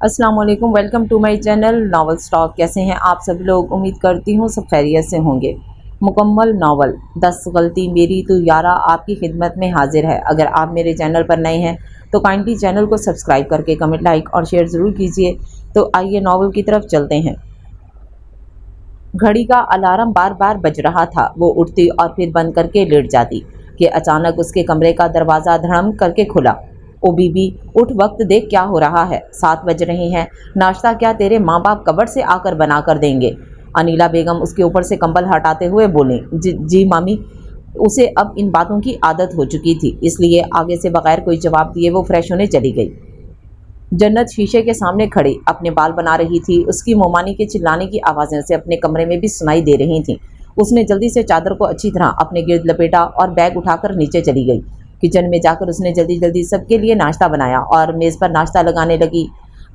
अस्सलाम वालेकुम, welcome to my channel novel stock. कैसे हैं आप सभी लोग? उम्मीद करती हूँ सब खैरियत से होंगे। मुकम्मल नावल 10 गलती मेरी तो यारा आपकी खिदमत में हाजिर है। अगर आप मेरे चैनल पर नए हैं तो काइंडली चैनल को सब्सक्राइब करके कमेंट, लाइक और शेयर ज़रूर कीजिए। तो आइए नावल की तरफ चलते हैं। घड़ी का अलार्म बार बार बज रहा था। वो उठती और फिर बंद करके लेट जाती कि अचानक उसके कमरे का दरवाज़ा धड़म करके खुला। ओ बीबी, उठ, वक्त देख क्या हो रहा है, 7 बज रहे हैं। नाश्ता क्या तेरे माँ बाप कब्र से आकर बना कर देंगे? अनीला बेगम उसके ऊपर से कंबल हटाते हुए बोली। जी मामी। उसे अब इन बातों की आदत हो चुकी थी, इसलिए आगे से बगैर कोई जवाब दिए वो फ्रेश होने चली गई। जन्नत शीशे के सामने खड़ी अपने बाल बना रही थी। उसकी मोमानी के चिल्लाने की आवाज़ें उसे अपने कमरे में भी सुनाई दे रही थीं। उसने जल्दी से चादर को अच्छी तरह अपने गिर्द लपेटा और बैग उठाकर नीचे चली गई। किचन में जाकर उसने जल्दी जल्दी सबके लिए नाश्ता बनाया और मेज़ पर नाश्ता लगाने लगी।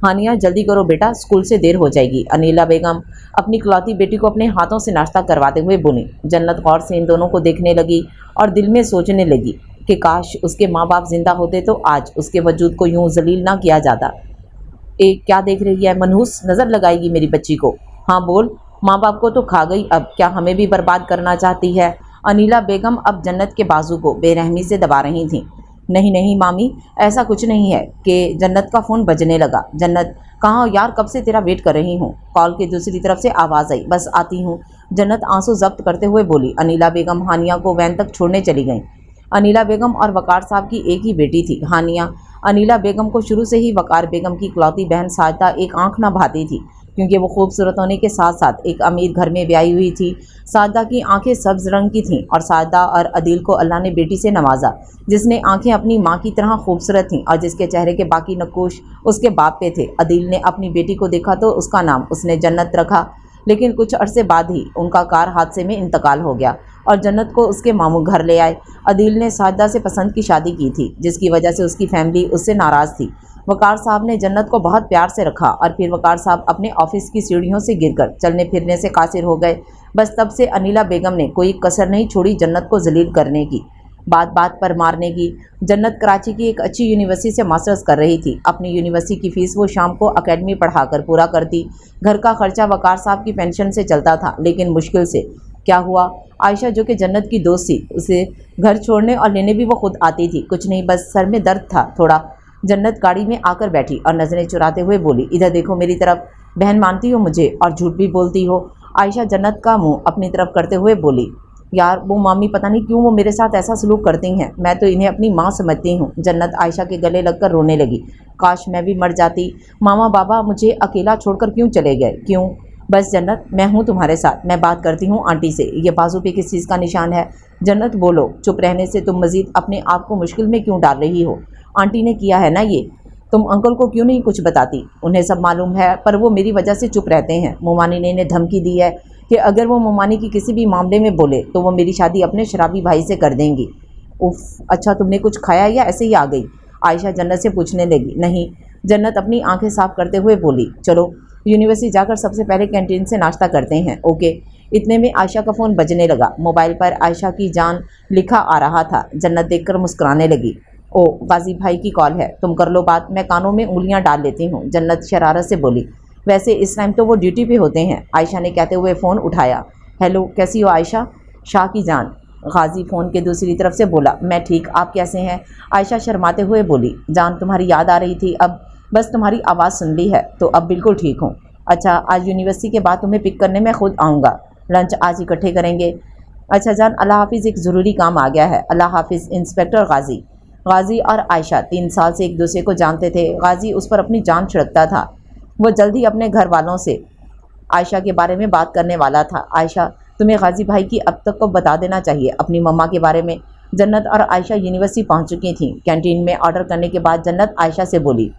हानिया, जल्दी करो बेटा, स्कूल से देर हो जाएगी। अनीला बेगम अपनी इकलौती बेटी को अपने हाथों से नाश्ता करवाते हुए बोली। जन्नत गौर से इन दोनों को देखने लगी और दिल में सोचने लगी कि काश उसके माँ बाप जिंदा होते तो आज उसके वजूद को यूं जलील ना किया जाता। क्या देख रही है मनहूस? नज़र लगाएगी मेरी बच्ची को। हाँ बोल। माँ बाप को तो खा गई, अब क्या हमें भी बर्बाद करना चाहती है? अनीला बेगम अब जन्नत के बाजू को बेरहमी से दबा रही थीं। नहीं नहीं मामी, ऐसा कुछ नहीं है। कि जन्नत का फ़ोन बजने लगा। जन्नत, कहाँ हो यार, कब से तेरा वेट कर रही हूँ। कॉल की दूसरी तरफ से आवाज़ आई। बस आती हूँ, जन्नत आंसू जब्त करते हुए बोली। अनीला बेगम हानिया को वैन तक छोड़ने चली गईं। अनीला बेगम और वकार साहब की एक ही बेटी थी, हानिया। अनीला बेगम को शुरू से ही वकार बेगम की इकलौती बहन साजदा एक आंख न भाती थी, क्योंकि वो खूबसूरत होने के साथ साथ एक अमीर घर में ब्याही हुई थी। साजदा की आंखें सब्ज रंग की थीं और साजदा और अदील को अल्लाह ने बेटी से नवाजा, जिसने आंखें अपनी माँ की तरह खूबसूरत थीं और जिसके चेहरे के बाकी नक्कुश उसके बाप पे थे। अदील ने अपनी बेटी को देखा तो उसका नाम उसने जन्नत रखा, लेकिन कुछ अरसे बाद ही उनका कार हादसे में इंतकाल हो गया और जन्नत को उसके मामू घर ले आए। अदील ने साजदा से पसंद की शादी की थी, जिसकी वजह से उसकी फैमिली उससे नाराज़ थी। वकार साहब ने जन्नत को बहुत प्यार से रखा और फिर वकार साहब अपने ऑफिस की सीढ़ियों से गिरकर चलने फिरने से कासिर हो गए। बस तब से अनीला बेगम ने कोई कसर नहीं छोड़ी जन्नत को जलील करने की, बात बात पर मारने की। जन्नत कराची की एक अच्छी यूनिवर्सिटी से मास्टर्स कर रही थी। अपनी यूनिवर्सिटी की फ़ीस वो शाम को अकेडमी पढ़ाकर पूरा करती। घर का खर्चा वकार साहब की पेंशन से चलता था, लेकिन मुश्किल से। क्या हुआ? आयशा, जो कि जन्नत की दोस्त थी, उसे घर छोड़ने और लेने भी वो खुद आती थी। कुछ नहीं, बस सर में दर्द था थोड़ा। जन्नत गाड़ी में आकर बैठी और नज़रें चुराते हुए बोली, इधर देखो मेरी तरफ। बहन, मानती हो मुझे और झूठ भी बोलती हो? आयशा जन्नत का मुंह अपनी तरफ करते हुए बोली। यार वो मामी, पता नहीं क्यों वो मेरे साथ ऐसा सलूक करती हैं। मैं तो इन्हें अपनी माँ समझती हूँ। जन्नत आयशा के गले लगकर रोने लगी। काश मैं भी मर जाती। मामा बाबा मुझे अकेला छोड़कर क्यों चले गए? क्यों? बस जन्नत, मैं हूँ तुम्हारे साथ। मैं बात करती हूँ आंटी से। ये बाजू पे किस चीज़ का निशान है? जन्नत बोलो। चुप रहने से तुम मज़ीद अपने आप को मुश्किल में क्यों डाल रही हो? आंटी ने किया है ना ये। तुम अंकल को क्यों नहीं कुछ बताती? उन्हें सब मालूम है, पर वो मेरी वजह से चुप रहते हैं। मोमानी ने इन्हें धमकी दी है कि अगर वो मोमानी की किसी भी मामले में बोले तो वो मेरी शादी अपने शराबी भाई से कर देंगी। उफ, अच्छा तुमने कुछ खाया या ऐसे ही आ गई? आयशा जन्नत से पूछने लगी। नहीं। जन्नत अपनी आंखें साफ करते हुए बोली। चलो यूनिवर्सिटी जाकर सबसे पहले कैंटीन से नाश्ता करते हैं। ओके। इतने में आयशा का फ़ोन बजने लगा। मोबाइल पर आयशा की जान लिखा आ रहा था। जन्नत देखकर मुस्कुराने लगी। ओ, गाजी भाई की कॉल है, तुम कर लो बात, मैं कानों में उंगलियां डाल लेती हूँ। जन्नत शरारत से बोली। वैसे इस टाइम तो वो ड्यूटी पे होते हैं। आयशा ने कहते हुए फ़ोन उठाया। हेलो, कैसी हो आयशा? शाह की जान। गाजी फ़ोन के दूसरी तरफ से बोला। मैं ठीक, आप कैसे हैं? आयशा शर्माते हुए बोली। जान, तुम्हारी याद आ रही थी, अब बस तुम्हारी आवाज़ सुन ली है तो अब बिल्कुल ठीक हूँ। अच्छा, आज यूनिवर्सिटी के बाद तुम्हें पिक करने मैं खुद आऊँगा। लंच आज इकट्ठे करेंगे। अच्छा जान, अल्लाह हाफिज़, एक ज़रूरी काम आ गया है। अल्लाह हाफिज़। इंस्पेक्टर गाजी। गाजी और आयशा 3 साल से एक दूसरे को जानते थे। गाजी उस पर अपनी जान छिड़कता था। वो जल्द ही अपने घर वालों से आयशा के बारे में बात करने वाला था। आयशा, तुम्हें गाजी भाई की अब तक को बता देना चाहिए अपनी मम्मा के बारे में। जन्नत और आयशा यूनिवर्सिटी पहुंच चुकी थीं। कैंटीन में ऑर्डर करने के बाद जन्नत आयशा से बोली।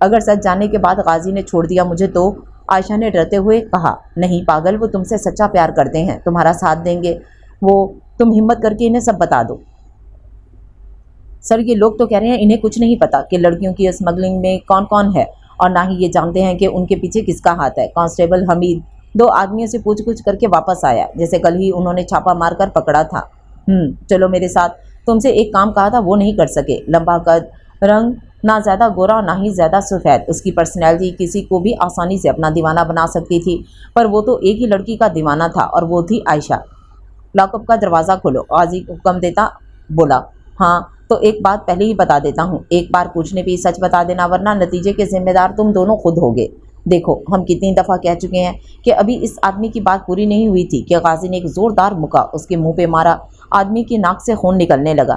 अगर सच जानने के बाद गाजी ने छोड़ दिया मुझे तो? आयशा ने डरते हुए कहा। नहीं पागल, वो तुमसे सच्चा प्यार करते हैं, तुम्हारा साथ देंगे वो। तुम हिम्मत करके इन्हें सब बता दो। सर, ये लोग तो कह रहे हैं इन्हें कुछ नहीं पता कि लड़कियों की स्मगलिंग में कौन कौन है, और ना ही ये जानते हैं कि उनके पीछे किसका हाथ है। कांस्टेबल हमीद 2 आदमियों से पूछ करके वापस आया, जैसे कल ही उन्होंने छापा मारकर पकड़ा था। चलो मेरे साथ। तुमसे एक काम कहा था वो नहीं कर सके। लंबा कद, रंग نہ زیادہ گورا نہ ہی زیادہ سفید۔ اس کی پرسنالٹی کسی کو بھی آسانی سے اپنا دیوانہ بنا سکتی تھی، پر وہ تو ایک ہی لڑکی کا دیوانہ تھا اور وہ تھی عائشہ۔ لاک اپ کا دروازہ کھولو، غازی حکم دیتا بولا۔ ہاں تو ایک بات پہلے ہی بتا دیتا ہوں، ایک بار پوچھنے پہ ہی سچ بتا دینا، ورنہ نتیجے کے ذمہ دار تم دونوں خود ہوگے۔ دیکھو ہم کتنی دفعہ کہہ چکے ہیں کہ ابھی اس آدمی کی بات پوری نہیں ہوئی تھی کہ غازی نے ایک زوردار مکہ اس کے منہ پہ مارا۔ آدمی کی ناک سے خون نکلنے لگا۔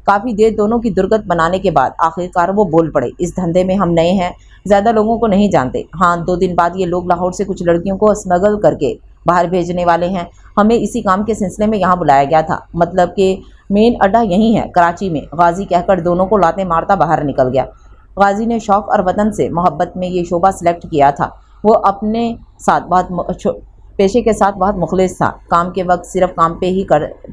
کافی دیر دونوں کی درگت بنانے کے بعد آخرکار وہ بول پڑے، اس دھندے میں ہم نئے ہیں، زیادہ لوگوں کو نہیں جانتے۔ ہاں 2 دن بعد یہ لوگ لاہور سے کچھ لڑکیوں کو اسمگل کر کے باہر بھیجنے والے ہیں، ہمیں اسی کام کے سلسلے میں یہاں بلایا گیا تھا، مطلب کہ مین اڈا یہی ہے کراچی میں، غازی کہہ کر دونوں کو لاتے مارتا باہر نکل گیا۔ غازی نے شوق اور وطن سے محبت میں یہ شعبہ سلیکٹ کیا تھا۔ وہ اپنے ساتھ پیشے کے ساتھ بہت مخلص تھا، کام کے وقت صرف کام پہ ہی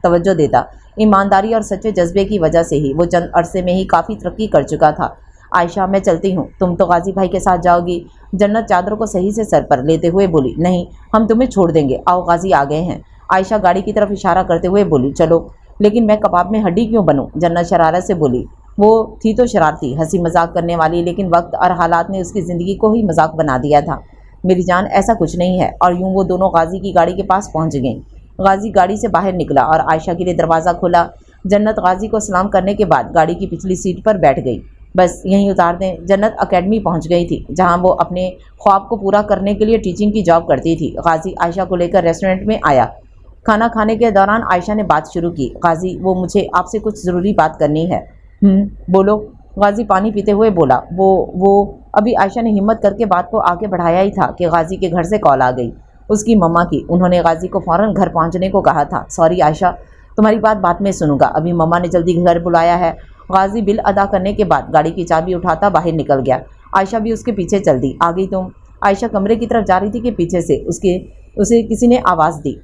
توجہ دیتا۔ ایمانداری اور سچے جذبے کی وجہ سے ہی وہ چند عرصے میں ہی کافی ترقی کر چکا تھا۔ عائشہ میں چلتی ہوں، تم تو غازی بھائی کے ساتھ جاؤ گی؟ جنت چادر کو صحیح سے سر پر لیتے ہوئے بولی۔ نہیں، ہم تمہیں چھوڑ دیں گے، آؤ غازی آ گئے ہیں۔ عائشہ گاڑی کی طرف اشارہ کرتے ہوئے بولی۔ چلو، لیکن میں کباب میں ہڈی کیوں بنوں؟ جنت شرارت سے بولی۔ وہ تھی تو شرارتی، ہنسی مذاق کرنے والی، لیکن وقت اور حالات نے اس کی زندگی کو ہی مذاق بنا دیا تھا۔ میری جان ایسا کچھ نہیں ہے۔ اور یوں وہ دونوں غازی کی گاڑی کے پاس پہنچ گئیں۔ غازی گاڑی سے باہر نکلا اور عائشہ کے لیے دروازہ کھولا۔ جنت غازی کو سلام کرنے کے بعد گاڑی کی پچھلی سیٹ پر بیٹھ گئی۔ بس یہیں اتار دیں۔ جنت اکیڈمی پہنچ گئی تھی، جہاں وہ اپنے خواب کو پورا کرنے کے لیے ٹیچنگ کی جاب کرتی تھی۔ غازی عائشہ کو لے کر ریسٹورنٹ میں آیا۔ کھانا کھانے کے دوران عائشہ نے بات شروع کی۔ غازی، وہ مجھے آپ سے کچھ ضروری بات کرنی ہے۔ بولو، غازی پانی پیتے ہوئے بولا۔ وہ ابھی عائشہ نے ہمت کر کے بات کو آگے بڑھایا ہی تھا کہ غازی کے گھر سے کال آ گئی، اس کی مما کی۔ انہوں نے غازی کو فوراً گھر پہنچنے کو کہا تھا۔ سوری عائشہ، تمہاری بات بعد میں سنوں گا، ابھی مما نے جلدی گھر بلایا ہے۔ غازی بل ادا کرنے کے بعد گاڑی کی چابی اٹھاتا باہر نکل گیا۔ عائشہ بھی اس کے پیچھے چل دی۔ آ گئی تم؟ عائشہ کمرے کی طرف جا رہی تھی کہ پیچھے سے اسے کسی نے آواز دی۔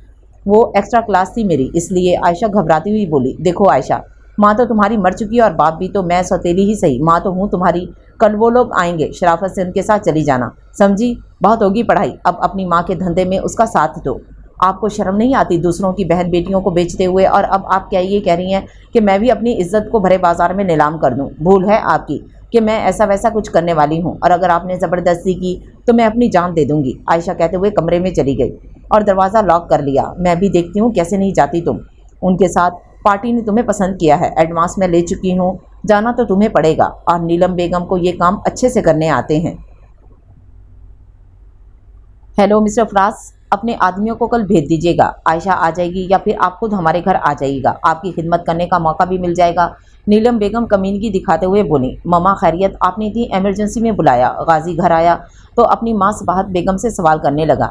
وہ ایکسٹرا کلاس تھی میری، اس لیے عائشہ گھبراتی ہوئی بولی۔ دیکھو عائشہ، ماں تو تمہاری مر چکی اور باپ بھی، تو میں سوتیلی ہی صحیح، ماں تو ہوں تمہاری۔ کل وہ لوگ آئیں گے، شرافت سے ان کے ساتھ چلی جانا، سمجھی؟ بہت ہوگی پڑھائی، اب اپنی ماں کے دھندے میں اس کا ساتھ دو۔ آپ کو شرم نہیں آتی دوسروں کی بہن بیٹیوں کو بیچتے ہوئے؟ اور اب آپ کیا یہ کہہ رہی ہیں کہ میں بھی اپنی عزت کو بھرے بازار میں نیلام کر دوں؟ بھول ہے آپ کی کہ میں ایسا ویسا کچھ کرنے والی ہوں، اور اگر آپ نے زبردستی کی تو میں اپنی جان دے دوں گی۔ عائشہ کہتے ہوئے کمرے میں چلی گئی اور دروازہ لاک کر لیا۔ میں بھی دیکھتی ہوں کیسے نہیں جاتی تم ان کے ساتھ، پارٹی نے تمہیں پسند کیا ہے، ایڈوانس میں لے چکی ہوں، جانا تو تمہیں پڑے گا، اور نیلم بیگم کو یہ کام اچھے سے کرنے آتے ہیں۔ ہیلو مسٹر فراس، اپنے آدمیوں کو کل بھیج دیجیے گا، عائشہ آ جائے گی یا پھر آپ خود ہمارے گھر آ جائیے گا، آپ کی خدمت کرنے کا موقع بھی مل جائے گا۔ نیلم بیگم کمینگی دکھاتے ہوئے بولی۔ مما خیریت، آپ نے اتنی ایمرجنسی میں بلایا؟ غازی گھر آیا تو اپنی ماں صباحت بیگم سے سوال کرنے لگا۔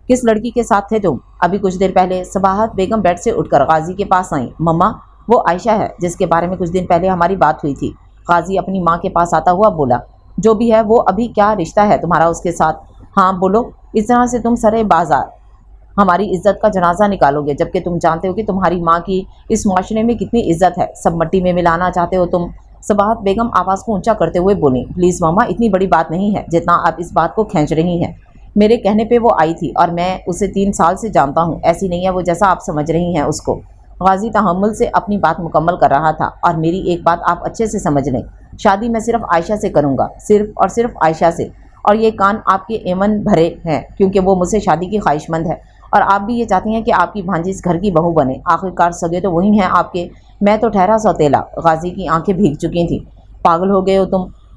کس لڑکی کے ساتھ تھے تم؟ ابھی کچھ دیر پہلے۔ صباحت بیگم بیڈ سے اٹھ کر غازی کے پاس آئیں۔ مما، وہ عائشہ ہے جس کے بارے میں کچھ دن پہلے ہماری بات ہوئی تھی۔ غازی اپنی ماں کے پاس آتا ہوا بولا۔ جو بھی ہے وہ، ابھی کیا رشتہ ہے تمہارا اس کے ساتھ؟ ہاں بولو، اس طرح سے تم سرے بازار ہماری عزت کا جنازہ نکالو گے، جبکہ تم جانتے ہو کہ تمہاری ماں کی اس معاشرے میں کتنی عزت ہے، سب مٹی میں ملانا چاہتے ہو تم۔ صباحت بیگم آواز کو اونچا کرتے ہوئے بولیں۔ پلیز ماما، اتنی بڑی بات نہیں ہے جتنا آپ اس بات کو کھینچ رہی ہیں۔ میرے کہنے پہ وہ آئی تھی اور میں اسے 3 سال سے جانتا ہوں، ایسی نہیں ہے وہ جیسا آپ سمجھ رہی ہیں اس کو۔ غازی تحمل سے اپنی بات مکمل کر رہا تھا۔ اور میری ایک بات آپ اچھے سے سمجھ لیں، شادی میں صرف عائشہ سے کروں گا، صرف اور صرف عائشہ سے، اور یہ کان آپ کے ایمن بھرے ہیں کیونکہ وہ مجھ سے شادی کی خواہش مند ہے، اور آپ بھی یہ چاہتی ہیں کہ آپ کی بھانجی اس گھر کی بہو بنے، آخرکار سگے تو وہی ہیں آپ کے، میں تو ٹھہرا سوتیلا۔ غازی کی آنکھیں بھیگ چکی تھیں۔ پاگل ہو گئے ہو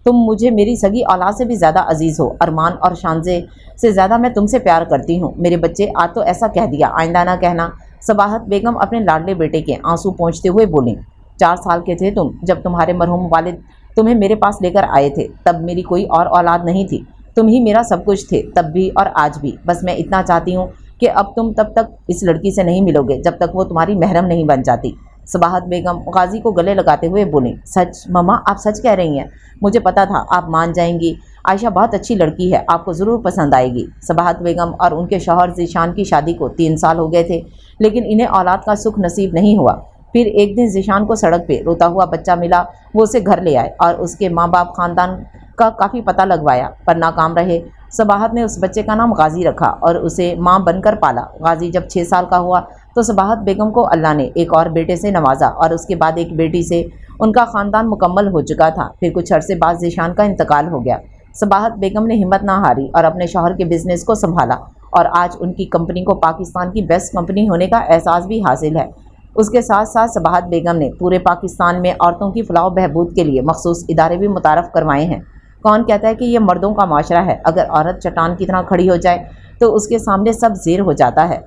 تم مجھے میری سگی اولاد سے بھی زیادہ عزیز ہو، ارمان اور شانزے سے زیادہ میں تم سے پیار کرتی ہوں۔ میرے بچے، آج تو ایسا کہہ دیا، آئندہ نہ کہنا۔ صباحت بیگم اپنے لاڈلے بیٹے کے آنسو پونچھتے ہوئے بولیں۔ 4 سال کے تھے تم جب تمہارے مرحوم والد تمہیں میرے پاس لے کر آئے تھے، تب میری کوئی اور اولاد نہیں تھی، تم ہی میرا سب کچھ تھے، تب بھی اور آج بھی۔ بس میں اتنا چاہتی ہوں کہ اب تم تب تک اس لڑکی سے نہیں ملو گے جب تک وہ تمہاری محرم نہیں بن جاتی۔ صباحت بیگم غازی کو گلے لگاتے ہوئے بولیں۔ سچ مما، آپ سچ کہہ رہی ہیں؟ مجھے پتا تھا آپ مان جائیں گی، عائشہ بہت اچھی لڑکی ہے، آپ کو ضرور پسند آئے گی۔ صباحت بیگم اور ان کے شوہر ذیشان کی شادی کو 3 سال ہو گئے تھے، لیکن انہیں اولاد کا سکھ نصیب نہیں ہوا۔ پھر ایک دن ذیشان کو سڑک پہ روتا ہوا بچہ ملا، وہ اسے گھر لے آئے اور اس کے ماں باپ خاندان کا کافی پتہ لگوایا پر ناکام رہے۔ صباحت نے اس بچے کا نام غازی رکھا اور اسے ماں بن کر پالا۔ غازی جب 6 سال کا ہوا تو صباحت بیگم کو اللہ نے ایک اور بیٹے سے نوازا اور اس کے بعد ایک بیٹی سے۔ ان کا خاندان مکمل ہو چکا تھا۔ پھر کچھ عرصے بعد ذیشان کا انتقال ہو گیا۔ صباحت بیگم نے ہمت نہ ہاری اور اپنے شوہر کے بزنس کو سنبھالا اور آج ان کی کمپنی کو پاکستان کی بیسٹ کمپنی ہونے کا اعزاز بھی حاصل ہے۔ اس کے ساتھ ساتھ صباحت بیگم نے پورے پاکستان میں عورتوں کی فلاح و بہبود کے لیے مخصوص ادارے بھی متعارف کروائے ہیں۔ کون کہتا ہے کہ یہ مردوں کا معاشرہ ہے؟ اگر عورت چٹان کی طرح کھڑی ہو جائے تو اس کے سامنے سب زیر ہو جاتا ہے۔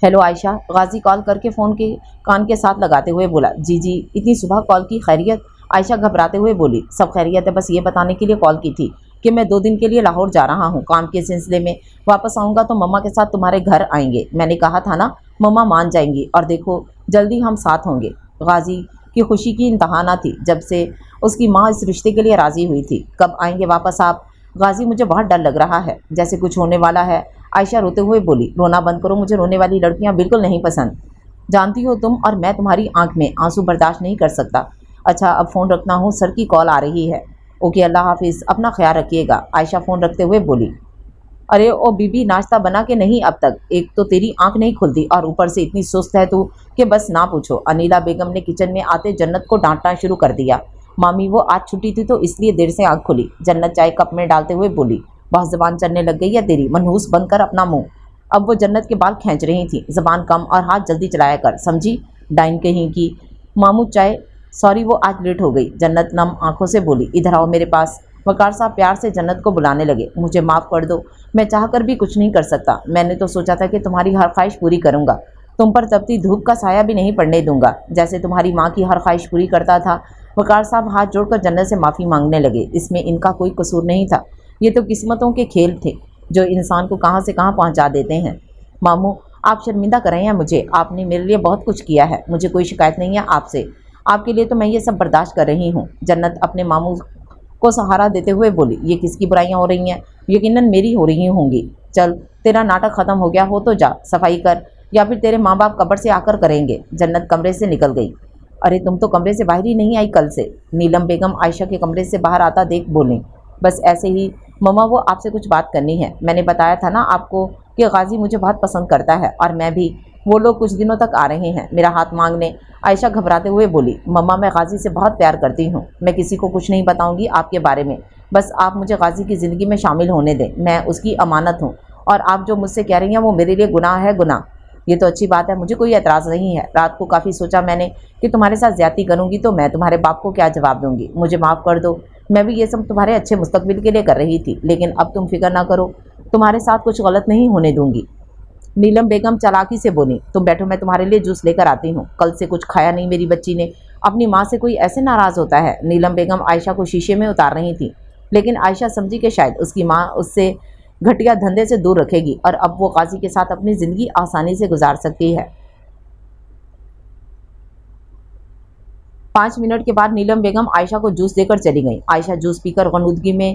ہیلو عائشہ، غازی کال کر کے فون کے کان کے ساتھ لگاتے ہوئے بولا۔ جی جی، اتنی صبح کال کی؟ خیریت؟ عائشہ گھبراتے ہوئے بولی۔ سب خیریت ہے، بس یہ بتانے کے لیے کال کی تھی کہ میں 2 دن کے لیے لاہور جا رہا ہوں کام کے سلسلے میں۔ واپس آؤں گا تو مما کے ساتھ تمہارے گھر آئیں گے۔ میں نے کہا تھا نا مما مان جائیں گی اور دیکھو جلدی ہم ساتھ ہوں گے۔ غازی کی خوشی کی انتہا نہ تھی جب سے اس کی ماں اس رشتے کے لیے راضی ہوئی تھی۔ کب آئیں گے واپس آپ؟ غازی مجھے بہت ڈر لگ رہا ہے، جیسے کچھ ہونے والا ہے۔ عائشہ روتے ہوئے بولی۔ رونا بند کرو، مجھے رونے والی لڑکیاں بالکل نہیں پسند۔ جانتی ہو تم اور میں تمہاری آنکھ میں آنسو برداشت نہیں کر سکتا۔ اچھا اب فون رکھنا ہوں، سر کی کال آ رہی ہے۔ اوکے، اللہ حافظ، اپنا خیال رکھیے گا، عائشہ فون رکھتے ہوئے بولی۔ ارے او بی بی، ناشتہ بنا کہ نہیں اب تک؟ ایک تو تیری آنکھ نہیں کھلتی اور اوپر سے اتنی سست ہے تو کہ بس نہ پوچھو۔ انیلا بیگم نے کچن میں آتے جنت کو ڈانٹنا شروع کر دیا۔ مامی وہ آج چھٹی تھی تو اس لیے دیر سے آنکھ کھلی، جنت چائے کپ میں ڈالتے ہوئے بولی۔ بہت زبان چلنے لگ گئی ہے تیری، منحوس بند کر اپنا منہ۔ اب وہ جنت کے بال کھینچ رہی تھی۔ زبان کم اور ہاتھ جلدی چلایا کر، سمجھی؟ ڈائن کہیں کی۔ مامو چائے، سوری وہ آج لیٹ ہو گئی، جنت نم آنکھوں سے بولی۔ ادھر آؤ میرے پاس۔ وقار صاحب پیار سے جنت کو بلانے لگے۔ مجھے معاف کر دو، میں چاہ کر بھی کچھ نہیں کر سکتا۔ میں نے تو سوچا تھا کہ تمہاری ہر خواہش پوری کروں گا، تم پر تپتی دھوپ کا سایہ بھی نہیں پڑنے دوں گا، جیسے تمہاری ماں کی ہر خواہش پوری کرتا تھا۔ وقار صاحب ہاتھ جوڑ کر جنت سے معافی مانگنے لگے۔ اس میں ان کا کوئی قصور نہیں تھا، یہ تو قسمتوں کے کھیل تھے جو انسان کو کہاں سے کہاں پہنچا دیتے ہیں۔ مامو آپ شرمندہ کر رہے ہیں مجھے، آپ نے میرے لیے بہت کچھ کیا ہے، مجھے کوئی شکایت نہیں ہے آپ سے، آپ کے لیے تو میں یہ سب برداشت کر رہی ہوں۔ جنت اپنے مامو کو سہارا دیتے ہوئے بولی۔ یہ کس کی برائیاں ہو رہی ہیں؟ یقیناً میری ہو رہی ہوں گی۔ چل تیرا ناٹک ختم ہو گیا ہو تو جا صفائی کر، یا پھر تیرے ماں باپ قبر سے آ کر کریں گے۔ جنت کمرے سے نکل گئی۔ ارے تم تو کمرے سے باہر ہی نہیں آئی کل سے، نیلم بیگم عائشہ کے کمرے سے باہر آتا دیکھ بولیں۔ بس ایسے ہی مما، وہ آپ سے کچھ بات کرنی ہے۔ میں نے بتایا تھا نا آپ کو کہ غازی مجھے بہت پسند کرتا ہے اور میں بھی، وہ لوگ کچھ دنوں تک آ رہے ہیں میرا ہاتھ مانگنے۔ عائشہ گھبراتے ہوئے بولی۔ مما میں غازی سے بہت پیار کرتی ہوں، میں کسی کو کچھ نہیں بتاؤں گی آپ کے بارے میں، بس آپ مجھے غازی کی زندگی میں شامل ہونے دیں، میں اس کی امانت ہوں، اور آپ جو مجھ سے کہہ رہی ہیں وہ میرے لیے گناہ ہے، گناہ۔ یہ تو اچھی بات ہے، مجھے کوئی اعتراض نہیں ہے۔ رات کو کافی سوچا میں نے کہ تمہارے ساتھ زیادتی کروں گی تو میں تمہارے باپ کو کیا جواب دوں گی، مجھے معاف کر دو، میں بھی یہ سب تمہارے اچھے مستقبل کے لیے کر رہی تھی، لیکن اب تم فکر نہ کرو، تمہارے ساتھ کچھ غلط نہیں ہونے دوں گی۔ نیلم بیگم چالاکی سے بولی۔ تم بیٹھو، میں تمہارے لیے جوس لے کر آتی ہوں، کل سے کچھ کھایا نہیں میری بچی نے، اپنی ماں سے کوئی ایسے ناراض ہوتا ہے۔ نیلم بیگم عائشہ کو شیشے میں اتار رہی تھی، لیکن عائشہ سمجھی کہ شاید اس کی ماں اس سے گھٹیا دھندے سے دور رکھے گی اور اب وہ غازی کے ساتھ اپنی زندگی آسانی سے گزار سکتی ہے۔ 5 منٹ کے بعد نیلم بیگم عائشہ کو جوس دے کر چلی گئی۔ عائشہ جوس پی کر غنودگی میں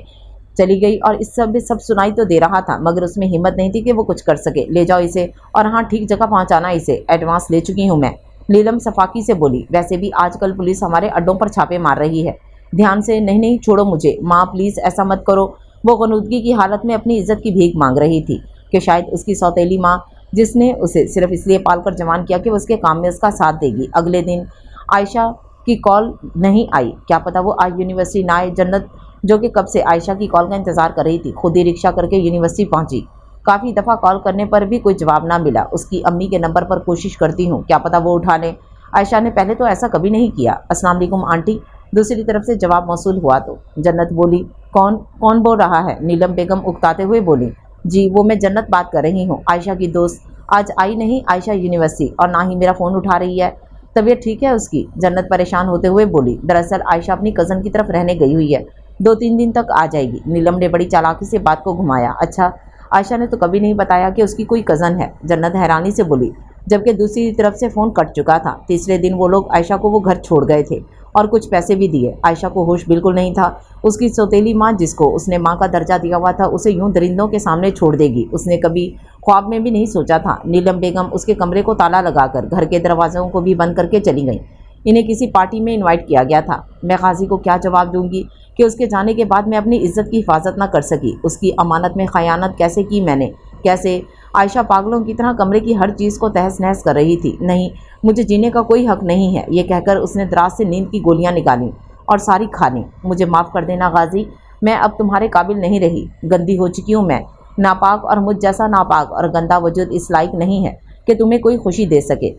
چلی گئی اور اس سب سنائی تو دے رہا تھا مگر اس میں ہمت نہیں تھی کہ وہ کچھ کر سکے۔ لے جاؤ اسے، اور ہاں ٹھیک جگہ پہنچانا اسے، ایڈوانس لے چکی ہوں میں، نیلم صفاقی سے بولی۔ ویسے بھی آج کل پولیس ہمارے اڈوں پر چھاپے مار رہی ہے، دھیان سے۔ نہیں نہیں چھوڑو مجھے، ماں پلیز ایسا مت کرو۔ وہ غنودگی کی حالت میں اپنی عزت کی بھیک مانگ رہی تھی کہ شاید اس کی سوتیلی ماں، جس نے اسے صرف اس لیے پال کر جوان کیا کہ وہ اس کے کام میں اس کا ساتھ دے گی۔ اگلے دن عائشہ کی کال نہیں آئی، کیا پتہ وہ آج یونیورسٹی نہ آئے۔ جنت جو کہ کب سے عائشہ کی کال کا انتظار کر رہی تھی، خود ہی رکشہ کر کے یونیورسٹی پہنچی۔ کافی دفعہ کال کرنے پر بھی کوئی جواب نہ ملا۔ اس کی امی کے نمبر پر کوشش کرتی ہوں، کیا پتہ وہ اٹھا لیں۔ عائشہ نے پہلے تو ایسا کبھی نہیں کیا۔ السلام علیکم آنٹی، دوسری طرف سے جواب موصول ہوا تو جنت بولی۔ کون بول رہا ہے؟ نیلم بیگم اکتاتے ہوئے بولی۔ جی وہ میں جنت بات کر رہی ہوں، عائشہ کی دوست۔ آج آئی نہیں عائشہ یونیورسٹی، اور نہ ہی میرا فون اٹھا رہی ہے۔ طبیعت ٹھیک ہے اس کی؟ جنت پریشان ہوتے ہوئے بولی۔ دراصل عائشہ اپنی کزن کی طرف رہنے گئی ہوئی ہے، 2-3 دن تک آ جائے گی۔ نیلم نے بڑی چالاکی سے بات کو گھمایا۔ اچھا، عائشہ نے تو کبھی نہیں بتایا کہ اس کی کوئی کزن ہے۔ جنت حیرانی سے بولی۔ जबकि दूसरी तरफ से फ़ोन कट चुका था। तीसरे दिन वो लोग आयशा को वो घर छोड़ गए थे और कुछ पैसे भी दिए। आयशा को होश बिल्कुल नहीं था। उसकी सौतेली माँ, जिसको उसने माँ का दर्जा दिया हुआ था, उसे यूं दरिंदों के सामने छोड़ देगी, उसने कभी ख्वाब में भी नहीं सोचा था। नीलम बेगम उसके कमरे को ताला लगाकर घर के दरवाज़ों को भी बंद करके चली गई। इन्हें किसी पार्टी में इनवाइट किया गया था। मैं गाजी को क्या जवाब दूंगी कि उसके जाने के बाद मैं अपनी इज्जत की हिफाजत ना कर सकी। उसकी अमानत में खयानत कैसे की मैंने, कैसे? आयशा पागलों की तरह कमरे की हर चीज़ को तहस नहस कर रही थी। नहीं, मुझे जीने का कोई हक नहीं है, ये कहकर उसने दराज से नींद की गोलियां निकाली और सारी खा लीं। मुझे माफ़ कर देना गाजी, मैं अब तुम्हारे काबिल नहीं रही। गंदी हो चुकी हूँ मैं, नापाक, और मुझ जैसा नापाक और गंदा वजूद इस लायक नहीं है कि तुम्हें कोई खुशी दे सके।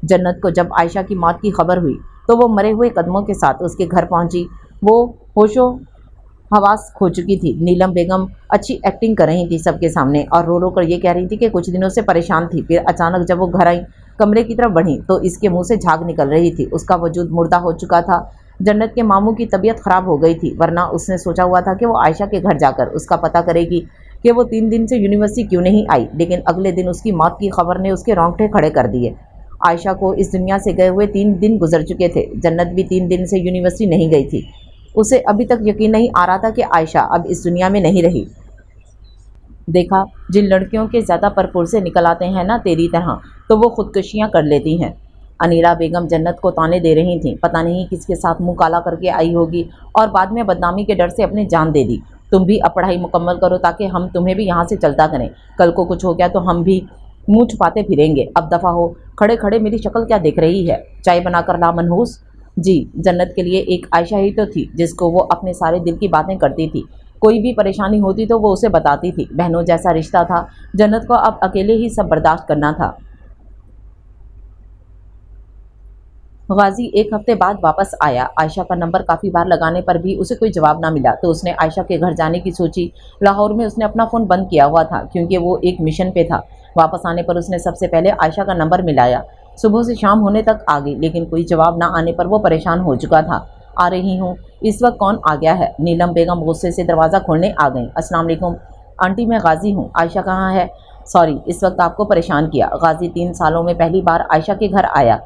जन्नत को जब आयशा की मौत की खबर हुई तो वो मरे हुए कदमों के साथ उसके घर पहुंची। वो होशो हवास खो चुकी थी। नीलम बेगम अच्छी एक्टिंग कर रही थी सबके सामने और रो रो कर ये कह रही थी कि कुछ दिनों से परेशान थी। फिर अचानक जब वो घर आई, कमरे की तरफ बढ़ी तो इसके मुंह से झाग निकल रही थी। उसका वजूद मुर्दा हो चुका था। जन्नत के मामू की तबीयत खराब हो गई थी, वरना उसने सोचा हुआ था कि वो आयशा के घर जाकर उसका पता करेगी कि वो 3 दिन से यूनिवर्सिटी क्यों नहीं आई। लेकिन अगले दिन उसकी मौत की खबर ने उसके रोंगटे खड़े कर दिए। आयशा को इस दुनिया से गए हुए 3 दिन गुजर चुके थे। जन्नत भी 3 दिन से यूनिवर्सिटी नहीं गई थी। उसे अभी तक यकीन नहीं आ रहा था कि आयशा अब इस दुनिया में नहीं रही। देखा, जिन लड़कियों के ज़्यादा परपुर से निकल आते हैं ना तेरी तरह, तो वो खुदकुशियाँ कर लेती हैं। अनीला बेगम जन्नत को ताने दे रही थी। पता नहीं किसके साथ मुंह काला करके आई होगी और बाद में बदनामी के डर से अपनी जान दे दी। तुम भी अब पढ़ाई मुकम्मल करो ताकि हम तुम्हें भी यहाँ से चलता करें। कल को कुछ हो गया तो हम भी मुंह छुपाते फिरेंगे। अब दफ़ा हो। खड़े खड़े मेरी शक्ल क्या देख रही है? चाय बनाकर ला मनहूस। जी, जन्नत के लिए एक आयशा ही तो थी जिसको वो अपने सारे दिल की बातें करती थी। कोई भी परेशानी होती तो वो उसे बताती थी। बहनों जैसा रिश्ता था। जन्नत को अब अकेले ही सब बर्दाश्त करना था। गाजी 1 हफ्ते बाद वापस आया। आयशा का नंबर काफ़ी बार लगाने पर भी उसे कोई जवाब ना मिला तो उसने आयशा के घर जाने की सोची। लाहौर में उसने अपना फ़ोन बंद किया हुआ था क्योंकि वो एक मिशन पे था। वापस आने पर उसने सबसे पहले आयशा का नंबर मिलाया। सुबह से शाम होने तक आ गई लेकिन कोई जवाब ना आने पर वो परेशान हो चुका था। आ रही हूँ, इस वक्त कौन आ गया है? नीलम बेगम गुस्से से दरवाज़ा खोलने आ गई। अस्सलाम वालेकुम आंटी, मैं गाजी हूँ। आयशा कहाँ है? सॉरी, इस वक्त आपको परेशान किया। गाजी 3 सालों में पहली बार आयशा के घर आया।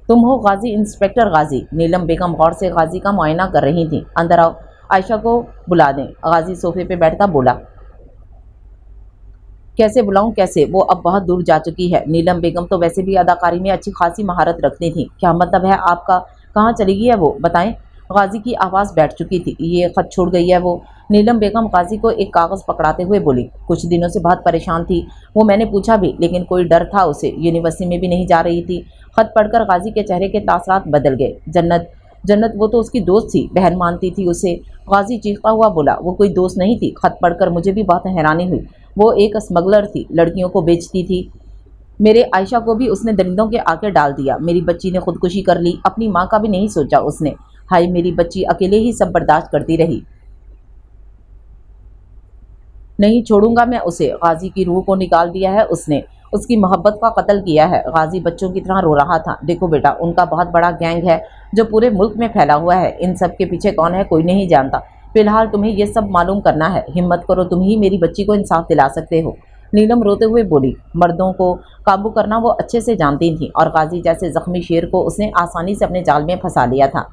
तुम हो गाजी, इंस्पेक्टर गाजी। नीलम बेगम गौर से गाजी का मुआयना कर रही थी। अंदर आओ, आयशा को बुला दें। गाजी सोफे पे बैठकर बोला। कैसे बुलाऊं, कैसे? वो अब बहुत दूर जा चुकी है। नीलम बेगम तो वैसे भी अदाकारी में अच्छी खासी महारत रखती थी। क्या मतलब है आपका? कहाँ चली गई है वो, बताएं। गाजी की आवाज़ बैठ चुकी थी। ये ख़त छोड़ गई है वो। नीलम बेगम गाजी को एक कागज़ पकड़ाते हुए बोली। कुछ दिनों से बहुत परेशान थी वो, मैंने पूछा भी लेकिन कोई डर था उसे। यूनिवर्सिटी में भी नहीं जा रही थी। ख़त पढ़कर गाजी के चेहरे के तासरात बदल गए। जन्नत, जन्नत वो तो उसकी दोस्त थी, बहन मानती थी उसे। गाजी चीखता हुआ बोला। वो कोई दोस्त नहीं थी। ख़त पढ़कर मुझे भी बहुत हैरानी हुई। वो एक स्मगलर थी, लड़कियों को बेचती थी। मेरे आयशा को भी उसने दरिंदों के आके डाल दिया। मेरी बच्ची ने खुदकुशी कर ली। अपनी माँ का भी नहीं सोचा उसने। हाय, मेरी बच्ची अकेले ही सब बर्दाश्त करती रही। नहीं छोड़ूंगा मैं उसे। गाजी की रूह को निकाल दिया है उसने। उसकी मोहब्बत का कत्ल किया है। गाजी बच्चों की तरह रो रहा था। देखो बेटा, उनका बहुत बड़ा गैंग है जो पूरे मुल्क में फैला हुआ है। इन सब के पीछे कौन है कोई नहीं जानता। फिलहाल तुम्हें ये सब मालूम करना है। हिम्मत करो, तुम ही मेरी बच्ची को इंसाफ दिला सकते हो। नीलम रोते हुए बोली। मर्दों को काबू करना वो अच्छे से जानती थी और गाजी जैसे जख्मी शेर को उसने आसानी से अपने जाल में फंसा लिया था।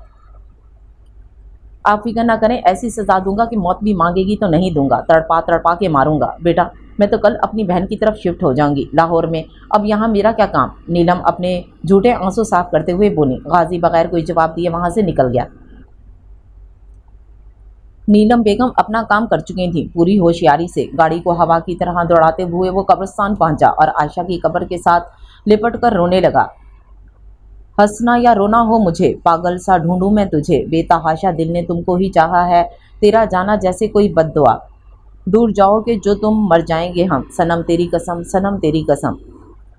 आप फिक्र ना करें, ऐसी सज़ा दूंगा कि मौत भी मांगेगी तो नहीं दूंगा, तड़पा तड़पा के मारूंगा। बेटा, मैं तो कल अपनी बहन की तरफ शिफ्ट हो जाऊंगी लाहौर में। अब यहाँ मेरा क्या काम? नीलम अपने झूठे आंसू साफ करते हुए बोली। गाजी बगैर कोई जवाब दिए वहाँ से निकल गया। नीलम बेगम अपना काम कर चुकी थी पूरी होशियारी से। गाड़ी को हवा की तरह दौड़ाते हुए वो कब्रिस्तान पहुंचा और आयशा की कब्र के साथ लिपट कर रोने लगा। हंसना या रोना हो मुझे, पागल सा ढूंढूं मैं तुझे, बेतहाशा दिल ने तुमको ही चाहा है, तेरा जाना जैसे कोई बद्दुआ। दूर जाओगे जो तुम, मर जाएंगे हम, सनम तेरी कसम, सनम तेरी कसम।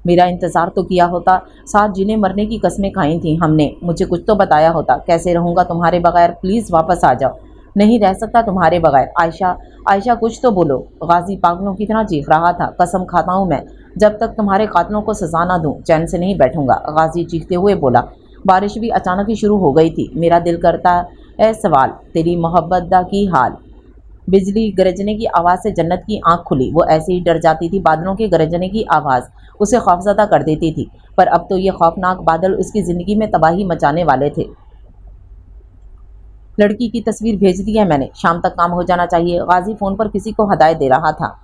मेरा इंतज़ार तो किया होता, साथ जीने मरने की कस्में खाई थी हमने। मुझे कुछ तो बताया होता। कैसे रहूँगा तुम्हारे बगैर? प्लीज़ वापस आ जाओ। नहीं रह सकता तुम्हारे बगैर। आयशा, आयशा कुछ तो बोलो। गाजी पागलों की तरह चीख रहा था। कसम खाता हूँ मैं, जब तक तुम्हारे कातलों को सजा ना दूँ चैन से नहीं बैठूंगा। गाजी चीखते हुए बोला। बारिश भी अचानक ही शुरू हो गई थी। मेरा दिल करता है सवाल, तेरी मोहब्बत दा की हाल। बिजली गरजने की आवाज़ से जन्नत की आंख खुली। वो ऐसे ही डर जाती थी। बादलों के गरजने की आवाज़ उसे खौफजदा कर देती थी, पर अब तो ये खौफनाक बादल उसकी ज़िंदगी में तबाही मचाने वाले थे। लड़की की तस्वीर भेज दी है मैंने, शाम तक काम हो जाना चाहिए। गाजी फ़ोन पर किसी को हदायत दे रहा था।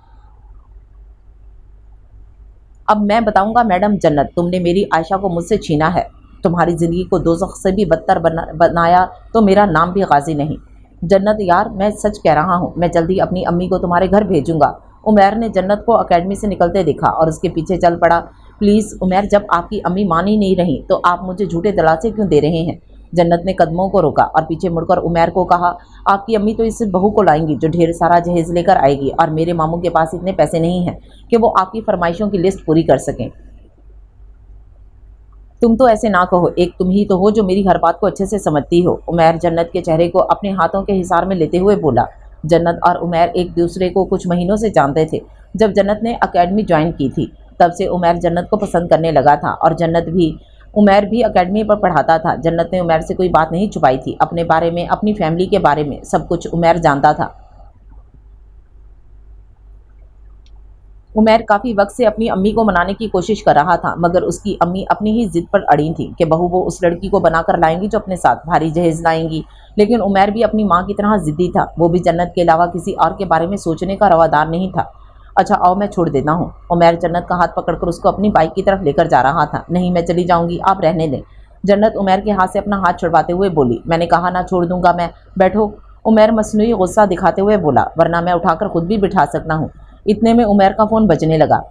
अब मैं बताऊंगा मैडम जन्नत, तुमने मेरी आयशा को मुझसे छीना है। तुम्हारी ज़िंदगी को दोज़ख से भी बदतर बनाया तो मेरा नाम भी गाजी नहीं। जन्नत यार, मैं सच कह रहा हूँ, मैं जल्दी अपनी अम्मी को तुम्हारे घर भेजूंगा। उमैर ने जन्नत को अकेडमी से निकलते देखा और उसके पीछे चल पड़ा। प्लीज़ उमैर, जब आपकी अम्मी मान ही नहीं रही तो आप मुझे झूठे दिलासे क्यों दे रहे हैं? जन्नत ने कदमों को रोका और पीछे मुड़कर उमैर को कहा, आपकी अम्मी तो इस बहू को लाएंगी जो ढेर सारा जहेज लेकर आएगी, और मेरे मामू के पास इतने पैसे नहीं हैं कि वो आपकी फरमाइशों की लिस्ट पूरी कर सकें। तुम तो ऐसे ना कहो, एक तुम ही तो हो जो मेरी हर बात को अच्छे से समझती हो। उमैर जन्नत के चेहरे को अपने हाथों के हिसार में लेते हुए बोला। जन्नत और उमैर एक दूसरे को कुछ महीनों से जानते थे। जब जन्नत ने अकेडमी ज्वाइन की थी तब से उमैर जन्नत को पसंद करने लगा था, और उमैर भी अकेडमी पर पढ़ाता था। जन्नत ने उमैर से कोई बात नहीं छुपाई थी। अपने बारे में, अपनी फैमिली के बारे में सब कुछ उमैर जानता था। उमैर काफ़ी वक्त से अपनी अम्मी को मनाने की कोशिश कर रहा था, मगर उसकी अम्मी अपनी ही जिद पर अड़ी थी कि बहू वो उस लड़की को बनाकर लाएंगी जो अपने साथ भारी जहेज लाएंगी। लेकिन उमैर भी अपनी माँ की तरह जिद्दी था। वो भी जन्नत के अलावा किसी और के बारे में सोचने का रवादार नहीं था। अच्छा आओ, मैं छोड़ देता हूँ। उमैर जन्नत का हाथ पकड़कर उसको अपनी बाइक की तरफ लेकर जा रहा था। नहीं, मैं चली जाऊँगी, आप रहने दें। जन्नत उमैर के हाथ से अपना हाथ छुड़वाते हुए बोली। मैंने कहा ना, छोड़ दूंगा मैं। बैठो। उमैर मसनूई गुस्सा दिखाते हुए बोला, वरना मैं उठाकर खुद भी बिठा सकता हूँ। इतने में उमैर का फ़ोन बजने लगा।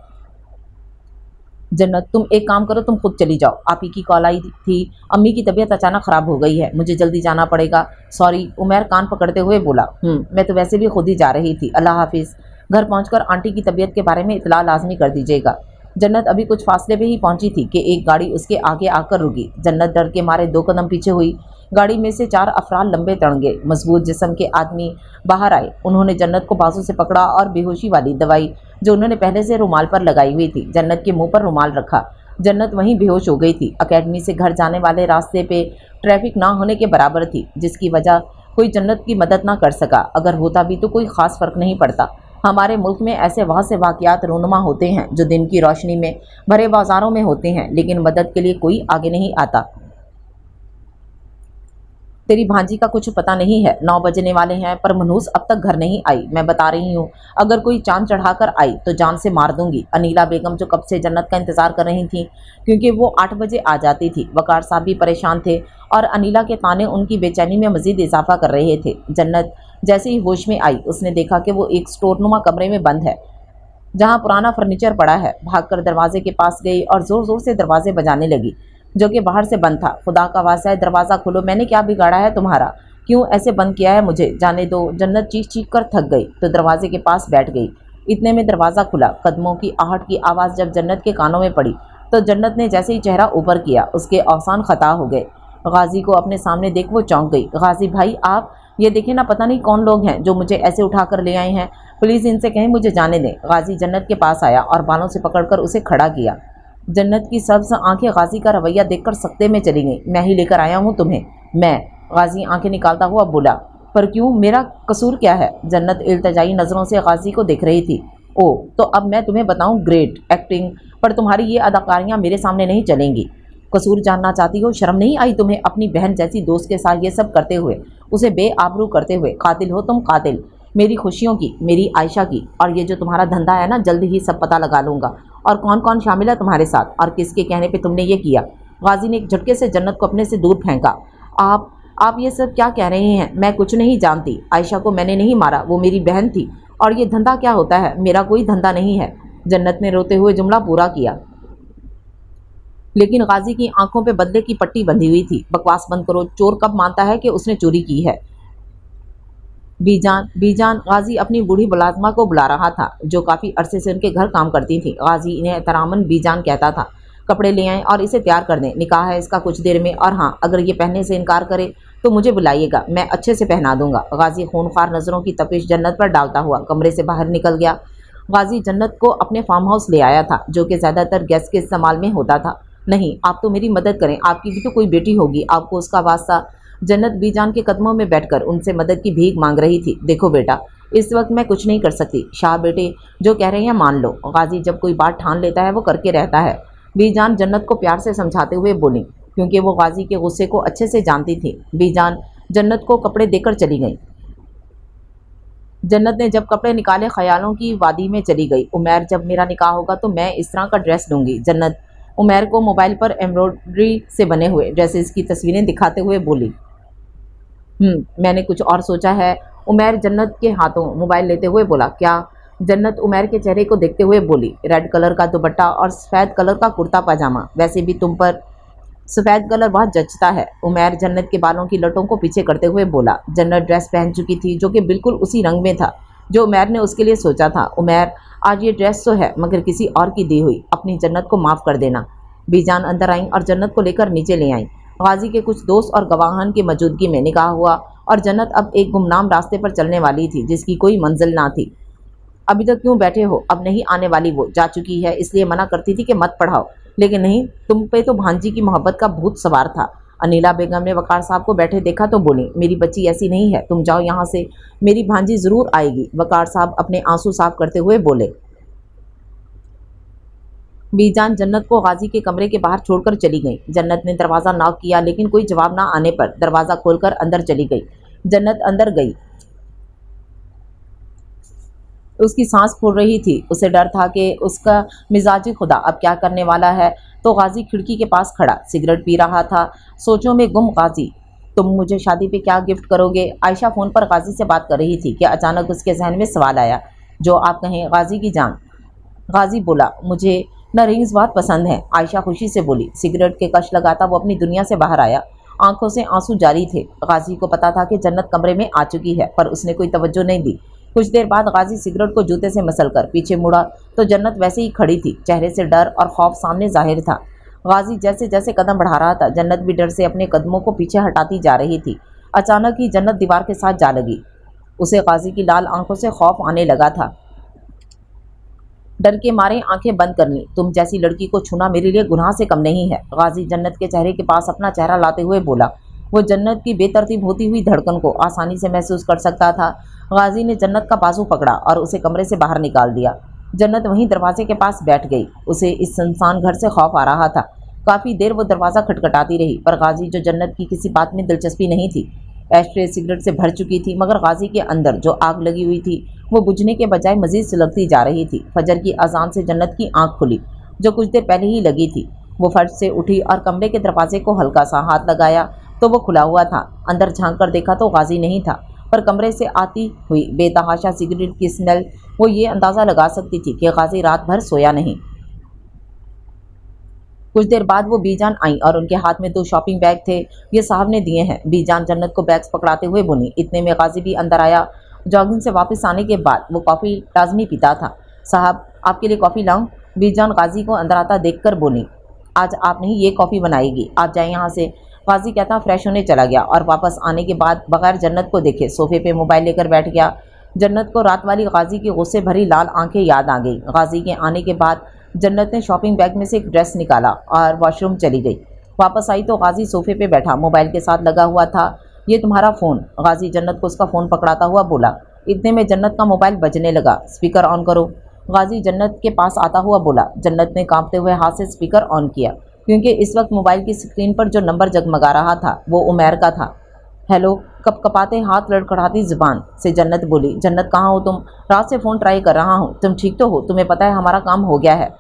जन्नत, तुम एक काम करो, तुम खुद चली जाओ। आप ही की कॉल आई थी, अम्मी की तबीयत अचानक ख़राब हो गई है, मुझे जल्दी जाना पड़ेगा। सॉरी। उमैर कान पकड़ते हुए बोला। मैं तो वैसे भी खुद ही जा रही थी। अल्लाह हाफिज़। घर पहुंचकर आंटी की तबीयत के बारे में इतला लाजमी कर दीजिएगा। जन्नत अभी कुछ फासले पे ही पहुंची थी कि एक गाड़ी उसके आगे आकर रुकी। जन्नत डर के मारे 2 कदम पीछे हुई। गाड़ी में से 4 अफराद लंबे तड़ंगे मजबूत जिस्म के आदमी बाहर आए। उन्होंने जन्नत को बाजू से पकड़ा और बेहोशी वाली दवाई जो उन्होंने पहले से रुमाल पर लगाई हुई थी, जन्नत के मुंह पर रुमाल रखा। जन्नत वहीं बेहोश हो गई थी। अकेडमी से घर जाने वाले रास्ते पे ट्रैफिक ना होने के बराबर थी, जिसकी वजह कोई जन्नत की मदद ना कर सका। अगर होता भी तो कोई ख़ास फ़र्क नहीं पड़ता। हमारे मुल्क में ऐसे बहुत से वाक़यात रूनुमा होते हैं जो दिन की रोशनी में भरे बाज़ारों में होते हैं, लेकिन मदद के लिए कोई आगे नहीं आता। तेरी भांजी का कुछ पता नहीं है, 9 बजने वाले हैं पर मनहूस अब तक घर नहीं आई। मैं बता रही हूँ, अगर कोई चांद चढ़ाकर आई तो जान से मार दूंगी। अनीला बेगम जो कब से जन्नत का इंतज़ार कर रही थी, क्योंकि वो 8 बजे आ जाती थी। वकार साहब भी परेशान थे और अनीला के ताने उनकी बेचैनी में मज़ीद इजाफा कर रहे थे। जन्नत जैसे ही होश में आई, उसने देखा कि वो एक स्टोरनुमा कमरे में बंद है जहाँ पुराना फर्नीचर पड़ा है। भागकर दरवाजे के पास गई और ज़ोर ज़ोर से दरवाजे बजाने लगी, जो कि बाहर से बंद था। खुदा का वास्ता है, दरवाज़ा खोलो, मैंने क्या बिगाड़ा है तुम्हारा? क्यों ऐसे बंद किया है मुझे? जाने दो। जन्नत चीख चीख कर थक गई तो दरवाजे के पास बैठ गई। इतने में दरवाज़ा खुला। कदमों की आहट की आवाज़ जब जन्नत के कानों में पड़ी तो जन्नत ने जैसे ही चेहरा ऊपर किया, उसके अवसान ख़ता हो गए। गाजी को अपने सामने देख वो चौंक गई। गाजी भाई, आप ये देखें ना, पता नहीं कौन लोग हैं जो मुझे ऐसे उठा कर ले आए हैं। प्लीज़ इनसे कहें मुझे जाने दें। गाजी जन्नत के पास आया और बालों से पकड़कर उसे खड़ा किया। जन्नत की सब्ज़ आंखें गाजी का रवैया देखकर सकते में चली गईं। मैं ही लेकर आया हूँ तुम्हें, मैं। गाजी आंखें निकालता हुआ बोला। पर क्यों, मेरा कसूर क्या है? जन्नत इल्तिजाई नज़रों से गाजी को देख रही थी। ओ, तो अब मैं तुम्हें बताऊँ, ग्रेट एक्टिंग, पर तुम्हारी ये अदाकारियाँ मेरे सामने नहीं चलेंगी। कसूर जानना चाहती हो? शर्म नहीं आई तुम्हें अपनी बहन जैसी दोस्त के साथ ये सब करते हुए, उसे बेआबरू करते हुए? कातिल हो तुम, कातिल, मेरी खुशियों की, मेरी आयशा की। और ये जो तुम्हारा धंधा है ना, जल्द ही सब पता लगा लूँगा, और कौन कौन शामिल है तुम्हारे साथ, और किसके कहने पे तुमने ये किया। गाजी ने एक झटके से जन्नत को अपने से दूर फेंका। आप ये सब क्या कह रहे हैं? मैं कुछ नहीं जानती। आयशा को मैंने नहीं मारा, वो मेरी बहन थी। और ये धंधा क्या होता है? मेरा कोई धंधा नहीं है। जन्नत ने रोते हुए जुमला पूरा किया, लेकिन गाजी की आंखों पे बदले की पट्टी बंधी हुई थी। बकवास बंद करो। चोर कब मानता है कि उसने चोरी की है? बीजान, बीजान। गाजी अपनी बूढ़ी मुलाजमा को बुला रहा था, जो काफ़ी अरसे से उनके घर काम करती थी। गाजी इन्हें एहतरामन बीजान कहता था। कपड़े ले आएँ और इसे तैयार कर दें, निकाह है इसका कुछ देर में। और हाँ, अगर ये पहनने से इनकार करे तो मुझे बुलाइएगा, मैं अच्छे से पहना दूंगा। गाजी खूनखार नज़रों की तपिश जन्नत पर डालता हुआ कमरे से बाहर निकल गया। गाजी जन्नत को अपने फार्म हाउस ले आया था, जो कि ज़्यादातर गैस के इस्तेमाल में होता था। नहीं, आप तो मेरी मदद करें, आपकी भी तो कोई बेटी होगी, आपको उसका वास्ता। जन्नत बीजान के कदमों में बैठकर उनसे मदद की भीख मांग रही थी। देखो बेटा, इस वक्त मैं कुछ नहीं कर सकती। शाह बेटे जो कह रहे हैं मान लो। गाजी जब कोई बात ठान लेता है वो करके रहता है, बीजान जन्नत को प्यार से समझाते हुए बोली, क्योंकि वो गाजी के गुस्से को अच्छे से जानती थी। बीजान जन्नत को कपड़े देकर चली गई। जन्नत ने जब कपड़े निकाले ख्यालों की वादी में चली गई। उमैर जब मेरा निकाह होगा तो मैं इस तरह का ड्रेस लूँगी। जन्नत उमैर को मोबाइल पर एम्ब्रॉयडरी से बने हुए ड्रेसेस की तस्वीरें दिखाते हुए बोली। मैंने कुछ और सोचा है। उमैर जन्नत के हाथों मोबाइल लेते हुए बोला। क्या? जन्नत उमैर के चेहरे को देखते हुए बोली। रेड कलर का दुपट्टा और सफ़ेद कलर का कुर्ता पजामा, वैसे भी तुम पर सफ़ेद कलर बहुत जचता है। उमैर जन्नत के बालों की लटों को पीछे करते हुए बोला। जन्नत ड्रेस पहन चुकी थी जो कि बिल्कुल उसी रंग में था जो उमैर ने उसके लिए सोचा था। उमैर आज ये ड्रेस तो है मगर किसी और की दी हुई, अपनी जन्नत को माफ़ कर देना। बीजान अंदर आईं और जन्नत को लेकर नीचे ले आईं। गाजी के कुछ दोस्त और गवाहान की मौजूदगी में निकाह हुआ और जन्नत अब एक गुमनाम रास्ते पर चलने वाली थी जिसकी कोई मंजिल ना थी। अभी तक क्यों बैठे हो? अब नहीं आने वाली, वो जा चुकी है, इसलिए मना करती थी कि मत पढ़ाओ, लेकिन नहीं, तुम पे तो भांजी की मोहब्बत का भूत सवार था। अनिला बेगम ने वकार साहब को बैठे देखा तो बोली, मेरी बच्ची ऐसी नहीं है, तुम जाओ यहाँ से, मेरी भांजी ज़रूर आएगी। वकार साहब अपने आंसू साफ करते हुए बोले। बीजान जन्नत को गाजी के कमरे के बाहर छोड़कर चली गई। जन्नत ने दरवाज़ा नॉक किया लेकिन कोई जवाब ना आने पर दरवाज़ा खोलकर अंदर चली गई। जन्नत अंदर गई। उसकी सांस फूल रही थी। उसे डर था कि उसका मिजाजी खुदा अब क्या करने वाला है। तो गाजी खिड़की के पास खड़ा सिगरेट पी रहा था, सोचों में गुम। गाजी, तुम मुझे शादी पे क्या गिफ्ट करोगे? आयशा फ़ोन पर गाजी से बात कर रही थी कि अचानक उसके जहन में सवाल आया। जो आप कहें गाजी की जान। गाजी बोला, मुझे न रिंग्स बहुत पसंद हैं। आयशा खुशी से बोली। सिगरेट के कश लगाता वो अपनी दुनिया से बाहर आया। आंखों से आंसू जारी थे। गाजी को पता था कि जन्नत कमरे में आ चुकी है, पर उसने कोई तवज्जो नहीं दी। कुछ देर बाद गाजी सिगरेट को जूते से मसलकर पीछे मुड़ा तो जन्नत वैसे ही खड़ी थी, चेहरे से डर और खौफ सामने जाहिर था। गाजी जैसे जैसे कदम बढ़ा रहा था, जन्नत भी डर से अपने कदमों को पीछे हटाती जा रही थी। अचानक ही जन्नत दीवार के साथ जा लगी। उसे गाजी की लाल आंखों से खौफ आने लगा था। डर के मारे आंखें बंद कर लीं। तुम जैसी लड़की को छूना मेरे लिए गुनाह से कम नहीं है। गाजी जन्नत के चेहरे के पास अपना चेहरा लाते हुए बोला। वो जन्नत की बेतरतीब होती हुई धड़कन को आसानी से महसूस कर सकता था। गाजी ने जन्नत का बाजू पकड़ा और उसे कमरे से बाहर निकाल दिया। जन्नत वहीं दरवाजे के पास बैठ गई। उसे इस सुनसान घर से खौफ आ रहा था। काफ़ी देर वो दरवाज़ा खटखटाती रही, पर गाजी जो जन्नत की किसी बात में दिलचस्पी नहीं थी। एशट्रे सिगरेट से भर चुकी थी, मगर गाजी के अंदर जो आग लगी हुई थी वो बुझने के बजाय मज़ीद सुलगती जा रही थी। फजर की अजान से जन्नत की आंख खुली, जो कुछ देर पहले ही लगी थी। वो फर्श से उठी और कमरे के दरवाजे को हल्का सा हाथ लगाया तो वो खुला हुआ था। अंदर झांक कर देखा तो गाजी नहीं था, पर कमरे से आती हुई बेतहाशा सिगरेट की स्मेल वो ये अंदाज़ा लगा सकती थी कि गाजी रात भर सोया नहीं। कुछ देर बाद वो बीजान आई और उनके हाथ में 2 शॉपिंग बैग थे। ये साहब ने दिए हैं। बीजान जन्नत को बैग्स पकड़ाते हुए बोली। इतने में गाजी भी अंदर आया। जॉगिंग से वापस आने के बाद वो कॉफ़ी लाजमी पीता था। साहब, आपके लिए कॉफ़ी लाऊं? बीजान गाजी को अंदर आता देखकर बोली। आज आप नहीं, ये कॉफ़ी बनाएगी, आप जाए यहाँ से। गाजी कहता फ्रेश होने चला गया और वापस आने के बाद बगैर जन्नत को देखे सोफे पे मोबाइल लेकर बैठ गया। जन्नत को रात वाली गाजी की गुस्से भरी लाल आंखें याद आ गई। गाजी के आने के बाद जन्नत ने शॉपिंग बैग में से एक ड्रेस निकाला और वॉशरूम चली गई। वापस आई तो गाजी सोफे पे बैठा मोबाइल के साथ लगा हुआ था। ये तुम्हारा फ़ोन। गाजी जन्नत को उसका फ़ोन पकड़ाता हुआ बोला। इतने में जन्नत का मोबाइल बजने लगा। स्पीकर ऑन करो। गाजी जन्नत के पास आता हुआ बोला। जन्नत ने कांपते हुए हाथ से स्पीकर ऑन किया, क्योंकि इस वक्त मोबाइल की स्क्रीन पर जो नंबर जगमगा रहा था वो उमैर का था। हेलो, कपकपाते हाथ लड़खड़ाती ज़ुबान से जन्नत बोली। जन्नत, कहाँ हो तुम? रात से फ़ोन ट्राई कर रहा हूँ, तुम ठीक तो हो? तुम्हें पता है हमारा काम हो गया है।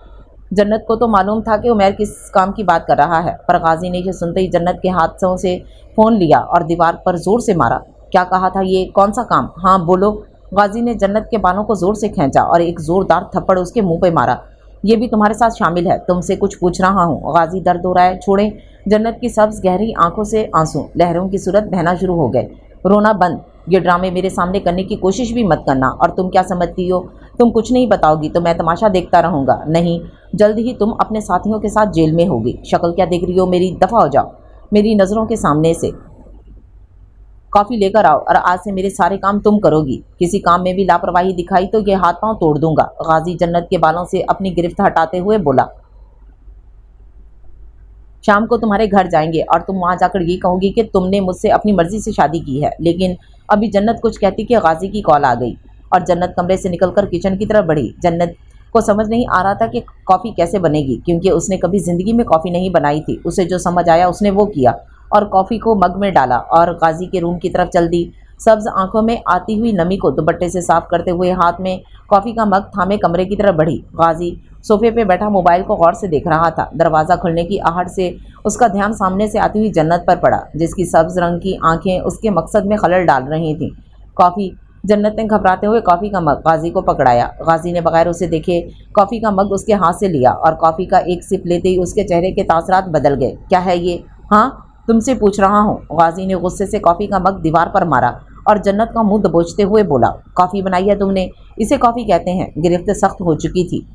जन्नत को तो मालूम था कि उमैर किस काम की बात कर रहा है, पर गाजी ने ये सुनते ही जन्नत के हाथों से फ़ोन लिया और दीवार पर ज़ोर से मारा। क्या कहा था ये? कौन सा काम? हाँ बोलो। गाजी ने जन्नत के बालों को ज़ोर से खींचा और एक ज़ोरदार थप्पड़ उसके मुंह पे मारा। ये भी तुम्हारे साथ शामिल है, तुमसे कुछ पूछ रहा हूँ। गाजी दर्द हो रहा है, छोड़ें। जन्नत की सब्ज़ गहरी आंखों से आंसू लहरों की सूरत बहना शुरू हो गए। रोना बंद। ये ड्रामे मेरे सामने करने की कोशिश भी मत करना। और तुम क्या समझती हो, तुम कुछ नहीं बताओगी तो मैं तमाशा देखता रहूँगा? नहीं, जल्द ही तुम अपने साथियों के साथ जेल में होगी। शक्ल क्या देख रही हो मेरी? दफ़ा हो जाओ मेरी नज़रों के सामने से। कॉफ़ी लेकर आओ और आज से मेरे सारे काम तुम करोगी। किसी काम में भी लापरवाही दिखाई तो ये हाथ पांव तोड़ दूंगा। गाजी जन्नत के बालों से अपनी गिरफ्त हटाते हुए बोला। शाम को तुम्हारे घर जाएंगे और तुम वहाँ जाकर ये कहोगी कि तुमने मुझसे अपनी मर्ज़ी से शादी की है। लेकिन अभी जन्नत कुछ कहती कि गाजी की कॉल आ गई। और जन्नत कमरे से निकलकर किचन की तरफ बढ़ी। जन्नत को समझ नहीं आ रहा था कि कॉफ़ी कैसे बनेगी, क्योंकि उसने कभी ज़िंदगी में कॉफ़ी नहीं बनाई थी। उसे जो समझ आया उसने वो किया और कॉफ़ी को मग में डाला और गाजी के रूम की तरफ चल दी। सब्ज आंखों में आती हुई नमी को दुपट्टे से साफ करते हुए हाथ में कॉफ़ी का मग थामे कमरे की तरफ बढ़ी। गाजी सोफे पे बैठा मोबाइल को गौर से देख रहा था। दरवाज़ा खुलने की आहट से उसका ध्यान सामने से आती हुई जन्नत पर पड़ा, जिसकी सब्ज रंग की आंखें उसके मकसद में खलल डाल रही थीं। कॉफ़ी। जन्नत ने घबराते हुए कॉफ़ी का मग गाजी को पकड़ाया। गाजी ने बगैर उसे देखे कॉफ़ी का मग उसके हाथ से लिया और कॉफ़ी का एक सिप लेते ही उसके चेहरे के तासरात बदल गए। क्या है ये? हाँ, तुमसे पूछ रहा हूँ। गाजी ने गुस्से से कॉफ़ी का मग दीवार पर मारा और जन्नत का मुंह दबोचते हुए बोला, कॉफ़ी बनाई है तुमने? इसे कॉफ़ी कहते हैं। गिरफ्त सख्त हो चुकी थी।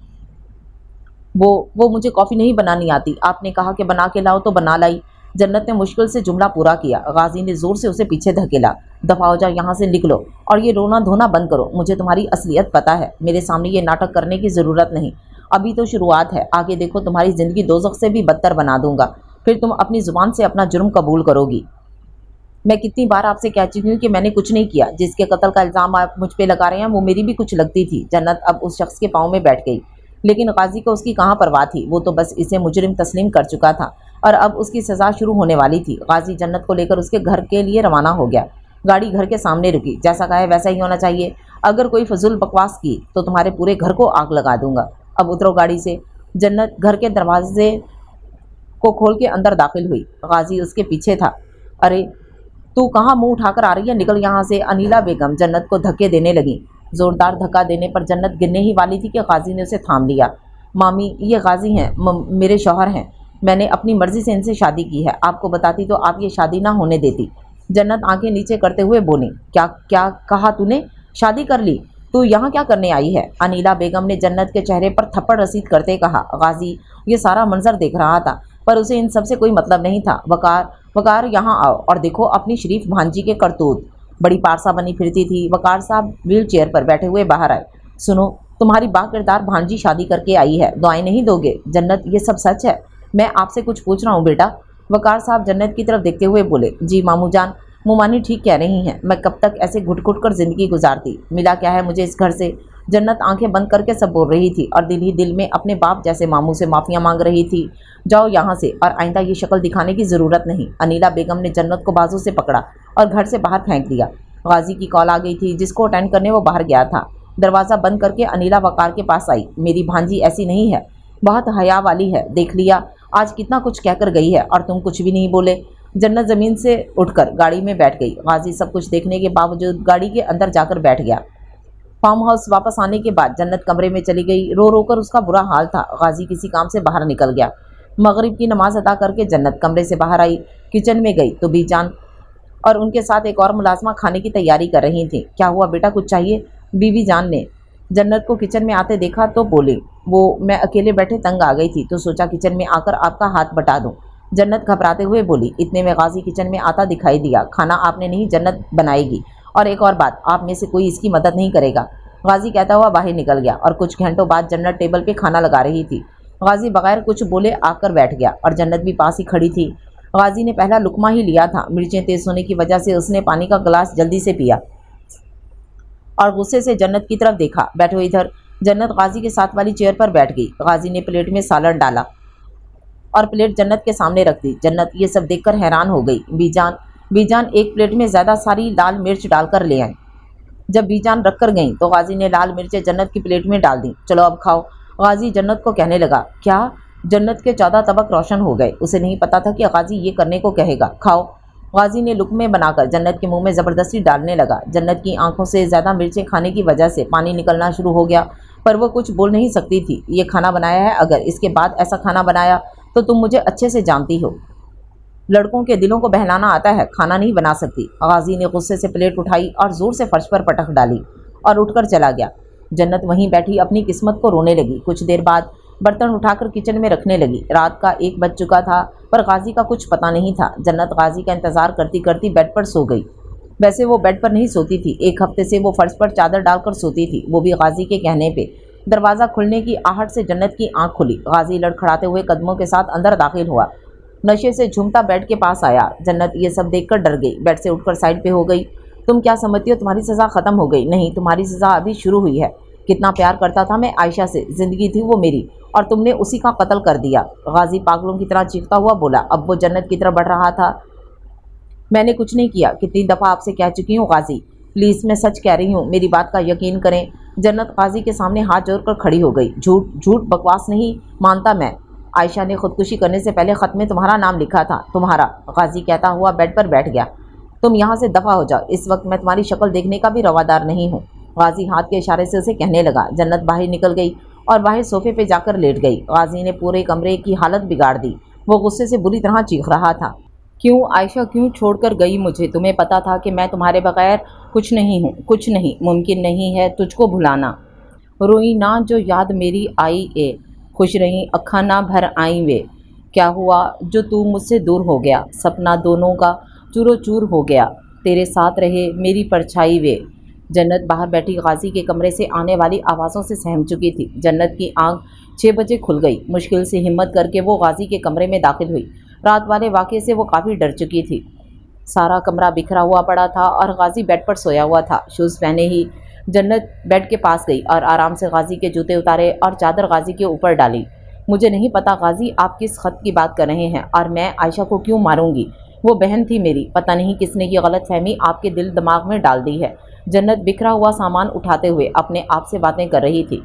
वो मुझे कॉफ़ी नहीं बनानी आती। आपने कहा कि बना के लाओ तो बना लाई। जन्नत ने मुश्किल से जुमला पूरा किया। गाजी ने ज़ोर से उसे पीछे धकेला। दफ़ा हो जाओ यहाँ से, निकलो और ये रोना धोना बंद करो। मुझे तुम्हारी असलियत पता है। मेरे सामने ये नाटक करने की ज़रूरत नहीं। अभी तो शुरुआत है। आगे देखो, तुम्हारी ज़िंदगी दोज़ख से भी बदतर बना दूंगा। फिर तुम अपनी ज़ुबान से अपना जुर्म कबूल करोगी। मैं कितनी बार आपसे कह चुकी हूँ कि मैंने कुछ नहीं किया। जिसके कत्ल का इल्ज़ाम आप मुझ पे लगा रहे हैं वो मेरी भी कुछ लगती थी। जन्नत अब उस शख्स के पाँव में बैठ गई, लेकिन गाजी को उसकी कहाँ परवाह थी। वो तो बस इसे मुजरिम तस्लीम कर चुका था और अब उसकी सज़ा शुरू होने वाली थी। गाजी जन्नत को लेकर उसके घर के लिए रवाना हो गया। गाड़ी घर के सामने रुकी। जैसा कहा है वैसा ही होना चाहिए। अगर कोई फजूल बकवास की तो तुम्हारे पूरे घर को आग लगा दूंगा। अब उतरो गाड़ी से। जन्नत घर के दरवाजे को खोल के अंदर दाखिल हुई। गाजी उसके पीछे था। अरे तू कहाँ मुंह उठाकर आ रही है? निकल यहाँ से। अनीला बेगम जन्नत को धक्के देने लगी। ज़ोरदार धक्का देने पर जन्नत गिरने ही वाली थी कि गाजी ने उसे थाम लिया। मामी, ये गाजी हैं, मेरे शौहर हैं। मैंने अपनी मर्ज़ी से इनसे शादी की है। आपको बताती तो आप ये शादी ना होने देती। जन्नत आंखें नीचे करते हुए बोली, क्या क्या कहा तूने? शादी कर ली? तू यहाँ क्या करने आई है? अनीला बेगम ने जन्नत के चेहरे पर थप्पड़ रसीद करते कहा। गाजी ये सारा मंजर देख रहा था, पर उसे इन सब से कोई मतलब नहीं था। वकार यहाँ आओ और देखो अपनी शरीफ भांजी के करतूत। बड़ी पारसा बनी फिरती थी। वकार साहब व्हील चेयर पर बैठे हुए बाहर आए। सुनो, तुम्हारी बाकिरदार भांजी शादी करके आई है, दुआएं नहीं दोगे? जन्नत, ये सब सच है? मैं आपसे कुछ पूछ रहा हूँ बेटा। वकार साहब जन्नत की तरफ देखते हुए बोले, जी मामू जान, मुमानी ठीक कह रही हैं। मैं कब तक ऐसे घुट घुट कर ज़िंदगी गुजारती? मिला क्या है मुझे इस घर से? जन्नत आंखें बंद करके सब बोल रही थी और दिल ही दिल में अपने बाप जैसे मामू से माफ़ियाँ मांग रही थी। जाओ यहाँ से और आइंदा ये शक्ल दिखाने की ज़रूरत नहीं। अनीला बेगम ने जन्नत को बाजू से पकड़ा और घर से बाहर फेंक दिया। गाजी की कॉल आ गई थी, जिसको अटेंड करने वो बाहर गया था। दरवाज़ा बंद करके अनीला वकार के पास आई। मेरी भांजी ऐसी नहीं है, बहुत हया वाली है। देख लिया आज कितना कुछ कहकर गई है और तुम कुछ भी नहीं बोले। जन्नत ज़मीन से उठकर गाड़ी में बैठ गई। गाजी सब कुछ देखने के बावजूद गाड़ी के अंदर जाकर बैठ गया। फार्म हाउस वापस आने के बाद जन्नत कमरे में चली गई। रो रो कर उसका बुरा हाल था। गाजी किसी काम से बाहर निकल गया। मगरिब की नमाज अदा करके जन्नत कमरे से बाहर आई। किचन में गई तो बीजान और उनके साथ एक और मुलाजमा खाने की तैयारी कर रही थी। क्या हुआ बेटा, कुछ चाहिए? बीबी जान ने जन्नत को किचन में आते देखा तो बोली, वो मैं अकेले बैठे तंग आ गई थी तो सोचा किचन में आकर आपका हाथ बटा दूं। जन्नत घबराते हुए बोली। इतने में गाजी किचन में आता दिखाई दिया। खाना आपने नहीं, जन्नत बनाएगी। और एक और बात, आप में से कोई इसकी मदद नहीं करेगा। गाजी कहता हुआ बाहर निकल गया और कुछ घंटों बाद जन्नत टेबल पे खाना लगा रही थी। गाजी बगैर कुछ बोले आकर बैठ गया और जन्नत भी पास ही खड़ी थी। गाजी ने पहला लुकमा ही लिया था। मिर्चें तेज होने की वजह से उसने पानी का गिलास जल्दी से पिया और गुस्से से जन्नत की तरफ देखा। बैठो इधर। जन्नत गाजी के साथ वाली चेयर पर बैठ गई। गाजी ने प्लेट में सालन डाला और प्लेट जन्नत के सामने रख दी। जन्नत ये सब देखकर हैरान हो गई। बीजान एक प्लेट में ज़्यादा सारी लाल मिर्च डालकर ले आए। जब बीजान रख कर गई तो गाजी ने लाल मिर्चें जन्नत की प्लेट में डाल दी। चलो अब खाओ। गाजी जन्नत को कहने लगा। क्या? जन्नत के 14 तबक रोशन हो गए। उसे नहीं पता था कि गाजी ये करने को कहेगा। खाओ। गाजी ने लुकमे बनाकर जन्नत के मुंह में ज़बरदस्ती डालने लगा। जन्नत की आंखों से ज़्यादा मिर्चें खाने की वजह से पानी निकलना शुरू हो गया, पर वो कुछ बोल नहीं सकती थी। ये खाना बनाया है, अगर इसके बाद ऐसा खाना बनाया तो तुम मुझे अच्छे से जानती हो, लड़कों के दिलों को बहलाना आता है, खाना नहीं बना सकती। गाजी ने गुस्से से प्लेट उठाई और ज़ोर से फर्श पर पटक डाली और उठकर चला गया। जन्नत वहीं बैठी अपनी किस्मत को रोने लगी। कुछ देर बाद बर्तन उठाकर किचन में रखने लगी। रात का 1 बज चुका था, पर गाजी का कुछ पता नहीं था। जन्नत गाजी का इंतज़ार करती करती बेड पर सो गई। वैसे वो बेड पर नहीं सोती थी। 1 हफ्ते से वो फर्श पर चादर डालकर सोती थी, वो भी गाजी के कहने पे। दरवाज़ा खुलने की आहट से जन्नत की आंख खुली। गाजी लड़खड़ाते हुए कदमों के साथ अंदर दाखिल हुआ। नशे से झूमता बेड के पास आया। जन्नत ये सब देखकर डर गई। बेड से उठकर साइड पे हो गई। तुम क्या समझती हो तुम्हारी सज़ा ख़त्म हो गई? नहीं, तुम्हारी सज़ा अभी शुरू हुई है। कितना प्यार करता था मैं आयशा से, ज़िंदगी थी वो मेरी, और तुमने उसी का कत्ल कर दिया। गाजी पागलों की तरह चीखता हुआ बोला। अब वो जन्नत की तरफ बढ़ रहा था। मैंने कुछ नहीं किया। कितनी दफ़ा आपसे कह चुकी हूँ गाजी, प्लीज़ मैं सच कह रही हूँ, मेरी बात का यकीन करें। जन्नत गाजी के सामने हाथ जोड़कर खड़ी हो गई। झूठ झूठ बकवास नहीं मानता मैं। आयशा ने खुदकुशी करने से पहले ख़त में तुम्हारा नाम लिखा था, तुम्हारा। गाजी कहता हुआ बेड पर बैठ गया। तुम यहाँ से दफ़ा हो जाओ, इस वक्त मैं तुम्हारी शक्ल देखने का भी रवादार नहीं हूँ। गाजी हाथ के इशारे से उसे कहने लगा। जन्नत बाहर निकल गई और बाहर सोफे पे जाकर लेट गई। गाजी ने पूरे कमरे की हालत बिगाड़ दी। वो गुस्से से बुरी तरह चीख रहा था। क्यों आयशा, क्यों छोड़कर गई मुझे? तुम्हें पता था कि मैं तुम्हारे बगैर कुछ नहीं हूँ, कुछ नहीं, मुमकिन नहीं है तुझको भुलाना। रोई ना जो याद मेरी आई ए, खुश रही अक्खा ना भर आई वे। क्या हुआ जो तू मुझसे दूर हो गया? सपना दोनों का चूरो चूर हो गया, तेरे साथ रहे मेरी परछाई वे। जन्नत बाहर बैठी गाजी के कमरे से आने वाली आवाज़ों से सहम चुकी थी। जन्नत की आंख 6 बजे खुल गई। मुश्किल से हिम्मत करके वो गाजी के कमरे में दाखिल हुई। रात वाले वाक़ये से वो काफ़ी डर चुकी थी। सारा कमरा बिखरा हुआ पड़ा था और गाजी बेड पर सोया हुआ था। शूज़ पहने ही जन्नत बेड के पास गई और आराम से गाजी के जूते उतारे और चादर गाजी के ऊपर डाली। मुझे नहीं पता गाजी आप किस खत की बात कर रहे हैं, और मैं आयशा को क्यों मारूंगी? वो बहन थी मेरी। पता नहीं किसने ये गलत फहमी आपके दिल दिमाग में डाल दी है। जन्नत बिखरा हुआ सामान उठाते हुए अपने आप से बातें कर रही थी।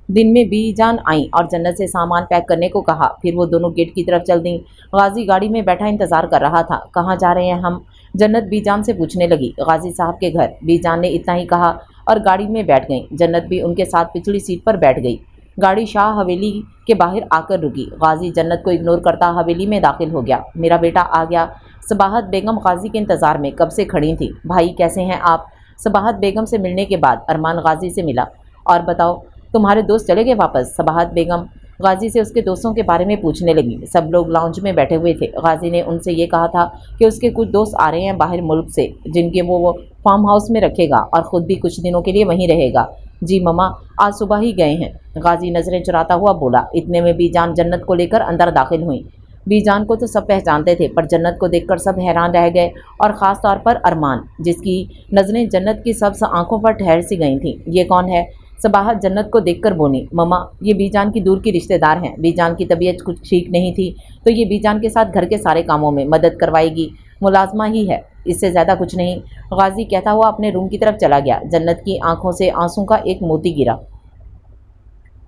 दिन में बीजान आई और जन्नत से सामान पैक करने को कहा। फिर वो दोनों गेट की तरफ चल दी। गाजी गाड़ी में बैठा इंतज़ार कर रहा था। कहाँ जा रहे हैं हम? जन्नत बीजान से पूछने लगी। गाजी साहब के घर। बीजान ने इतना ही कहा और गाड़ी में बैठ गई। जन्नत भी उनके साथ पिछली सीट पर बैठ गई। गाड़ी शाह हवेली के बाहर आकर रुकी। गाजी जन्नत को इग्नोर करता हवेली में दाखिल हो गया। मेरा बेटा आ गया। सबाहत बेगम गाजी के इंतज़ार में कब से खड़ी थी। भाई कैसे हैं आप? सबाहत बेगम से मिलने के बाद अरमान गाजी से मिला। और बताओ तुम्हारे दोस्त चले गए वापस? सबाहत बेगम गाजी से उसके दोस्तों के बारे में पूछने लगी। सब लोग लाउंज में बैठे हुए थे। गाजी ने उनसे ये कहा था कि उसके कुछ दोस्त आ रहे हैं बाहर मुल्क से, जिनके वो फार्म हाउस में रखेगा और ख़ुद भी कुछ दिनों के लिए वहीं रहेगा। जी ममा, आज सुबह ही गए हैं। गाजी नज़रें चुराता हुआ बोला। इतने में बीजान जन्नत को लेकर अंदर दाखिल हुई। बीजान को तो सब पहचानते थे, पर जन्नत को देखकर सब हैरान रह गए, और ख़ास तौर पर अरमान, जिसकी नज़रें जन्नत की सबसे आंखों पर ठहर सी गई थीं। ये कौन है? सबाहत जन्नत को देखकर बोली। ममा, ये बीजान की दूर की रिश्तेदार हैं। बीजान की तबीयत कुछ ठीक नहीं थी, तो ये बीजान के साथ घर के सारे कामों में मदद करवाएगी। मुलाजमा ही है, इससे ज़्यादा कुछ नहीं। गाजी कहता हुआ अपने रूम की तरफ चला गया। जन्नत की आंखों से आंसू का एक मोती गिरा।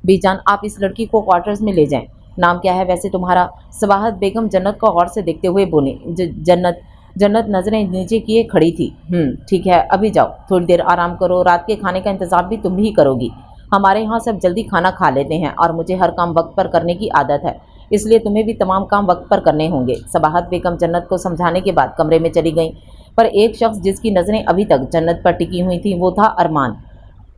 बीजान, आप इस लड़की को क्वार्टर्स में ले जाएं। नाम क्या है वैसे तुम्हारा? सबाहत बेगम जन्नत को गौर से देखते हुए बोली। जन्नत नज़रें नीचे किए खड़ी थी। ठीक है, अभी जाओ, थोड़ी देर आराम करो, रात के खाने का इंतज़ाम भी तुम ही करोगी। हमारे यहाँ सब जल्दी खाना खा लेते हैं और मुझे हर काम वक्त पर करने की आदत है, इसलिए तुम्हें भी तमाम काम वक्त पर करने होंगे। सबाहत बेगम जन्नत को समझाने के बाद कमरे में चली गई, पर एक शख्स जिसकी नज़रें अभी तक जन्नत पर टिकी हुई थी वो था अरमान।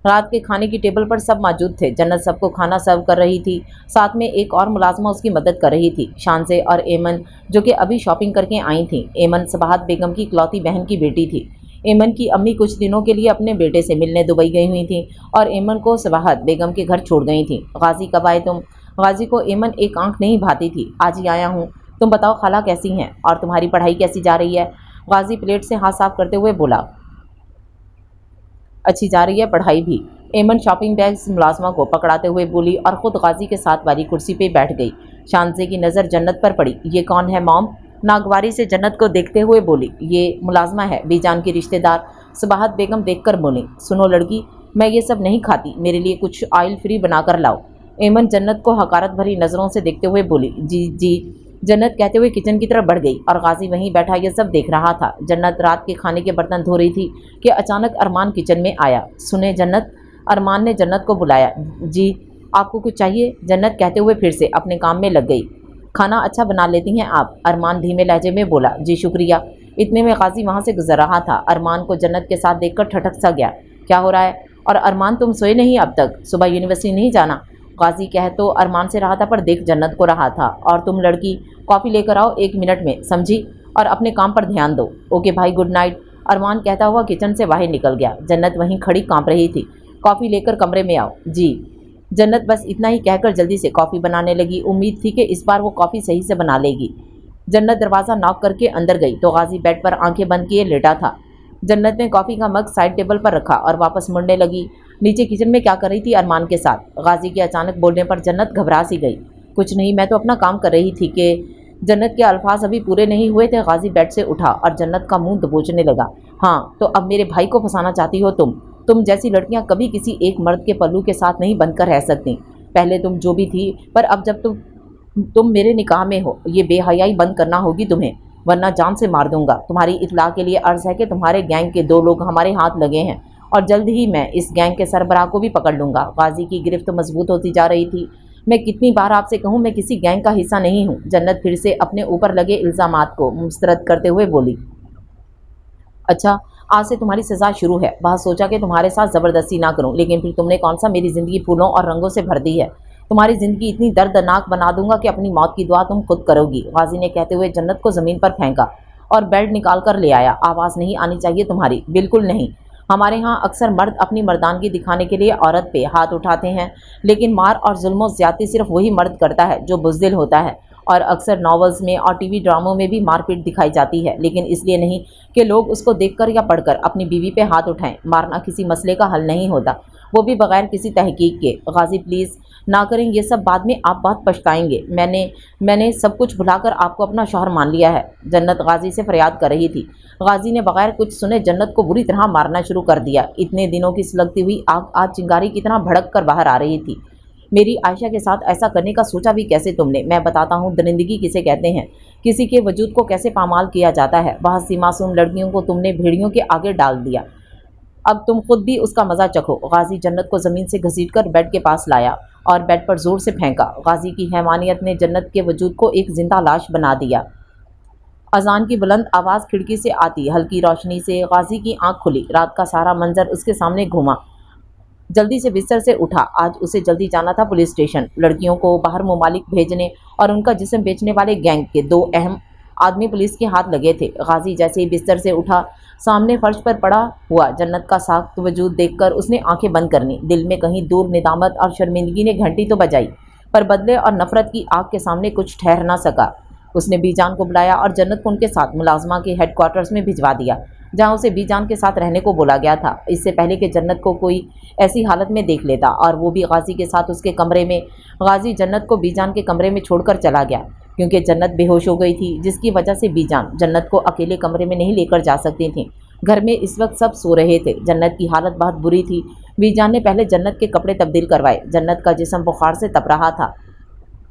रात के खाने की टेबल पर सब मौजूद थे। जन्नत सबको खाना सर्व कर रही थी। साथ में एक और मुलाजमा उसकी मदद कर रही थी, शानसे और एमन, जो कि अभी शॉपिंग करके आई थी। एमन सबाहत बेगम की इकलौती बहन की बेटी थी। एमन की अम्मी कुछ दिनों के लिए अपने बेटे से मिलने दुबई गई हुई थी और एमन को सबाहत बेगम के घर छोड़ गई थी। गाजी कब आए तुम? गाजी को एमन एक आंख नहीं भाती थी। आज ही आया हूँ। तुम बताओ खाला कैसी हैं और तुम्हारी पढ़ाई कैसी जा रही है? गाजी प्लेट से हाथ साफ करते हुए बोला। अच्छी जा रही है पढ़ाई भी। एमन शॉपिंग बैग मुलाजमा को पकड़ाते हुए बोली और ख़ुद गाजी के साथ वाली कुर्सी पे बैठ गई। शानसे की नज़र जन्नत पर पड़ी। ये कौन है मॉम? नागवारी से जन्नत को देखते हुए बोली। ये मुलाजमा है, बीजान की रिश्तेदार। सबाहत बेगम देखकर बोली। सुनो लड़की, मैं ये सब नहीं खाती, मेरे लिए कुछ ऑयल फ्री बना कर लाओ। एमन जन्नत को हकारत भरी नज़रों से देखते हुए बोली। जी जी। जन्नत कहते हुए किचन की तरफ बढ़ गई और गाजी वहीं बैठा ये सब देख रहा था। जन्नत रात के खाने के बर्तन धो रही थी कि अचानक अरमान किचन में आया। सुने जन्नत, अरमान ने जन्नत को बुलाया। जी, आपको कुछ चाहिए? जन्नत कहते हुए फिर से अपने काम में लग गई। खाना अच्छा बना लेती हैं आप, अरमान धीमे लहजे में बोला। जी शुक्रिया। इतने में गाजी वहाँ से गुजर रहा था। अरमान को जन्नत के साथ देखकर ठटक सा गया। क्या हो रहा है? और अरमान तुम सोए नहीं अब तक? सुबह यूनिवर्सिटी नहीं जाना? गाजी कह तो अरमान से रहा था, पर देख जन्नत को रहा था। और तुम लड़की, कॉफ़ी लेकर आओ 1 मिनट में, समझी? और अपने काम पर ध्यान दो। ओके भाई, गुड नाइट। अरमान कहता हुआ किचन से बाहर निकल गया। जन्नत वहीं खड़ी कांप रही थी। कॉफ़ी लेकर कमरे में आओ। जी। जन्नत बस इतना ही कहकर जल्दी से कॉफ़ी बनाने लगी। उम्मीद थी कि इस बार वो कॉफ़ी सही से बना लेगी। जन्नत दरवाज़ा नॉक करके अंदर गई तो गाजी बेड पर आंखें बंद किए लेटा था। जन्नत ने कॉफ़ी का मग साइड टेबल पर रखा और वापस मुड़ने लगी। नीचे किचन में क्या कर रही थी अरमान के साथ? गाजी के अचानक बोलने पर जन्नत घबरा सी गई। कुछ नहीं, मैं तो अपना काम कर रही थी कि जन्नत के अल्फाज अभी पूरे नहीं हुए थे। गाजी बेड से उठा और जन्नत का मुंह दबोचने लगा। हाँ, तो अब मेरे भाई को फंसाना चाहती हो तुम जैसी लड़कियां कभी किसी एक मर्द के पल्लू के साथ नहीं बनकर रह सकती। पहले तुम जो भी थी, पर अब जब तुम मेरे निकाह में हो, ये बेहयाई बंद करना होगी तुम्हें, वरना जान से मार दूंगा। तुम्हारी इत्तला के लिए अर्ज़ है कि तुम्हारे गैंग के 2 लोग हमारे हाथ लगे हैं और जल्द ही मैं इस गैंग के सरबराह को भी पकड़ लूँगा। गाजी की गिरफ्त मजबूत होती जा रही थी। मैं कितनी बार आपसे कहूँ, मैं किसी गैंग का हिस्सा नहीं हूँ। जन्नत फिर से अपने ऊपर लगे इल्ज़ामात को मुस्तरद करते हुए बोली। अच्छा, आज से तुम्हारी सज़ा शुरू है। बहुत सोचा कि तुम्हारे साथ ज़बरदस्ती ना करूं, लेकिन फिर तुमने कौन सा मेरी ज़िंदगी फूलों और रंगों से भर दी है। तुम्हारी ज़िंदगी इतनी दर्दनाक बना दूंगा कि अपनी मौत की दुआ तुम खुद करोगी। गाजी ने कहते हुए जन्नत को ज़मीन पर फेंका और बेल्ट निकाल कर ले आया। आवाज़ नहीं आनी चाहिए तुम्हारी, बिल्कुल नहीं। हमारे यहाँ अक्सर मर्द अपनी मर्दानगी दिखाने के लिए औरत पे हाथ उठाते हैं, लेकिन मार और जुल्म ज़्यादती सिर्फ वही मर्द करता है जो बुज़दिल होता है। और अक्सर नॉवेल्स में और टीवी ड्रामों में भी मारपीट दिखाई जाती है, लेकिन इसलिए नहीं कि लोग उसको देखकर या पढ़कर अपनी बीवी पे हाथ उठाएं। मारना किसी मसले का हल नहीं होता, वो भी बगैर किसी तहकीक के। गाजी प्लीज़ ना करें ये सब, बाद में आप बहुत पछताएंगे। मैंने सब कुछ भुलाकर आपको अपना शौहर मान लिया है। जन्नत गाजी से फरियाद कर रही थी। गाजी ने बगैर कुछ सुने जन्नत को बुरी तरह मारना शुरू कर दिया। इतने दिनों की सुलगती हुई आग आज चिंगारी की तरह भड़क कर बाहर आ रही थी। मेरी आयशा के साथ ऐसा करने का सोचा भी कैसे तुमने? मैं बताता हूँ दरिंदगी किसे कहते हैं, किसी के वजूद को कैसे पामाल किया जाता है। बहुत सी मासूम लड़कियों को तुमने भेड़ियों के आगे डाल दिया, अब तुम खुद भी उसका मज़ा चखो। गाजी जन्नत को ज़मीन से घसीटकर बेड के पास लाया और बेड पर ज़ोर से फेंका। गाजी की हैवानियत ने जन्नत के वजूद को एक जिंदा लाश बना दिया। अजान की बुलंद आवाज़ खिड़की से आती हल्की रोशनी से गाजी की आंख खुली। रात का सारा मंजर उसके सामने घूमा। जल्दी से बिस्तर से उठा। आज उसे जल्दी जाना था पुलिस स्टेशन। लड़कियों को बाहर ममालिक भेजने और उनका जिस्म बेचने वाले गैंग के 2 अहम आदमी पुलिस के हाथ लगे थे। गाजी जैसे ही बिस्तर से उठा, सामने फर्श पर पड़ा हुआ जन्नत का साख्त वजूद देखकर उसने आंखें बंद कर लीं। दिल में कहीं दूर निदामत और शर्मिंदगी ने घंटी तो बजाई, पर बदले और नफरत की आग के सामने कुछ ठहर ना सका। उसने बीजान को बुलाया और जन्नत को उनके साथ मुलाजमा के हेडक्वार्टर्स में भिजवा दिया, जहां उसे बीजान के साथ रहने को बोला गया था। इससे पहले कि जन्नत को कोई ऐसी हालत में देख लेता, और वो भी गाजी के साथ उसके कमरे में। गाजी जन्नत को बीजान के कमरे में छोड़कर चला गया, क्योंकि जन्नत बेहोश हो गई थी, जिसकी वजह से बीजान जन्नत को अकेले कमरे में नहीं लेकर जा सकती थी। घर में इस वक्त सब सो रहे थे। जन्नत की हालत बहुत बुरी थी। बीजान ने पहले जन्नत के कपड़े तब्दील करवाए। जन्नत का जिस्म बुखार से तप रहा था।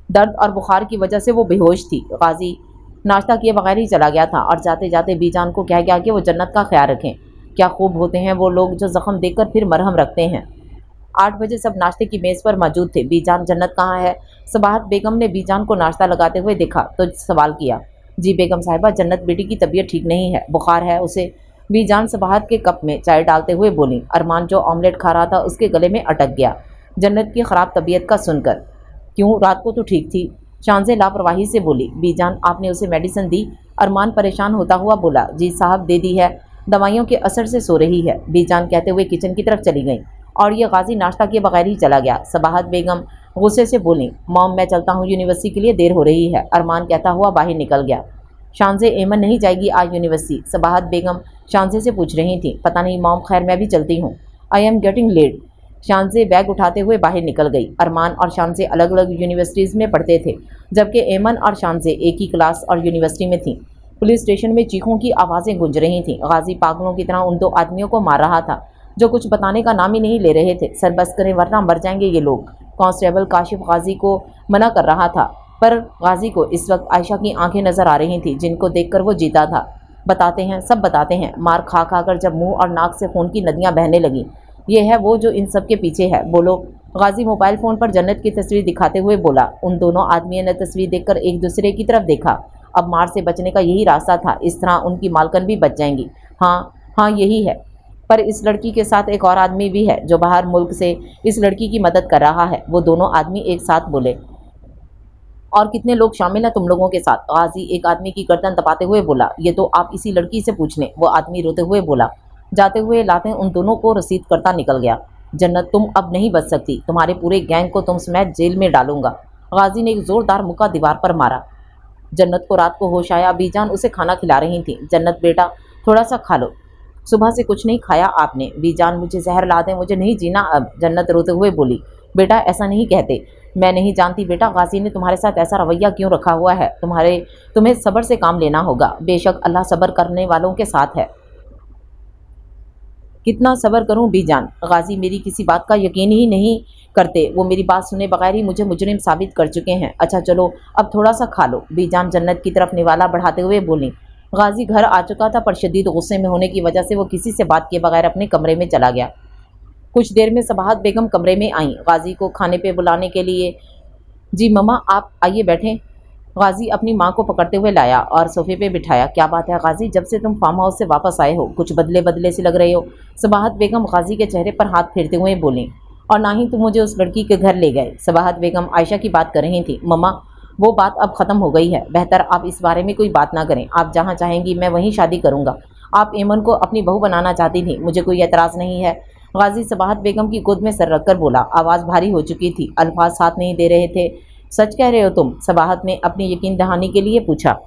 दर्द और बुखार की वजह से वो बेहोश थी। गाजी नाश्ता किए बगैर ही चला गया था और जाते जाते बीजान को कह गया कि वो जन्नत का ख्याल रखें। क्या खूब होते हैं वो लोग जो ज़ख्म देखकर फिर मरहम रखते हैं। 8 बजे सब नाश्ते की मेज़ पर मौजूद थे। बीजान, जन्नत कहाँ है? सबाहत बेगम ने बीजान को नाश्ता लगाते हुए देखा तो सवाल किया। जी बेगम साहिबा, जन्नत बेटी की तबीयत ठीक नहीं है, बुखार है उसे। बीजान सबाहत के कप में चाय डालते हुए बोली। अरमान जो ऑमलेट खा रहा था उसके गले में अटक गया जन्नत की ख़राब तबीयत का सुनकर। क्यों, रात को तो ठीक थी। शानज़े लापरवाही से बोली। बीजान, आपने उसे मेडिसिन दी? अरमान परेशान होता हुआ बोला। जी साहब, दे दी है, दवाइयों के असर से सो रही है, बीजान कहते हुए किचन की तरफ चली गई। और ये गाजी नाश्ता किए बगैर ही चला गया। सबाहत बेगम गुस्से से बोली। मॉम, मैं चलता हूँ, यूनिवर्सिटी के लिए देर हो रही है, अरमान कहता हुआ बाहर निकल गया। शानज़े, एमन नहीं जाएगी आज यूनिवर्सिटी? सबाहत बेगम शानज़े से पूछ रही थी। पता नहीं मॉम, खैर मैं भी चलती हूँ, I am getting late. Shanzay bag उठाते हुए बाहर निकल गई। अरमान और शानज़े अलग अलग यूनिवर्सिटीज़ में पढ़ते थे, जबकि एमन और शानज़े एक ही क्लास और यूनिवर्सिटी में थीं। पुलिस स्टेशन में चीखों की आवाज़ें गूंज रही थीं। गाजी पागलों की तरह उन 2 आदमियों को मार रहा था, जो कुछ बताने का नाम ही नहीं ले रहे थे। सर बस करें वरना मर जाएंगे ये लोग। कांस्टेबल काशिफ गाजी को मना कर रहा था, पर गाजी को इस वक्त आयशा की आंखें नज़र आ रही थीं, जिनको देखकर वो जीता था। बताते हैं, सब बताते हैं। मार खा खा कर जब मुंह और नाक से खून की नदियां बहने लगीं, ये है वो जो इन सब के पीछे है। बोलो। गाजी मोबाइल फ़ोन पर जन्नत की तस्वीर दिखाते हुए बोला। उन दोनों आदमियों ने तस्वीर देखकर एक दूसरे की तरफ देखा। अब मार से बचने का यही रास्ता था, इस तरह उनकी मालकन भी बच जाएंगी। हाँ यही है, पर इस लड़की के साथ एक और आदमी भी है जो बाहर मुल्क से इस लड़की की मदद कर रहा है। वो दोनों आदमी एक साथ बोले। और कितने लोग शामिल हैं तुम लोगों के साथ? गाजी एक आदमी की गर्दन दबाते हुए बोला। ये तो आप इसी लड़की से पूछ लें, वो आदमी रोते हुए बोला। जाते हुए लाते उन दोनों को रसीद करता निकल गया। जन्नत, तुम अब नहीं बच सकती, तुम्हारे पूरे गैंग को तुम समेत जेल में डालूंगा। गाजी ने एक जोरदार मुक्का दीवार पर मारा। जन्नत को रात को होश आया। बीजान उसे खाना खिला रही थी। जन्नत बेटा, थोड़ा सा खा लो। सुबह से कुछ नहीं खाया आपने। बीजान मुझे जहर ला दें, मुझे नहीं जीना अब। जन्नत रोते हुए बोली, बेटा ऐसा नहीं कहते। मैं नहीं जानती बेटा, गाजी ने तुम्हारे साथ ऐसा रवैया क्यों रखा हुआ है। तुम्हें सब्र से काम लेना होगा। बेशक अल्लाह सब्र करने वालों के साथ है। कितना सब्र करूं बीजान, गाजी मेरी किसी बात का यकीन ही नहीं करते। वो मेरी बात सुने बगैर ही मुझे मुजरिम साबित कर चुके हैं। अच्छा चलो अब थोड़ा सा खा लो। बीजान जन्नत की तरफ निवाला बढ़ाते हुए बोली। गाजी घर आ चुका था, पर शदीद गुस्से में होने की वजह से वो किसी से बात किए बगैर अपने कमरे में चला गया। कुछ देर में सबाहत बेगम कमरे में आईं, गाजी को खाने पे बुलाने के लिए। जी मम्मा आप आइए बैठें। गाजी अपनी माँ को पकड़ते हुए लाया और सोफे पे बिठाया। क्या बात है गाजी, जब से तुम फार्म हाउस से वापस आए हो कुछ बदले बदले से लग रहे हो। सबाहत बेगम गाजी के चेहरे पर हाथ फेरते हुए बोली। और ना ही तुम मुझे उस लड़की के घर ले गए। सबाहत बेगम आयशा की बात कर रही थी। मम्मा वो बात अब ख़त्म हो गई है, बेहतर आप इस बारे में कोई बात ना करें। आप जहाँ चाहेंगी मैं वहीं शादी करूँगा। आप एमन को अपनी बहू बनाना चाहती थी, मुझे कोई एतराज़ नहीं है। गाजी सबाहत बेगम की गोद में सर रखकर बोला। आवाज़ भारी हो चुकी थी, अल्फाज साथ नहीं दे रहे थे। सच कह रहे हो तुम? सबाहत ने अपनी यकीन दहानी के लिए पूछा।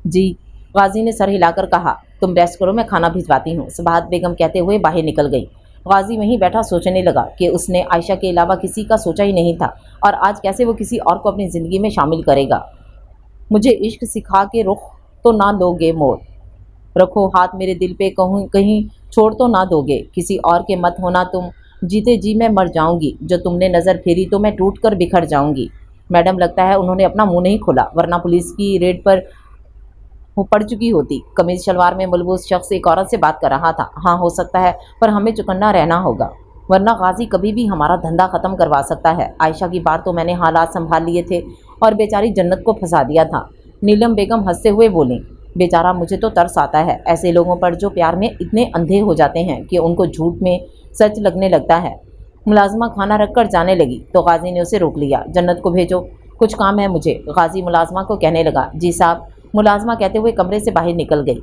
जी, गाजी ने सर हिलाकर कहा। तुम रेस्ट करो, मैं खाना भिजवाती हूँ। सबाहत बेगम कहते हुए बाहर निकल गई। गाजी वहीं बैठा सोचने लगा कि उसने आयशा के अलावा किसी का सोचा ही नहीं था, और आज कैसे वो किसी और को अपनी ज़िंदगी में शामिल करेगा। मुझे इश्क सिखा के रुख तो ना लोगे मोर, रखो हाथ मेरे दिल पे, कहूँ कहीं छोड़ तो ना दोगे। किसी और के मत होना तुम, जीते जी मैं मर जाऊंगी। जो तुमने नज़र फेरी तो मैं टूट कर बिखर जाऊंगी। मैडम लगता है उन्होंने अपना मुंह नहीं खोला, वरना पुलिस की रेड पर वो पड़ चुकी होती। कमीज शलवार में मलबूस शख्स एक औरत से बात कर रहा था। हाँ हो सकता है, पर हमें चौकन्ना रहना होगा, वरना गाजी कभी भी हमारा धंधा ख़त्म करवा सकता है। आयशा की बार तो मैंने हालात संभाल लिए थे और बेचारी जन्नत को फंसा दिया था। नीलम बेगम हंसते हुए बोली। बेचारा मुझे तो तरस आता है ऐसे लोगों पर जो प्यार में इतने अंधे हो जाते हैं कि उनको झूठ में सच लगने लगता है। मुलाजमा खाना रखकर जाने लगी तो गाजी ने उसे रोक लिया। जन्नत को भेजो, कुछ काम है मुझे। गाजी मुलाजमा को कहने लगा। जी साहब, मुलाजमा कहते हुए कमरे से बाहर निकल गई।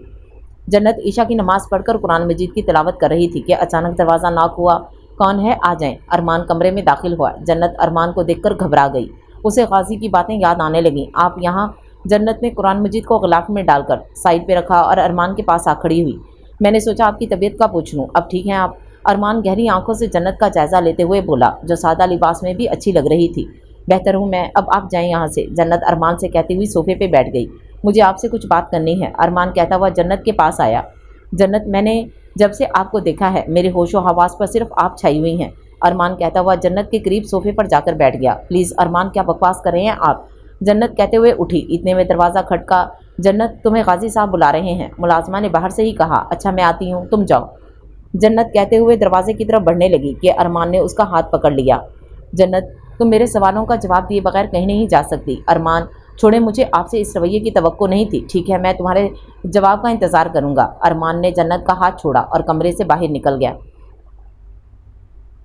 जन्नत ईशा की नमाज़ पढ़कर कुरान मजीद की तिलावत कर रही थी कि अचानक दरवाज़ा नॉक हुआ। कौन है, आ जाएं। अरमान कमरे में दाखिल हुआ। जन्नत अरमान को देखकर घबरा गई। उसे गाजी की बातें याद आने लगीं। आप यहाँ? जन्नत ने कुरान मजीद को गिलाफ में डालकर साइड पे रखा और अरमान के पास आ खड़ी हुई। मैंने सोचा आपकी तबीयत का पूछ लूँ, अब ठीक हैं आप? अरमान गहरी आंखों से जन्नत का जायज़ा लेते हुए बोला, जो सादा लिबास में भी अच्छी लग रही थी। बेहतर हूँ मैं, अब आप जाएं यहाँ से। जन्नत अरमान से कहती हुई सोफे पे बैठ गई। मुझे आपसे कुछ बात करनी है, अरमान कहता हुआ जन्नत के पास आया। जन्नत, मैंने जब से आपको देखा है मेरे होशो हवास पर सिर्फ आप छाई हुई हैं। अरमान कहता हुआ जन्नत के करीब सोफे पर जाकर बैठ गया। प्लीज़ अरमान, क्या बकवास कर रहे हैं आप? जन्नत कहते हुए उठी। इतने में दरवाज़ा खटका। जन्नत, तुम्हें गाजी साहब बुला रहे हैं, मुलाजमा ने बाहर से ही कहा। अच्छा मैं आती हूँ, तुम जाओ। जन्नत कहते हुए दरवाजे की तरफ बढ़ने लगी कि अरमान ने उसका हाथ पकड़ लिया। जन्नत, तुम मेरे सवालों का जवाब दिए बगैर कहीं नहीं जा सकती। अरमान, छोड़े, मुझे आपसे इस रवैये की तवक्को नहीं थी। ठीक है, मैं तुम्हारे जवाब का इंतज़ार करूँगा। अरमान ने जन्नत का हाथ छोड़ा और कमरे से बाहर निकल गया।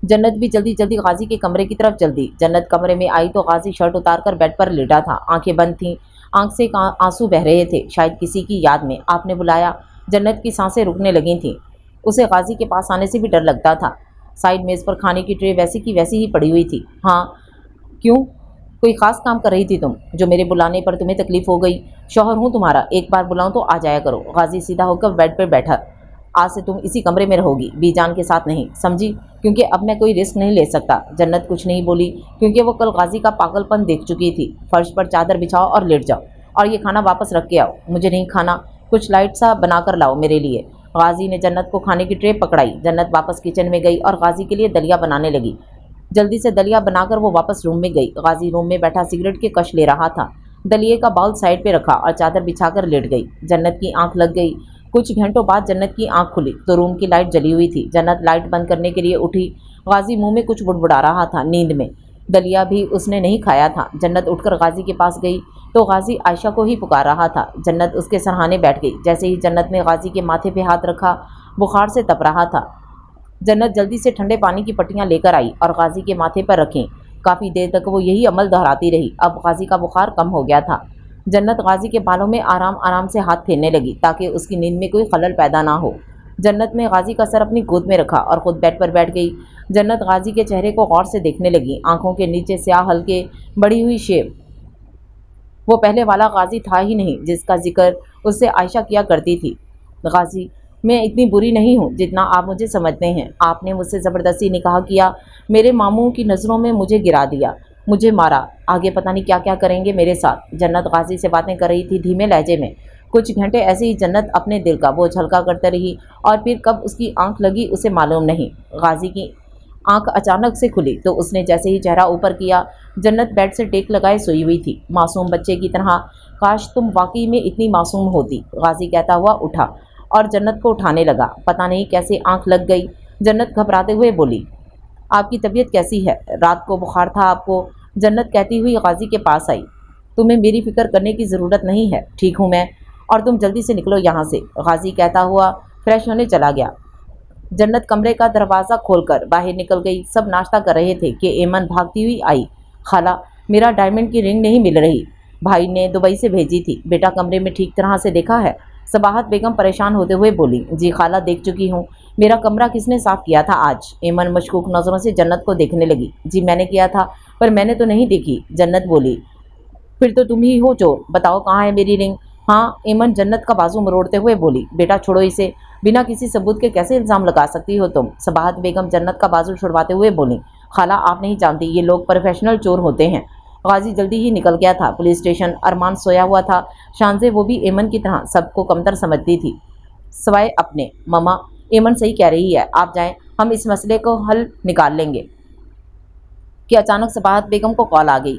जन्नत भी जल्दी जल्दी गाजी के कमरे की तरफ चल दी। जन्नत कमरे में आई तो गाजी शर्ट उतारकर बेड पर लेटा था, आंखें बंद थीं, आंख से आंसू बह रहे थे, शायद किसी की याद में। आपने बुलाया? जन्नत की सांसें रुकने लगी थीं। उसे गाजी के पास आने से भी डर लगता था। साइड मेज़ पर खाने की ट्रे वैसी की वैसी ही पड़ी हुई थी। हाँ, क्यों? कोई ख़ास काम कर रही थी तुम, जो मेरे बुलाने पर तुम्हें तकलीफ़ हो गई? शौहर हूँ तुम्हारा, एक बार बुलाऊँ तो आ जाया करो। गाजी सीधा होकर बेड पर बैठा। आज से तुम इसी कमरे में रहोगी, बीजान के साथ नहीं, समझी? क्योंकि अब मैं कोई रिस्क नहीं ले सकता। जन्नत कुछ नहीं बोली, क्योंकि वो कल गाजी का पागलपन देख चुकी थी। फर्श पर चादर बिछाओ और लेट जाओ, और ये खाना वापस रख के आओ। मुझे नहीं खाना, कुछ लाइट सा बना कर लाओ मेरे लिए। गाजी ने जन्नत को खाने की ट्रे पकड़ाई। जन्नत वापस किचन में गई और गाजी के लिए दलिया बनाने लगी। जल्दी से दलिया बनाकर वो वापस रूम में गई। गाजी रूम में बैठा सिगरेट के कश ले रहा था। दलिए का बाउल साइड पे रखा और चादर बिछाकर लेट गई। जन्नत की आंख लग गई। कुछ घंटों बाद जन्नत की आंख खुली तो रूम की लाइट जली हुई थी। जन्नत लाइट बंद करने के लिए उठी। गाजी मुंह में कुछ बुड़बुड़ा रहा था नींद में। दलिया भी उसने नहीं खाया था। जन्नत उठकर गाजी के पास गई तो गाजी आयशा को ही पुकार रहा था। जन्नत उसके सरहाने बैठ गई। जैसे ही जन्नत ने गाजी के माथे पे हाथ रखा, बुखार से तप रहा था। जन्नत जल्दी से ठंडे पानी की पट्टियाँ लेकर आई और गाजी के माथे पर रखीं। काफ़ी देर तक वो यही अमल दोहराती रही। अब गाजी का बुखार कम हो गया था। जन्नत गाजी के बालों में आराम आराम से हाथ फेरने लगी ताकि उसकी नींद में कोई खलल पैदा ना हो। जन्नत ने गाजी का सर अपनी गोद में रखा और ख़ुद बेड पर बैठ गई। जन्नत गाजी के चेहरे को गौर से देखने लगी। आंखों के नीचे स्याह हल्के बढ़ी हुई शेव। वो पहले वाला गाजी था ही नहीं जिसका जिक्र उससे आयशा किया करती थी। गाजी, میں اتنی بری نہیں ہوں جتنا آپ مجھے سمجھتے ہیں. آپ نے مجھ سے زبردستی نکاح کیا، میرے ماموں کی نظروں میں مجھے گرا دیا، مجھے مارا، آگے پتہ نہیں کیا کیا کریں گے میرے ساتھ. جنت غازی سے باتیں کر رہی تھی دھیمے لہجے میں. کچھ گھنٹے ایسے ہی جنت اپنے دل کا بوجھ ہلکا کرتے رہی، اور پھر کب اس کی آنکھ لگی اسے معلوم نہیں. غازی کی آنکھ اچانک سے کھلی تو اس نے جیسے ہی چہرہ اوپر کیا، جنت بیڈ سے ٹیک لگائے سوئی ہوئی تھی، معصوم بچے کی طرح. کاش تم واقعی میں اتنی معصوم ہوتی، غازی کہتا ہوا اٹھا اور جنت کو اٹھانے لگا. پتہ نہیں کیسے آنکھ لگ گئی. جنت گھبراتے ہوئے بولی، آپ کی طبیعت کیسی ہے؟ رات کو بخار تھا آپ کو؟ جنت کہتی ہوئی غازی کے پاس آئی. تمہیں میری فکر کرنے کی ضرورت نہیں ہے، ٹھیک ہوں میں، اور تم جلدی سے نکلو یہاں سے. غازی کہتا ہوا فریش ہونے چلا گیا. جنت کمرے کا دروازہ کھول کر باہر نکل گئی. سب ناشتہ کر رہے تھے کہ ایمن بھاگتی ہوئی آئی. خالہ، میرا ڈائمنڈ کی رنگ نہیں مل رہی، بھائی نے دبئی سے بھیجی تھی. بیٹا کمرے میں ٹھیک طرح سے دیکھا ہے؟ صباحت بیگم پریشان ہوتے ہوئے بولی. جی خالہ، دیکھ چکی ہوں. میرا کمرہ کس نے صاف کیا تھا آج؟ ایمن مشکوک نظروں سے جنت کو دیکھنے لگی. جی میں نے کیا تھا، پر میں نے تو نہیں دیکھی. جنت بولی. پھر تو تم ہی ہو چور، بتاؤ کہاں ہے میری رنگ؟ ہاں، ایمن جنت کا بازو مروڑتے ہوئے بولی. بیٹا چھوڑو اسے، بنا کسی ثبوت کے کیسے الزام لگا سکتی ہو تم؟ صباحت بیگم جنت کا بازو چھڑواتے ہوئے بولی. خالہ آپ نہیں جانتی، یہ لوگ پروفیشنل چور ہوتے ہیں. غازی جلدی ہی نکل گیا تھا پولیس اسٹیشن. ارمان سویا ہوا تھا. شانزے وہ بھی ایمن کی طرح سب کو کمتر سمجھتی تھی سوائے اپنے. ماما، ایمن صحیح کہہ رہی ہے، آپ جائیں، ہم اس مسئلے کو حل نکال لیں گے. کہ اچانک صباحت بیگم کو کال آ گئی.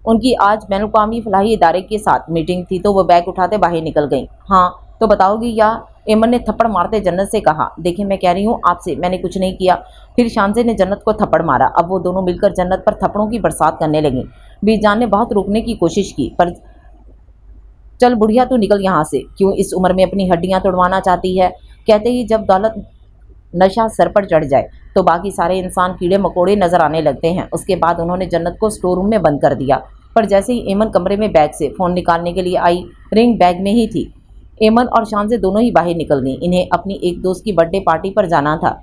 ان کی آج بین الاقوامی فلاحی ادارے کے ساتھ میٹنگ تھی تو وہ بیگ اٹھاتے باہر نکل گئیں. ہاں تو بتاؤ گی یا؟ ایمن نے تھپڑ مارتے جنت سے کہا. دیکھیں میں کہہ رہی ہوں آپ سے، میں نے کچھ نہیں کیا. پھر شانزے نے جنت کو تھپڑ مارا. اب وہ دونوں مل کر جنت پر تھپڑوں کی برسات کرنے لگیں. بی جان نے بہت روکنے کی کوشش کی پر چل بڑھیا تو نکل یہاں سے، کیوں اس عمر میں اپنی ہڈیاں توڑوانا چاہتی ہے؟ کہتے ہی جب دولت نشہ سر پر چڑھ جائے تو باقی سارے انسان کیڑے مکوڑے نظر آنے لگتے ہیں. اس کے بعد انہوں نے جنت کو اسٹور روم میں بند کر دیا. پر جیسے ہی ایمن کمرے میں بیگ سے فون نکالنے کے لیے آئی، رنگ بیگ میں ہی تھی. ایمن اور شانزے دونوں ہی باہر نکل گئیں. انہیں اپنی ایک دوست کی برتھ ڈے پارٹی پر جانا تھا.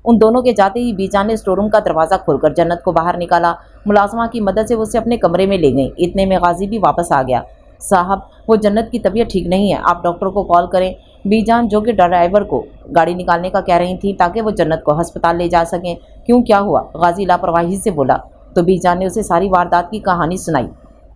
ان دونوں کے جاتے ہی بی جان نے اسٹور روم کا دروازہ کھول کر جنت کو باہر نکالا. ملازمہ کی مدد سے وہ اسے اپنے کمرے میں لے گئیں. اتنے میں غازی بھی واپس آ گیا. صاحب، وہ جنت کی طبیعت ٹھیک نہیں ہے، آپ ڈاکٹر کو کال کریں. بی جان جو کہ ڈرائیور کو گاڑی نکالنے کا کہہ رہی تھیں تاکہ وہ جنت کو ہسپتال لے جا سکیں. کیوں، کیا ہوا؟ غازی لاپرواہی سے بولا. تو بی جان نے اسے ساری واردات کی کہانی سنائی.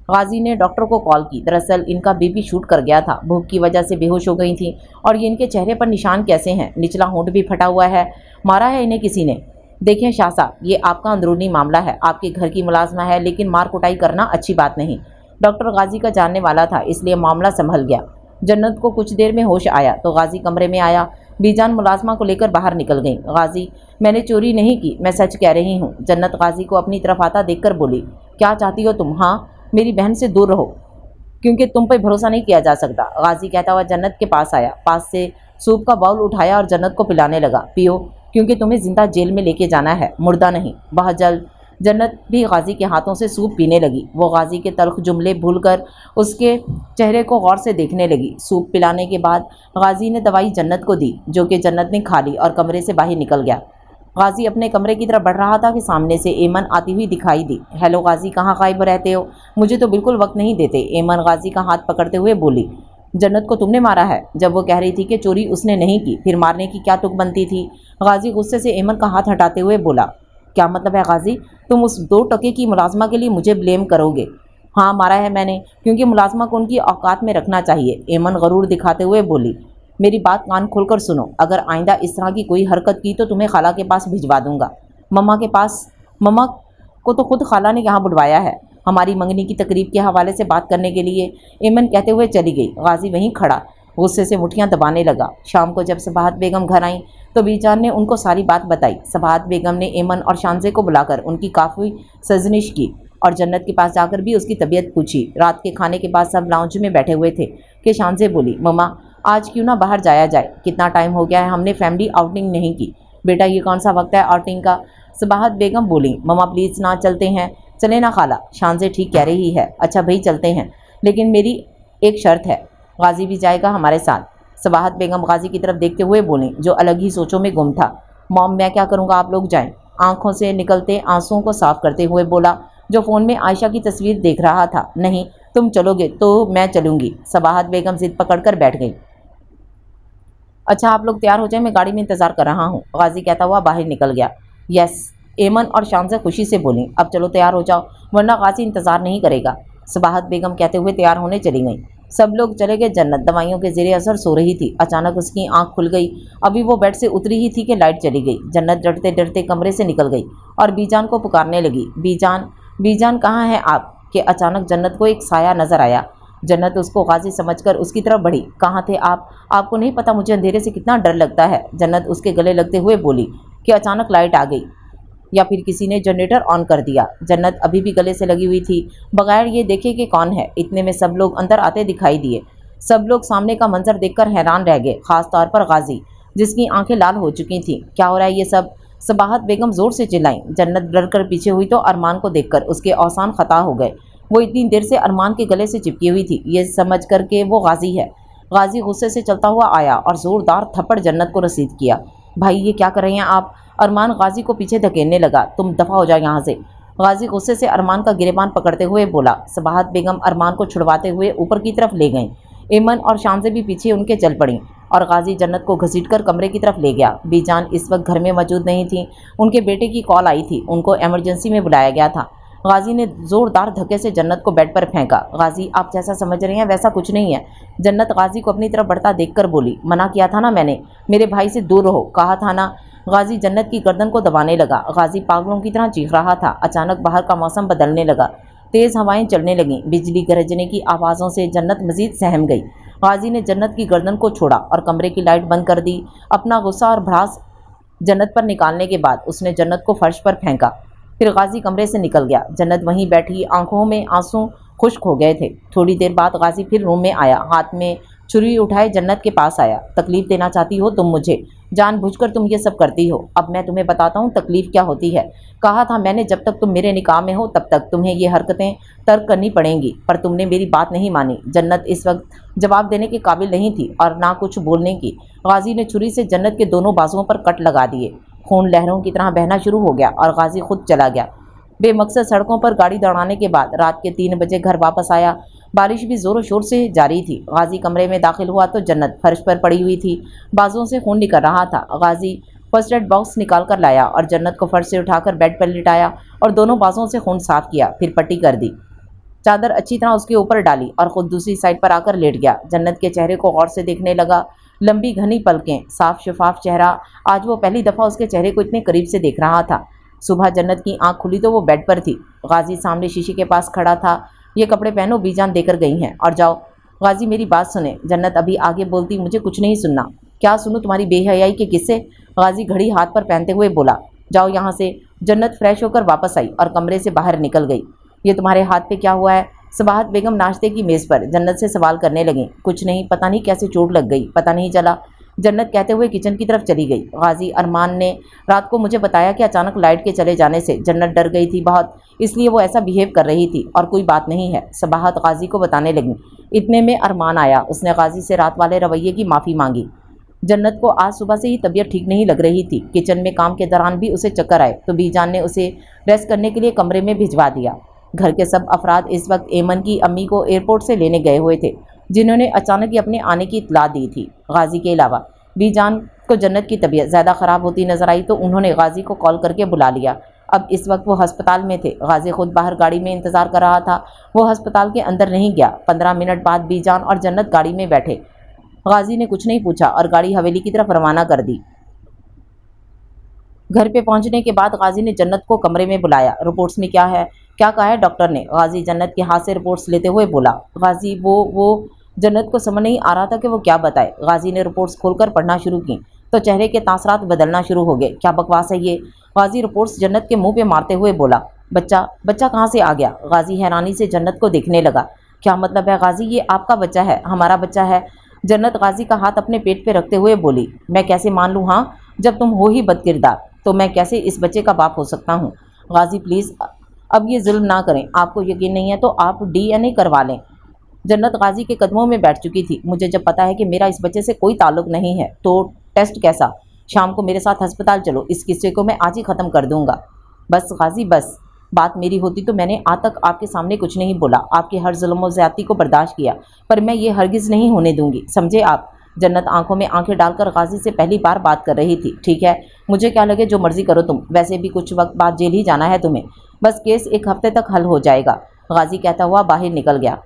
غازی نے ڈاکٹر کو کال کی. دراصل ان کا بی پی شوٹ کر گیا تھا، بھوک کی وجہ سے بے ہوش ہو گئی تھیں. اور یہ ان کے چہرے پر نشان کیسے ہیں؟ نچلا ہونٹ بھی پھٹا ہوا ہے. مارا ہے انہیں کسی نے؟ دیکھیں شاہ صاحب، یہ آپ کا اندرونی معاملہ ہے. آپ کے گھر کی ملازمہ ہے، لیکن مار کٹائی کرنا اچھی بات نہیں. ڈاکٹر غازی کا جاننے والا تھا، اس لیے معاملہ سنبھل گیا. جنت کو کچھ دیر میں ہوش آیا تو غازی کمرے میں آیا. بی جان ملازمہ کو لے کر باہر نکل گئیں. غازی، میں نے چوری نہیں کی، میں سچ کہہ رہی ہوں. جنت غازی کو اپنی طرف آتا دیکھ کر بولی. کیا چاہتی ہو تم؟ ہاں، میری بہن سے دور رہو کیونکہ تم پہ بھروسہ نہیں کیا جا سکتا. غازی کہتا ہوا جنت کے پاس آیا. پاس سے سوپ کا باؤل اٹھایا اور جنت کو پلانے لگا. پیو، کیونکہ تمہیں زندہ جیل میں لے کے جانا ہے، مردہ نہیں. بہت جلد. جنت بھی غازی کے ہاتھوں سے سوپ پینے لگی. وہ غازی کے تلخ جملے بھول کر اس کے چہرے کو غور سے دیکھنے لگی. سوپ پلانے کے بعد غازی نے دوائی جنت کو دی، جو کہ جنت نے کھا لی اور کمرے سے باہر نکل گیا. غازی اپنے کمرے کی طرف بڑھ رہا تھا کہ سامنے سے ایمن آتی ہوئی دکھائی دی. ہیلو غازی، کہاں غائب رہتے ہو؟ مجھے تو بالکل وقت نہیں دیتے. ایمن غازی کا ہاتھ پکڑتے ہوئے بولی. جنت کو تم نے مارا ہے؟ جب وہ کہہ رہی تھی کہ چوری اس نے نہیں کی، پھر مارنے کی کیا تک بنتی تھی؟ غازی غصے سے ایمن کا ہاتھ ہٹاتے ہوئے بولا. کیا مطلب ہے غازی؟ تم اس 2 ٹکے کی ملازمہ کے لیے مجھے بلیم کرو گے؟ ہاں مارا ہے میں نے، کیونکہ ملازمہ کو ان کی اوقات میں رکھنا چاہیے. ایمن غرور دکھاتے ہوئے بولی. میری بات کان کھول کر سنو، اگر آئندہ اس طرح کی کوئی حرکت کی تو تمہیں خالہ کے پاس بھجوا دوں گا. مما کے پاس؟ مما کو تو خود خالہ نے یہاں بلوایا ہے، ہماری منگنی کی تقریب کے حوالے سے بات کرنے کے لیے. ایمن کہتے ہوئے چلی گئی. غازی وہیں کھڑا غصے سے مٹھیاں دبانے لگا. شام کو جب صباحت بیگم گھر آئیں تو بی جان نے ان کو ساری بات بتائی. صباحت بیگم نے ایمن اور شانزے کو بلا کر ان کی کافی سرزنش کی اور جنت کے پاس جا کر بھی اس کی طبیعت پوچھی. رات کے کھانے کے بعد سب لاؤنج میں بیٹھے ہوئے تھے کہ شانزے بولی. مما، آج کیوں نہ باہر جایا جائے؟ کتنا ٹائم ہو گیا ہے ہم نے فیملی آؤٹنگ نہیں کی. بیٹا یہ کون سا وقت ہے آؤٹنگ کا؟ صباحت بیگم بولی. مما پلیز نہ چلتے ہیں؟ چلے نا خالہ، شانزے ٹھیک کہہ رہی ہے. اچھا بھائی چلتے ہیں، لیکن میری ایک شرط ہے. غازی بھی جائے گا ہمارے ساتھ؟ صباحت بیگم غازی کی طرف دیکھتے ہوئے بولیں، جو الگ ہی سوچوں میں گم تھا. موم میں کیا کروں گا، آپ لوگ جائیں. آنکھوں سے نکلتے آنسوؤں کو صاف کرتے ہوئے بولا، جو فون میں عائشہ کی تصویر دیکھ رہا تھا. نہیں، تم چلو گے تو میں چلوں گی. صباحت بیگم ضد پکڑ کر بیٹھ گئی. अच्छा आप लोग तैयार हो जाए, मैं गाड़ी में इंतजार कर रहा हूँ, गाजी कहता हुआ बाहर निकल गया। यस, एमन और शानज़ा खुशी से बोली। अब चलो तैयार हो जाओ वरना गाजी इंतजार नहीं करेगा, सबाहत बेगम कहते हुए तैयार होने चली गई। सब लोग चले गए। जन्नत दवाइयों के ज़ेरे असर सो रही थी। अचानक उसकी आंख खुल गई। अभी वो बेड से उतरी ही थी कि लाइट चली गई। जन्नत डरते डरते कमरे से निकल गई और बीजान को पुकारने लगी। बीजान, बीजान कहाँ हैं आप? कि अचानक जन्नत को एक साया नजर आया। जन्नत उसको गाजी समझकर उसकी तरफ बढ़ी। कहाँ थे आप? आपको नहीं पता मुझे अंधेरे से कितना डर लगता है, जन्नत उसके गले लगते हुए बोली। कि अचानक लाइट आ गई या फिर किसी ने जनरेटर ऑन कर दिया? जन्नत अभी भी गले से लगी हुई थी, बगैर ये देखे कि कौन है। इतने में सब लोग अंदर आते दिखाई दिए। सब लोग सामने का मंजर देखकर हैरान रह गए, खास तौर पर गाजी, जिसकी आंखें लाल हो चुकी थीं। क्या हो रहा है ये सब? सबाहत बेगम जोर से चिल्लाई। जन्नत डर कर पीछे हुई तो अरमान को देखकर उसके औसान खता हो गए। वो इतनी देर से अरमान के गले से चिपकी हुई थी, ये समझ कर के वो गाजी है। गाजी गुस्से से चलता हुआ आया और जोरदार थप्पड़ जन्नत को रसीद किया। भाई ये क्या कर रहे हैं आप? अरमान गाजी को पीछे धकेलने लगा। तुम दफ़ा हो जाओ यहाँ से, गाजी गुस्से से अरमान का गिरेबान पकड़ते हुए बोला। सबाहत बेगम अरमान को छुड़वाते हुए ऊपर की तरफ ले गईं। एमन और शानज़े भी पीछे उनके चल पड़ी और गाजी जन्नत को घसीटकर कमरे की तरफ ले गया। बीजान इस वक्त घर में मौजूद नहीं थी। उनके बेटे की कॉल आई थी, उनको इमरजेंसी में बुलाया गया था। गाजी ने जोरदार धक्के से जन्नत को बेड पर फेंका। गाजी आप जैसा समझ रहे हैं वैसा कुछ नहीं है, जन्नत गाजी को अपनी तरफ बढ़ता देखकर बोली। मना किया था ना मैंने, मेरे भाई से दूर रहो, कहा था ना। गाजी जन्नत की गर्दन को दबाने लगा। गाजी पागलों की तरह चीख रहा था। अचानक बाहर का मौसम बदलने लगा। तेज़ हवाएं चलने लगीं। बिजली गरजने की आवाज़ों से जन्नत मजीद सहम गई। गाजी ने जन्नत की गर्दन को छोड़ा और कमरे की लाइट बंद कर दी। अपना गुस्सा और भड़ास जन्नत पर निकालने के बाद उसने जन्नत को फर्श पर फेंका। फिर गाजी कमरे से निकल गया। जन्नत वहीं बैठी, आंखों में आंसू खुश्क हो गए थे। थोड़ी देर बाद गाजी फिर रूम में आया, हाथ में छुरी उठाए जन्नत के पास आया। तकलीफ़ देना चाहती हो तुम मुझे, जानबूझकर तुम ये सब करती हो। अब मैं तुम्हें बताता हूँ तकलीफ़ क्या होती है। कहा था मैंने जब तक तुम मेरे निकाह में हो तब तक तुम्हें ये हरकतें तर्क करनी पड़ेंगी, पर तुमने मेरी बात नहीं मानी। जन्नत इस वक्त जवाब देने के काबिल नहीं थी और ना कुछ बोलने की। गाजी ने छुरी से जन्नत के दोनों बाजुओं पर कट लगा दिए। खून लहरों की तरह बहना शुरू हो गया और गाजी खुद चला गया। बेमकसद सड़कों पर गाड़ी दौड़ाने के बाद रात के 3 बजे घर वापस आया। बारिश भी ज़ोरों शोर से जारी थी। गाजी कमरे में दाखिल हुआ तो जन्नत फर्श पर पड़ी हुई थी, बाजुओं से खून निकल रहा था। गाजी फर्स्ट एड बॉक्स निकाल कर लाया और जन्नत को फर्श से उठाकर बेड पर लिटाया और दोनों बाजुओं से खून साफ किया, फिर पट्टी कर दी। चादर अच्छी तरह उसके ऊपर डाली और खुद दूसरी साइड पर आकर लेट गया। जन्नत के चेहरे को गौर से देखने लगा। लंबी घनी पलकें, साफ शफाफ चेहरा। आज वो पहली दफ़ा उसके चेहरे को इतने करीब से देख रहा था। सुबह जन्नत की आंख खुली तो वो बेड पर थी। गाजी सामने शीशे के पास खड़ा था। ये कपड़े पहनो, बीजान देकर गई हैं, और जाओ। गाजी मेरी बात सुने। जन्नत अभी आगे बोलती, मुझे कुछ नहीं सुनना। क्या सुनूं तुम्हारी बेहयाई के किस्से? गाजी घड़ी हाथ पर पहनते हुए बोला। जाओ यहाँ से। जन्नत फ्रेश होकर वापस आई और कमरे से बाहर निकल गई। ये तुम्हारे हाथ पे क्या हुआ है? सबाहत बेगम नाश्ते की मेज़ पर जन्नत से सवाल करने लगी। कुछ नहीं, पता नहीं कैसे चोट लग गई, पता नहीं चला, जन्नत कहते हुए किचन की तरफ चली गई। गाजी अरमान ने रात को मुझे बताया कि अचानक लाइट के चले जाने से जन्नत डर गई थी बहुत, इसलिए वो ऐसा बिहेव कर रही थी और कोई बात नहीं है, सबाहत गाजी को बताने लगी। इतने में अरमान आया। उसने गाजी से रात वाले रवैये की माफ़ी मांगी। जन्नत को आज सुबह से ही तबीयत ठीक नहीं लग रही थी। किचन में काम के दौरान भी उसे चक्कर आए तो बीजान ने उसे रेस्ट करने के लिए कमरे में भिजवा दिया। घर के सब अफराद इस वक्त एमन की अम्मी को एयरपोर्ट से लेने गए हुए थे, जिन्होंने अचानक ही अपने आने की इत्तला दी थी। गाजी के अलावा बीजान को जन्नत की तबीयत ज़्यादा ख़राब होती नजर आई तो उन्होंने गाजी को कॉल करके बुला लिया। अब इस वक्त वो अस्पताल में थे। गाजी खुद बाहर गाड़ी में इंतज़ार कर रहा था, वो अस्पताल के अंदर नहीं गया। 15 मिनट बाद बीजान और जन्नत गाड़ी में बैठे। गाजी ने कुछ नहीं पूछा और गाड़ी हवेली की तरफ रवाना कर दी। घर पे पहुंचने के बाद गाजी ने जन्नत को कमरे में बुलाया। रिपोर्ट्स में क्या है, क्या कहा है डॉक्टर ने? गाजी जन्नत के हाथ से रिपोर्ट्स लेते हुए बोला। गाजी वो जन्नत को समझ नहीं आ रहा था कि वो क्या बताए। गाजी ने रिपोर्ट्स खोलकर पढ़ना शुरू की तो चेहरे के तासरात बदलना शुरू हो गए। क्या बकवास है ये? गाजी रिपोर्ट्स जन्नत के मुंह पे मारते हुए बोला। बच्चा कहाँ से आ गया? गाजी हैरानी से जन्नत को देखने लगा। क्या मतलब है गाजी? ये आपका बच्चा है? हमारा बच्चा है। जन्नत गाजी का हाथ अपने पेट पे रखते हुए बोली। मैं कैसे मान लूँ? हाँ, जब तुम हो ही बदकिरदार तो मैं कैसे इस बच्चे का बाप हो सकता हूँ? गाजी प्लीज़ अब ये जुल्म ना करें। आपको यकीन नहीं है तो आप DNA करवा लें। जन्नत गाजी के कदमों में बैठ चुकी थी। मुझे जब पता है कि मेरा इस बच्चे से कोई ताल्लुक नहीं है तो टेस्ट कैसा? शाम को मेरे साथ अस्पताल चलो, इस किस्से को मैं आज ही ख़त्म कर दूंगा। बस गाजी बस, बात मेरी होती तो मैंने आज तक आपके सामने कुछ नहीं बोला। आपके हर जुल्म और ज़्यादती को बर्दाश्त किया, पर मैं ये हरगिज़ नहीं होने दूंगी, समझे आप? जन्नत आंखों में आंखें डालकर गाजी से पहली बार बात कर रही थी। ठीक है, मुझे क्या लगे, जो मर्जी करो तुम, वैसे भी कुछ वक्त बाद जेल ही जाना है तुम्हें, बस केस एक हफ्ते तक हल हो जाएगा, गाजी कहता हुआ बाहर निकल गया।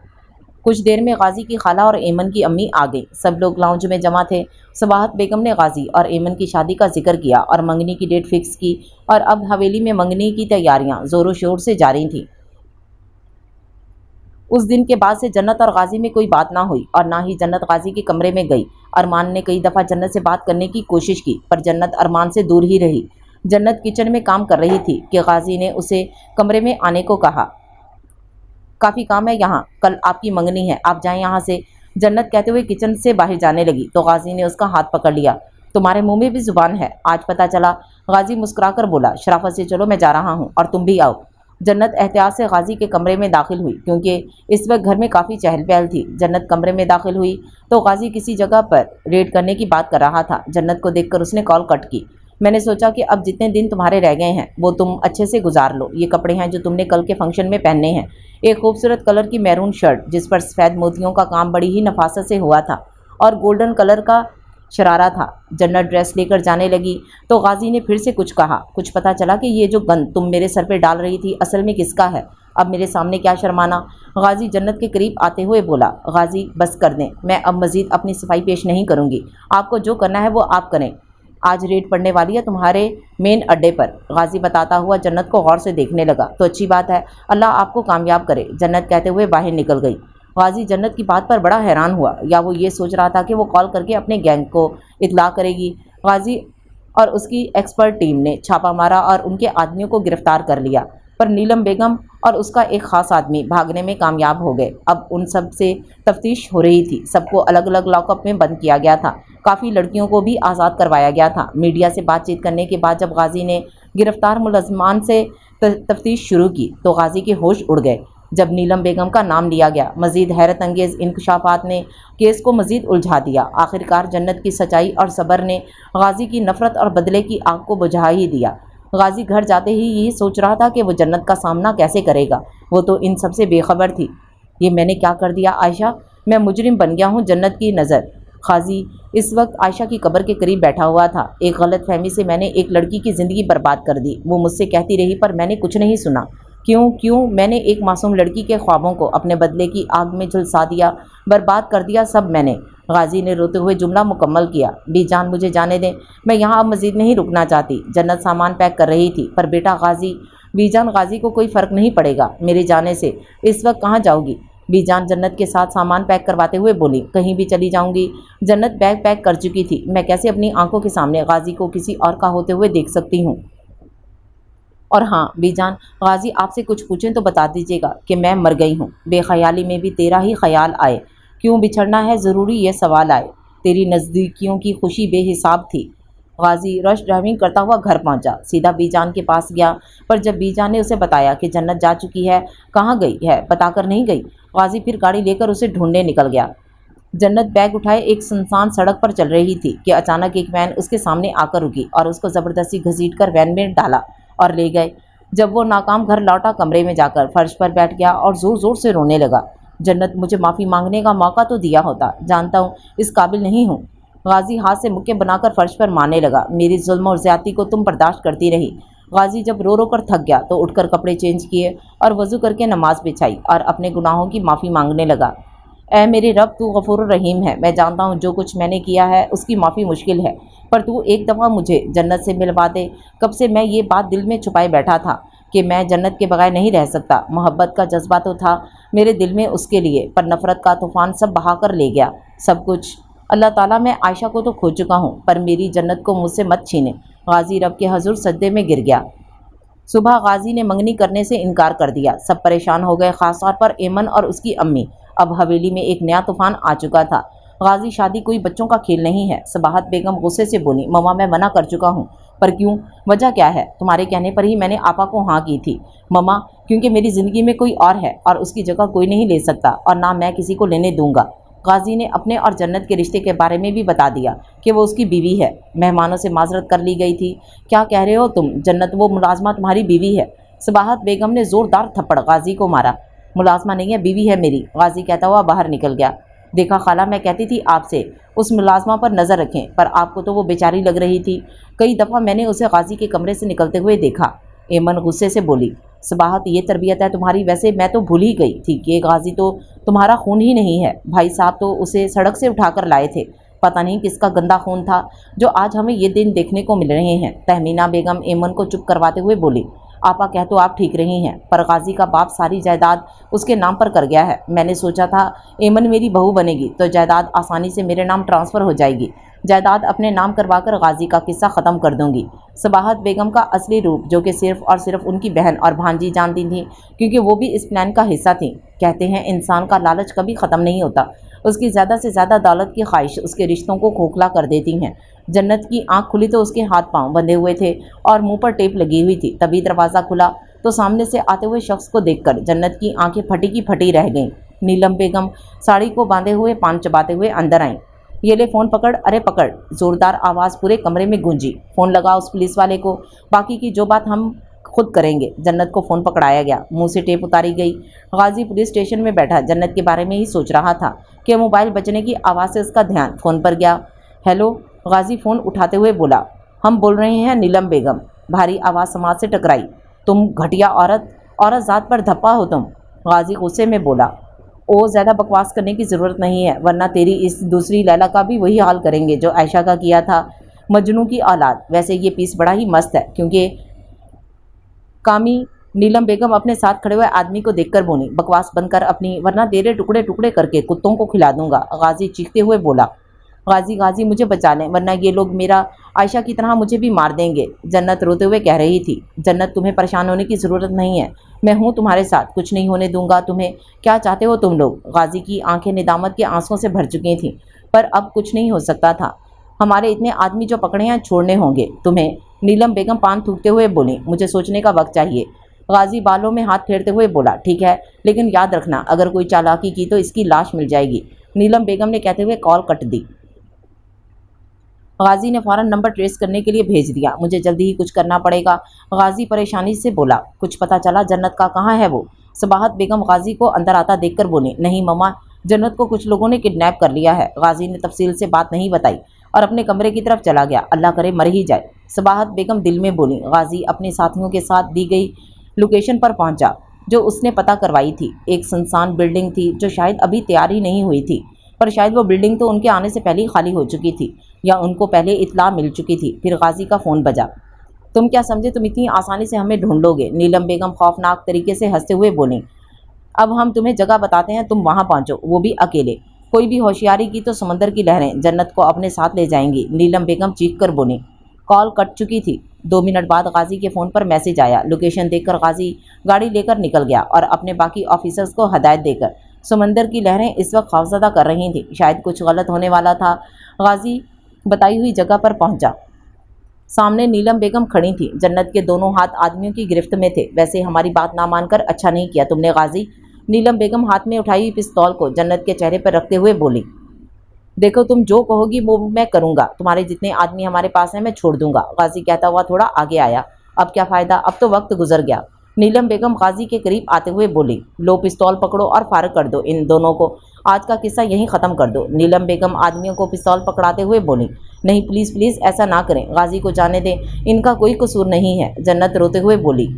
कुछ देर में गाजी की खाला और एमन की अम्मी आ गई। सब लोग लाउंज में जमा थे। सबाहत बेगम ने गाजी और एमन की शादी का जिक्र किया और मंगनी की डेट फिक्स की, और अब हवेली में मंगनी की तैयारियां जोरों शोर से जारी थीं। उस दिन के बाद से जन्नत और गाजी में कोई बात ना हुई और ना ही जन्नत गाजी के कमरे में गई। अरमान ने कई दफ़ा जन्नत से बात करने की कोशिश की, पर जन्नत अरमान से दूर ही रही। जन्नत किचन में काम कर रही थी कि गाजी ने उसे कमरे में आने को कहा। काफ़ी काम है यहाँ, कल आपकी मंगनी है, आप जाएं यहाँ से, जन्नत कहते हुए किचन से बाहर जाने लगी तो गाजी ने उसका हाथ पकड़ लिया। तुम्हारे मुंह में भी जुबान है, आज पता चला, गाजी मुस्कुराकर बोला। शराफत से चलो, मैं जा रहा हूँ और तुम भी आओ। जन्नत एहतियात से गाजी के कमरे में दाखिल हुई क्योंकि इस वक्त घर में काफ़ी चहल पहल थी। जन्नत कमरे में दाखिल हुई तो गाजी किसी जगह पर रेड करने की बात कर रहा था। जन्नत को देखकर उसने कॉल कट की। मैंने सोचा कि अब जितने दिन तुम्हारे रह गए हैं वो तुम अच्छे से गुजार लो। ये कपड़े हैं जो तुमने कल के फंक्शन में पहनने हैं। एक खूबसूरत कलर की मैरून शर्ट जिस पर सफ़ेद मोतियों का काम बड़ी ही नफासत से हुआ था और गोल्डन कलर का शरारा था। जन्नत ड्रेस लेकर जाने लगी तो गाजी ने फिर से कुछ कहा। कुछ पता चला कि ये जो गन तुम मेरे सर पे डाल रही थी असल में किसका है? अब मेरे सामने क्या शर्माना? गाजी जन्नत के करीब आते हुए बोला। गाजी बस कर दें, मैं अब मज़ीद अपनी सफाई पेश नहीं करूँगी। आपको जो करना है वो आप करें। आज रेड पड़ने वाली है तुम्हारे मेन अड्डे पर, गाजी बताता हुआ जन्नत को गौर से देखने लगा। तो अच्छी बात है, अल्लाह आपको कामयाब करे, जन्नत कहते हुए बाहर निकल गई। गाजी जन्नत की बात पर बड़ा हैरान हुआ, या वो ये सोच रहा था कि वो कॉल करके अपने गैंग को इत्तला करेगी। गाजी और उसकी एक्सपर्ट टीम ने छापा मारा और उनके आदमियों को गिरफ्तार कर लिया, पर नीलम बेगम और उसका एक ख़ास आदमी भागने में कामयाब हो गए। अब उन सब से तफ्तीश हो रही थी। सबको अलग अलग लॉकअप में बंद किया गया था। काफ़ी लड़कियों को भी आज़ाद करवाया गया था। मीडिया से बातचीत करने के बाद जब गाजी ने गिरफ्तार मुलज़मान से तफ्तीश शुरू की तो गाजी के होश उड़ गए। जब नीलम बेगम का नाम लिया गया, मज़ीद हैरत अंगेज़ इंकशाफात ने केस को मज़ीद उलझा दिया। आखिरकार जन्नत की सच्चाई और सब्र ने गाजी की नफ़रत और बदले की आग को बुझा ही दिया। गाजी घर जाते ही यही सोच रहा था कि वो जन्नत का सामना कैसे करेगा। वो तो इन सब से बेखबर थी। ये मैंने क्या कर दिया आयशा, मैं मुजरिम बन गया हूँ जन्नत की नज़र। गाजी इस वक्त आयशा की कब्र के करीब बैठा हुआ था। एक गलत फहमी से मैंने एक लड़की की ज़िंदगी बर्बाद कर दी। वो मुझसे कहती रही पर मैंने कुछ नहीं सुना। क्यों मैंने एक मासूम लड़की के ख्वाबों को अपने बदले की आग में झुलसा दिया, बर्बाद कर दिया सब मैंने। गाजी ने रोते हुए जुमला मुकम्मल किया। बीजान मुझे जाने दें, मैं यहाँ अब मज़ीद नहीं रुकना चाहती। जन्नत सामान पैक कर रही थी। पर बेटा गाजी, बीजान गाजी को कोई फ़र्क नहीं पड़ेगा मेरे जाने से। इस वक्त कहाँ जाओगी? बीजान जन्नत के साथ सामान पैक करवाते हुए बोली। कहीं भी चली जाऊंगी। जन्नत बैग पैक कर चुकी थी। मैं कैसे अपनी आंखों के सामने गाजी को किसी और का होते हुए देख सकती हूँ? और हाँ बीजान, गाजी आपसे कुछ पूछें तो बता दीजिएगा कि मैं मर गई हूँ। बेख्याली में भी तेरा ही ख्याल आए। क्यों बिछड़ना है ज़रूरी ये सवाल आए। तेरी नज़दीकियों की खुशी बेहिसाब थी। गाजी रश ड्राइविंग करता हुआ घर पहुँचा। सीधा बीजान के पास गया, पर जब बीजान ने उसे बताया कि जन्नत जा चुकी है, कहाँ गई है बताकर नहीं गई। गाजी फिर गाड़ी लेकर उसे ढूंढने निकल गया। जन्नत बैग उठाए एक सुनसान सड़क पर चल रही थी कि अचानक एक वैन उसके सामने आकर रुकी और उसको ज़बरदस्ती घसीटकर वैन में डाला और ले गए। जब वो नाकाम घर लौटा, कमरे में जाकर फर्श पर बैठ गया और ज़ोर ज़ोर से रोने लगा। जन्नत, मुझे माफ़ी मांगने का मौका तो दिया होता, जानता हूँ इस काबिल नहीं हूँ। गाजी हाथ से मुक्के बनाकर फर्श पर मारने लगा। मेरी जुल्म और ज़्यादती को तुम बर्दाश्त करती रही। गाजी जब रो रो कर थक गया तो उठकर कपड़े चेंज किए और वज़ू करके नमाज बिछाई और अपने गुनाहों की माफ़ी मांगने लगा। ऐ मेरे रब, तू गफूर रहीम है। मैं जानता हूँ जो कुछ मैंने किया है उसकी माफ़ी मुश्किल है, पर तू एक दफ़ा मुझे जन्नत से मिलवा दे। कब से मैं ये बात दिल में छुपाए बैठा था कि मैं जन्नत के बगैर नहीं रह सकता। मोहब्बत का जज्बा तो था मेरे दिल में उसके लिए, पर नफ़रत का तूफ़ान सब बहा कर ले गया, सब कुछ। अल्लाह ताला, मैं आयशा को तो खो चुका हूँ, पर मेरी जन्नत को मुझसे मत छीने। गाजी रब के हजूर सजदे में गिर गया। सुबह गाजी ने मंगनी करने से इनकार कर दिया। सब परेशान हो गए, ख़ास तौर पर एमन और उसकी अम्मी। अब हवेली में एक नया तूफ़ान आ चुका था। गाजी, शादी कोई बच्चों का खेल नहीं है। सबाहत बेगम गुस्से से बोली। ममा, मैं मना कर चुका हूँ। पर क्यों? वजह क्या है? तुम्हारे कहने पर ही मैंने आपा को हाँ की थी। ममा, क्योंकि मेरी ज़िंदगी में कोई और है और उसकी जगह कोई नहीं ले सकता और ना मैं किसी को लेने दूंगा। गाजी ने अपने और जन्नत के रिश्ते के बारे में भी बता दिया कि वो उसकी बीवी है। मेहमानों से माजरत कर ली गई थी। क्या कह रहे हो तुम? जन्नत, वो मुलाजमा तुम्हारी बीवी है। सबाहत बेगम ने ज़ोरदार थप्पड़ गाजी को मारा। मुलाजमा नहीं है, बीवी है मेरी, गाजी कहता हुआ बाहर निकल गया। देखा खाला, मैं कहती थी आपसे, उस मुलाजमा पर नज़र रखें, पर आपको तो वो बेचारी लग रही थी। कई दफ़ा मैंने उसे गाजी के कमरे से निकलते हुए देखा। एमन गुस्से से बोली, सबाहत ये तरबियत है तुम्हारी? वैसे मैं तो भूल ही गई थी कि गाजी तो तुम्हारा खून ही नहीं है। भाई साहब तो उसे सड़क से उठाकर लाए थे। पता नहीं किसका गंदा खून था जो आज हमें ये दिन देखने को मिल रहे हैं। तहमीना बेगम एमन को चुप करवाते हुए बोली, आपा कह तो आप ठीक रही हैं, पर गाजी का बाप सारी जायदाद उसके नाम पर कर गया है। मैंने सोचा था एमन मेरी बहू बनेगी तो जायदाद आसानी से मेरे नाम ट्रांसफ़र हो जाएगी। जायदाद अपने नाम करवाकर गाजी का किस्सा ख़त्म कर दूंगी। सबाहत बेगम का असली रूप, जो कि सिर्फ़ और सिर्फ उनकी बहन और भांजी जानती थी, क्योंकि वो भी इस प्लान का हिस्सा थी। कहते हैं इंसान का लालच कभी ख़त्म नहीं होता। उसकी ज़्यादा से ज़्यादा दौलत की ख्वाहिश उसके रिश्तों को खोखला कर देती हैं। जन्नत की आंख खुली तो उसके हाथ पांव बंधे हुए थे और मुंह पर टेप लगी हुई थी। तभी दरवाज़ा खुला तो सामने से आते हुए शख्स को देखकर जन्नत की आंखें फटी की फटी रह गईं। नीलम बेगम साड़ी को बांधे हुए पान चबाते हुए अंदर आईं। ये ले फ़ोन पकड़, अरे पकड़। ज़ोरदार आवाज़ पूरे कमरे में गूंजी। फ़ोन लगा उस पुलिस वाले को, बाकी की जो बात हम खुद करेंगे। जन्नत को फ़ोन पकड़ाया गया, मुंह से टेप उतारी गई। गाजी पुलिस स्टेशन में बैठा जन्नत के बारे में ही सोच रहा था कि मोबाइल बजने की आवाज़ से उसका ध्यान फ़ोन पर गया। हेलो, गाजी फ़ोन उठाते हुए बोला, हम बोल रहे हैं नीलम बेगम। भारी आवाज़ समाज से टकराई। तुम घटिया औरत, औरत ज़ात पर धप्पा हो तुम। गाजी गुस्से में बोला, ओ ज़्यादा बकवास करने की ज़रूरत नहीं है, वरना तेरी इस दूसरी लैला का भी वही हाल करेंगे जो आयशा का किया था। मजनू की औलाद। वैसे ये पीस बड़ा ही मस्त है, क्योंकि कामी। नीलम बेगम अपने साथ खड़े हुए आदमी को देखकर बोली, बकवास बंद कर अपनी, वरना तेरे टुकड़े टुकड़े करके कुत्तों को खिला दूंगा। गाजी चीखते हुए बोला, गाजी गाजी मुझे बचा लें, वरना ये लोग मेरा आयशा की तरह मुझे भी मार देंगे। जन्नत रोते हुए कह रही थी, जन्नत तुम्हें परेशान होने की ज़रूरत नहीं है, मैं हूँ तुम्हारे साथ, कुछ नहीं होने दूंगा तुम्हें। क्या चाहते हो तुम लोग? गाजी की आंखें निदामत के आंसुओं से भर चुकी थीं, पर अब कुछ नहीं हो सकता था। हमारे इतने आदमी जो पकड़े हैं छोड़ने होंगे तुम्हें। नीलम बेगम पान थूकते हुए बोली, मुझे सोचने का वक्त चाहिए। गाजी बालों में हाथ फेरते हुए बोला, ठीक है, लेकिन याद रखना अगर कोई चालाकी की तो इसकी लाश मिल जाएगी। नीलम बेगम ने कहते हुए कॉल कट दी। गाजी ने फ़ौरन नंबर ट्रेस करने के लिए भेज दिया, मुझे जल्दी ही कुछ करना पड़ेगा। गाजी परेशानी से बोला, कुछ पता चला जन्नत का? कहाँ है वो? सबाहत बेगम गाजी को अंदर आता देखकर बोली, नहीं मम्मा, जन्नत को कुछ लोगों ने किडनैप कर लिया है। गाजी ने तफसील से बात नहीं बताई और अपने कमरे की तरफ चला गया। अल्लाह करे मर ही जाए, सबाहत बेगम दिल में बोली। गाजी अपने साथियों के साथ दी गई लोकेशन पर पहुंचा जो उसने पता करवाई थी। एक सुनसान बिल्डिंग थी जो शायद अभी तैयार ही नहीं हुई थी, पर शायद वो बिल्डिंग तो उनके आने से पहले ही खाली हो चुकी थी या उनको पहले इत्तला मिल चुकी थी। फिर गाजी का फ़ोन बजा। तुम क्या समझे तुम इतनी आसानी से हमें ढूंढ लोगे? नीलम बेगम खौफनाक तरीके से हंसते हुए बोली, अब हम तुम्हें जगह बताते हैं, तुम वहाँ पहुँचो, वो भी अकेले। कोई भी होशियारी की तो समंदर की लहरें जन्नत को अपने साथ ले जाएंगी। नीलम बेगम चीख कर बोली। कॉल कट चुकी थी। 2 मिनट बाद गाजी के फ़ोन पर मैसेज आया। लोकेशन देखकर गाजी गाड़ी लेकर निकल गया और अपने बाकी ऑफिसर्स को हदायत देकर। समंदर की लहरें इस वक्त खौफजदा कर रही थीं, शायद कुछ गलत होने वाला था। गाजी बताई हुई जगह पर पहुंचा। सामने नीलम बेगम खड़ी थी। जन्नत के दोनों हाथ आदमियों की गिरफ्त में थे। वैसे हमारी बात ना मानकर अच्छा नहीं किया तुमने गाजी। नीलम बेगम हाथ में उठाई हुई पिस्तौल को जन्नत के चेहरे पर रखते हुए बोली, देखो तुम जो कहोगी वो मैं करूंगा। तुम्हारे जितने आदमी हमारे पास हैं मैं छोड़ दूंगा। गाजी कहता हुआ थोड़ा आगे आया। अब क्या फ़ायदा, अब तो वक्त गुजर गया। नीलम बेगम गाजी के करीब आते हुए बोली, लो पिस्तौल पकड़ो और फायर कर दो इन दोनों को। आज का किस्सा यहीं ख़त्म कर दो। नीलम बेगम आदमियों को पिस्तौल पकड़ाते हुए बोली, नहीं प्लीज़ प्लीज़ ऐसा ना करें, गाजी को जाने दें, इनका कोई कसूर नहीं है। जन्नत रोते हुए बोली,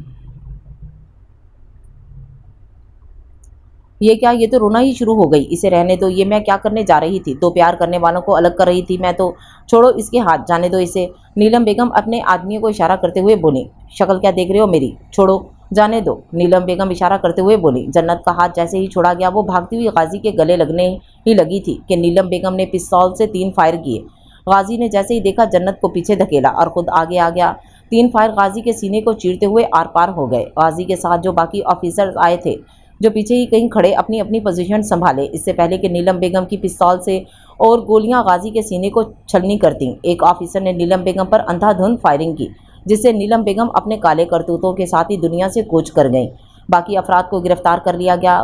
ये क्या, ये तो रोना ही शुरू हो गई। इसे रहने दो, ये मैं क्या करने जा रही थी? तो प्यार करने वालों को अलग कर रही थी मैं तो। छोड़ो इसके हाथ, जाने दो इसे। नीलम बेगम अपने आदमियों को इशारा करते हुए बोली, शक्ल क्या देख रहे हो मेरी, छोड़ो, जाने दो। नीलम बेगम इशारा करते हुए बोली। जन्नत का हाथ जैसे ही छोड़ा गया वो भागती हुई गाजी के गले लगने ही लगी थी कि नीलम बेगम ने पिस्तौल से 3 फायर किए। गाजी ने जैसे ही देखा जन्नत को पीछे धकेला और खुद आगे आ गया। 3 फायर गाजी के सीने को चीरते हुए आर पार हो गए। गाजी के साथ जो बाकी ऑफिसर्स आए थे, जो पीछे ही कहीं खड़े अपनी अपनी पोजीशन संभाले, इससे पहले कि नीलम बेगम की पिस्तौल से और गोलियां गाजी के सीने को छलनी करती। एक ऑफिसर ने नीलम बेगम पर अंधाधुंध फायरिंग की, जिससे नीलम बेगम अपने काले करतूतों के साथ ही दुनिया से कूच कर गईं। बाकी अफराद को गिरफ्तार कर लिया गया।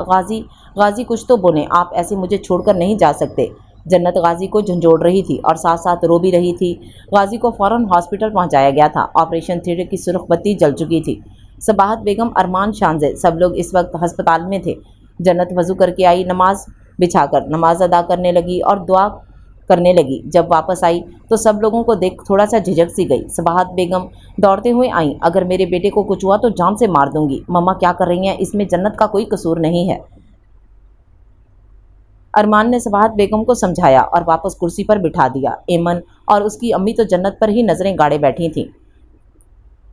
गाजी कुछ तो बोले, आप ऐसे मुझे छोड़कर नहीं जा सकते। जन्नत गाजी को झंझोड़ रही थी और साथ साथ रो भी रही थी। गाजी को फ़ौरन हॉस्पिटल पहुंचाया गया था। ऑपरेशन थिएटर की सुर्ख बत्ती जल चुकी थी। सबाहत बेगम, अरमान शानज़, सब लोग इस वक्त हस्पताल में थे। जन्नत वज़ू करके आई, नमाज बिछाकर नमाज अदा करने लगी और दुआ करने लगी। जब वापस आई तो सब लोगों को देख थोड़ा सा झिझक सी गई। सबाहत बेगम दौड़ते हुए आई, अगर मेरे बेटे को कुछ हुआ तो जान से मार दूंगी। मम्मा क्या कर रही हैं, इसमें जन्नत का कोई कसूर नहीं है। अरमान ने सबाहत बेगम को समझाया और वापस कुर्सी पर बिठा दिया। एमन और उसकी अम्मी तो जन्नत पर ही नजरें गाड़े बैठी थीं।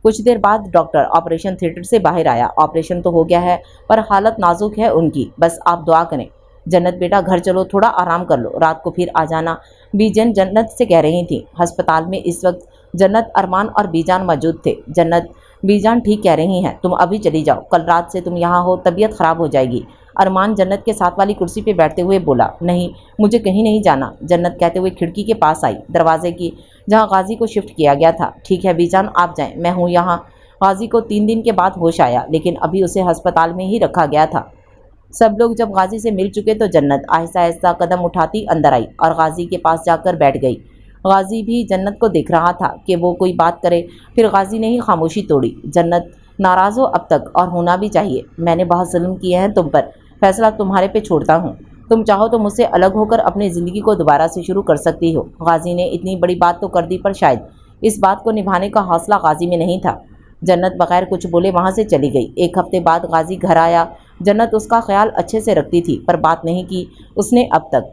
कुछ देर बाद डॉक्टर ऑपरेशन थिएटर से बाहर आया। ऑपरेशन तो हो गया है पर हालत नाजुक है उनकी, बस आप दुआ करें। जन्नत बेटा घर चलो, थोड़ा आराम कर लो, रात को फिर आ जाना, बीजन जन्नत से कह रही थी। अस्पताल में इस वक्त जन्नत, अरमान और बीजान मौजूद थे। जन्नत, बीजान ठीक कह रही हैं, तुम अभी चली जाओ, कल रात से तुम यहाँ हो, तबीयत खराब हो जाएगी। अरमान जन्नत के साथ वाली कुर्सी पे बैठते हुए बोला, नहीं मुझे कहीं नहीं जाना। जन्नत कहते हुए खिड़की के पास आई, दरवाजे की, जहाँ गाजी को शिफ्ट किया गया था। ठीक है बीजान आप जाएं, मैं हूँ यहाँ। गाजी को 3 दिन के बाद होश आया, लेकिन अभी उसे अस्पताल में ही रखा गया था। सब लोग जब गाजी से मिल चुके तो जन्नत आहिस्ता आहिस्ता कदम उठाती अंदर आई और गाजी के पास जाकर बैठ गई। गाजी भी जन्नत को देख रहा था कि वो कोई बात करे, फिर गाजी ने ही खामोशी तोड़ी। जन्नत, नाराज़ हो अब तक, और होना भी चाहिए। मैंने बहुत जुल्म किए हैं तुम पर, फैसला तुम्हारे पे छोड़ता हूँ। तुम चाहो तो मुझसे अलग होकर अपनी ज़िंदगी को दोबारा से शुरू कर सकती हो। गाजी ने इतनी बड़ी बात तो कर दी, पर शायद इस बात को निभाने का हौसला गाजी में नहीं था। जन्नत बगैर कुछ बोले वहाँ से चली गई। 1 हफ्ते बाद गाजी घर आया। जन्नत उसका ख्याल अच्छे से रखती थी, पर बात नहीं की उसने अब तक।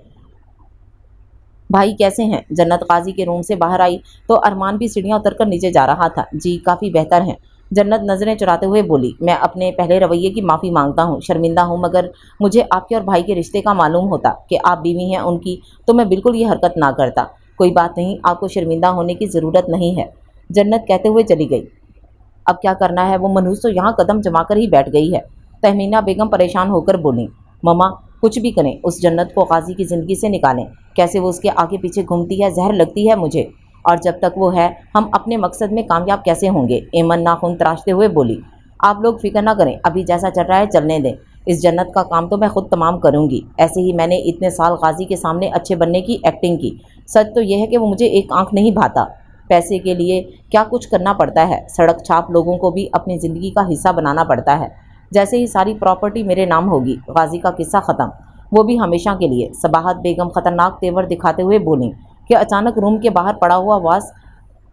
भाई कैसे हैं? जन्नत गाजी के रूम से बाहर आई तो अरमान भी सीढ़ियाँ उतरकर नीचे जा रहा था। जी काफ़ी बेहतर हैं। जन्नत नज़रें चुराते हुए बोली, मैं अपने पहले रवैये की माफ़ी मांगता हूँ, शर्मिंदा हूँ, मगर मुझे आपके और भाई के रिश्ते का मालूम होता कि आप बीवी हैं उनकी, तो मैं बिल्कुल ये हरकत ना करता। कोई बात नहीं, आपको शर्मिंदा होने की ज़रूरत नहीं है। जन्नत कहते हुए चली गई। अब क्या करना है, वो मनहूस तो यहाँ कदम जमाकर ही बैठ गई है। तहमीना बेगम परेशान होकर बोली, मम्मा कुछ भी करें, उस जन्नत को गाजी की ज़िंदगी से निकालें। कैसे वो उसके आगे पीछे घूमती है, जहर लगती है मुझे, और जब तक वो है हम अपने मकसद में कामयाब कैसे होंगे। एमन नाखून तराशते हुए बोली, आप लोग फिक्र ना करें, अभी जैसा चल रहा है चलने दें। इस जन्नत का काम तो मैं खुद तमाम करूँगी। ऐसे ही मैंने इतने साल गाजी के सामने अच्छे बनने की एक्टिंग की। सच तो यह है कि वो मुझे एक आंख नहीं भाता। पैसे के लिए क्या कुछ करना पड़ता है। सड़क छाप लोगों को भी अपनी ज़िंदगी का हिस्सा बनाना पड़ता है। जैसे ही सारी प्रॉपर्टी मेरे नाम होगी, गाजी का किस्सा ख़त्म, वो भी हमेशा के लिए। सबाहत बेगम ख़तरनाक तेवर दिखाते हुए बोली कि अचानक रूम के बाहर पड़ा हुआ वास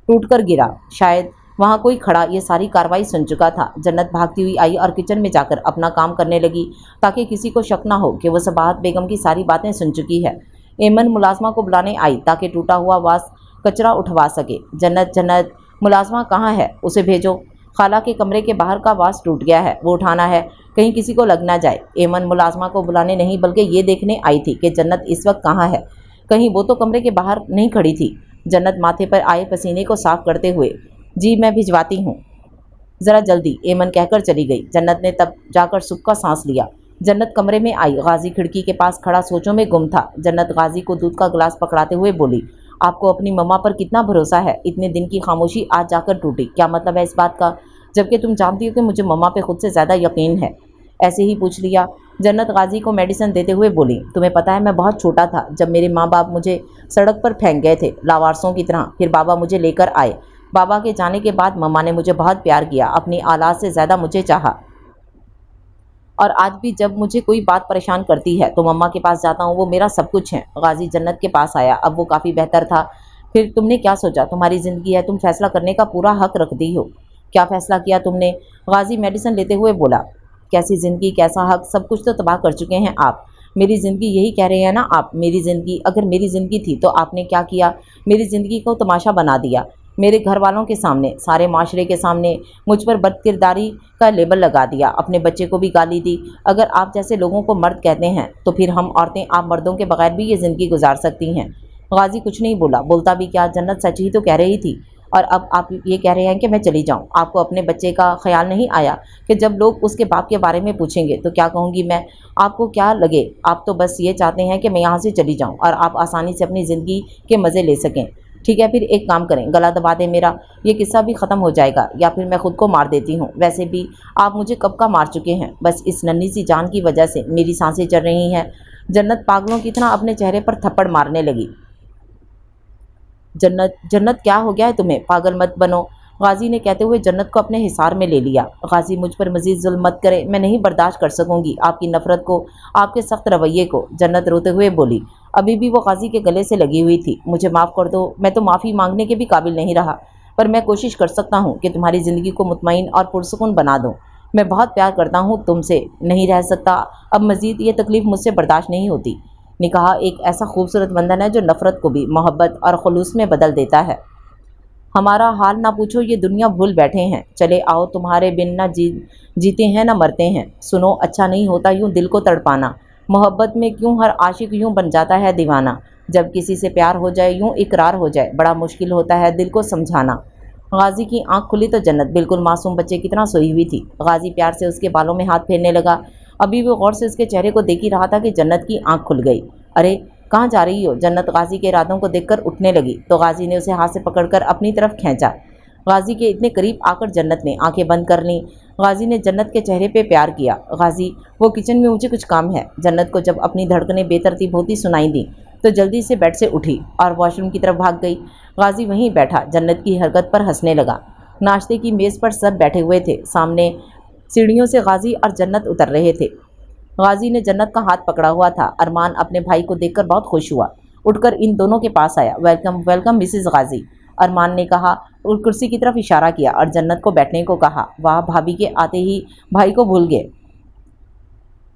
टूटकर गिरा। शायद वहाँ कोई खड़ा ये सारी कार्रवाई सुन चुका था। जन्नत भागती हुई आई और किचन में जाकर अपना काम करने लगी, ताकि किसी को शक ना हो कि वह सबाहत बेगम की सारी बातें सुन चुकी है। एमन मुलाजमा को बुलाने आई ताकि टूटा हुआ वास कचरा उठवा सके। जन्नत, जन्नत मुलाजमा कहाँ है, उसे भेजो। खाला के कमरे के बाहर का वास टूट गया है, वो उठाना है, कहीं किसी को लग ना जाए। एमन मुलाजमा को बुलाने नहीं बल्कि ये देखने आई थी कि जन्नत इस वक्त कहाँ है। कहीं वो तो कमरे के बाहर नहीं खड़ी थी। जन्नत माथे पर आए पसीने को साफ करते हुए, जी मैं भिजवाती हूँ, ज़रा जल्दी, एमन कहकर चली गई। जन्नत ने तब जाकर सुख का सांस लिया। जन्नत कमरे में आई। गाजी खिड़की के पास खड़ा सोचों में गुम था। जन्नत गाजी को दूध का गिलास पकड़ाते हुए बोली, आपको अपनी मम्मा पर कितना भरोसा है। इतने दिन की खामोशी आज जाकर टूटी, क्या मतलब है इस बात का, जबकि तुम जानती हो कि मुझे मम्मा पे खुद से ज़्यादा यकीन है। ऐसे ही पूछ लिया। जन्नत गाजी को मेडिसिन देते हुए बोली, तुम्हें पता है मैं बहुत छोटा था जब मेरे माँ बाप मुझे सड़क पर फेंक गए थे, लावारसों की तरह। फिर बाबा मुझे लेकर आए। बाबा के जाने के बाद मम्मा ने मुझे बहुत प्यार किया, अपनी औलाद से ज़्यादा मुझे चाहा। और आज भी जब मुझे कोई बात परेशान करती है तो मम्मा के पास जाता हूँ, वो मेरा सब कुछ है। गाजी जन्नत के पास आया। अब वो काफ़ी बेहतर था। फिर तुमने क्या सोचा, तुम्हारी ज़िंदगी है, तुम फैसला करने का पूरा हक रखती हो। क्या फ़ैसला किया तुमने? गाजी मेडिसिन लेते हुए बोला, कैसी ज़िंदगी, कैसा हक, सब कुछ तो तबाह कर चुके हैं आप। मेरी ज़िंदगी, यही कह रहे हैं ना आप, मेरी ज़िंदगी। अगर मेरी ज़िंदगी थी तो आपने क्या किया, मेरी ज़िंदगी को तमाशा बना दिया। मेरे घर वालों के सामने, सारे माशरे के सामने मुझ पर बदकिरदारी का लेबल लगा दिया, अपने बच्चे को भी गाली दी। अगर आप जैसे लोगों को मर्द कहते हैं तो फिर हम औरतें, आप मर्दों के बगैर भी ये ज़िंदगी गुजार सकती हैं। गाजी कुछ नहीं बोला, बोलता भी क्या, जन्नत सच ही तो कह रही थी। और अब आप ये कह रहे हैं कि मैं चली जाऊं। आपको अपने बच्चे का ख्याल नहीं आया कि जब लोग उसके बाप के बारे में पूछेंगे तो क्या कहूँगी मैं? आपको क्या लगे, आप तो बस ये चाहते हैं कि मैं यहाँ से चली जाऊँ और आप आसानी से अपनी ज़िंदगी के मज़े ले सकें। ठीक है, फिर एक काम करें, गला दबा दें मेरा, ये किस्सा भी ख़त्म हो जाएगा, या फिर मैं ख़ुद को मार देती हूँ। वैसे भी आप मुझे कब का मार चुके हैं, बस इस नन्ही सी जान की वजह से मेरी सांसें चल रही हैं। जन्नत पागलों की तरह अपने चेहरे पर थप्पड़ मारने लगी। जन्नत, जन्नत क्या हो गया है तुम्हें, पागल मत बनो। गाजी ने कहते हुए जन्नत को अपने हिसार में ले लिया। गाजी मुझ पर मज़ीद जुल्म मत करे, मैं नहीं बर्दाश्त कर सकूंगी आपकी नफ़रत को, आपके सख्त रवैये को। जन्नत रोते हुए बोली, अभी भी वो गाजी के गले से लगी हुई थी। मुझे माफ़ कर दो, मैं तो माफ़ी मांगने के भी काबिल नहीं रहा, पर मैं कोशिश कर सकता हूँ कि तुम्हारी ज़िंदगी को मुतमईन और पुरसुकून बना दूँ। मैं बहुत प्यार करता हूँ तुमसे, नहीं रह सकता, अब मज़ीद ये तकलीफ़ मुझसे बर्दाश्त नहीं होती। निकाह एक ऐसा खूबसूरत बंधन है जो नफ़रत को भी मोहब्बत और खुलूस में बदल देता है। हमारा हाल ना पूछो, ये दुनिया भूल बैठे हैं। चले आओ, तुम्हारे बिन ना जीते हैं ना मरते हैं। सुनो, अच्छा नहीं होता यूं दिल को तड़पाना। मोहब्बत में क्यों हर आशिक यूं बन जाता है दीवाना। जब किसी से प्यार हो जाए, यूं इकरार हो जाए, बड़ा मुश्किल होता है दिल को समझाना। गाजी की आंख खुली तो जन्नत बिल्कुल मासूम बच्चे की तरह सोई हुई थी। गाजी प्यार से उसके बालों में हाथ फेरने लगा। अभी वो गौर से उसके चेहरे को देख ही रहा था कि जन्नत की आंख खुल गई। अरे कहाँ जा रही हो? जन्नत गाजी के इरादों को देखकर उठने लगी तो गाजी ने उसे हाथ से पकड़कर अपनी तरफ खींचा। गाजी के इतने करीब आकर जन्नत ने आंखें बंद कर लीं। गाजी ने जन्नत के चेहरे पे प्यार किया। गाजी, वो किचन में मुझे कुछ काम है। जन्नत को जब अपनी धड़कनें बेतरतीब होती सुनाई दी तो जल्दी से बेड से उठी और वॉशरूम की तरफ भाग गई। गाजी वहीं बैठा जन्नत की हरकत पर हंसने लगा। नाश्ते की मेज़ पर सब बैठे हुए थे। सामने सीढ़ियों से गाजी और जन्नत उतर रहे थे। गाजी ने जन्नत का हाथ पकड़ा हुआ था। अरमान अपने भाई को देखकर बहुत खुश हुआ, उठकर इन दोनों के पास आया। वेलकम वेलकम मिसेस गाजी, अरमान ने कहा और कुर्सी की तरफ इशारा किया और जन्नत को बैठने को कहा। वाह, भाभी के आते ही भाई को भूल गए।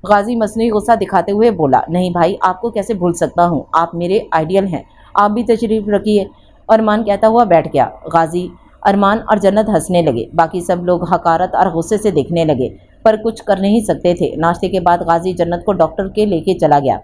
गाजी मसनूई गुस्सा दिखाते हुए बोला, नहीं भाई, आपको कैसे भूल सकता हूँ, आप मेरे आइडियल हैं, आप भी तशरीफ रखिए। अरमान कहता हुआ बैठ गया। गाजी, अरमान और जन्नत हंसने लगे। बाकी सब लोग हकारत और गुस्से से देखने लगे, पर कुछ कर नहीं सकते थे। नाश्ते के बाद गाजी जन्नत को डॉक्टर के लेके चला गया।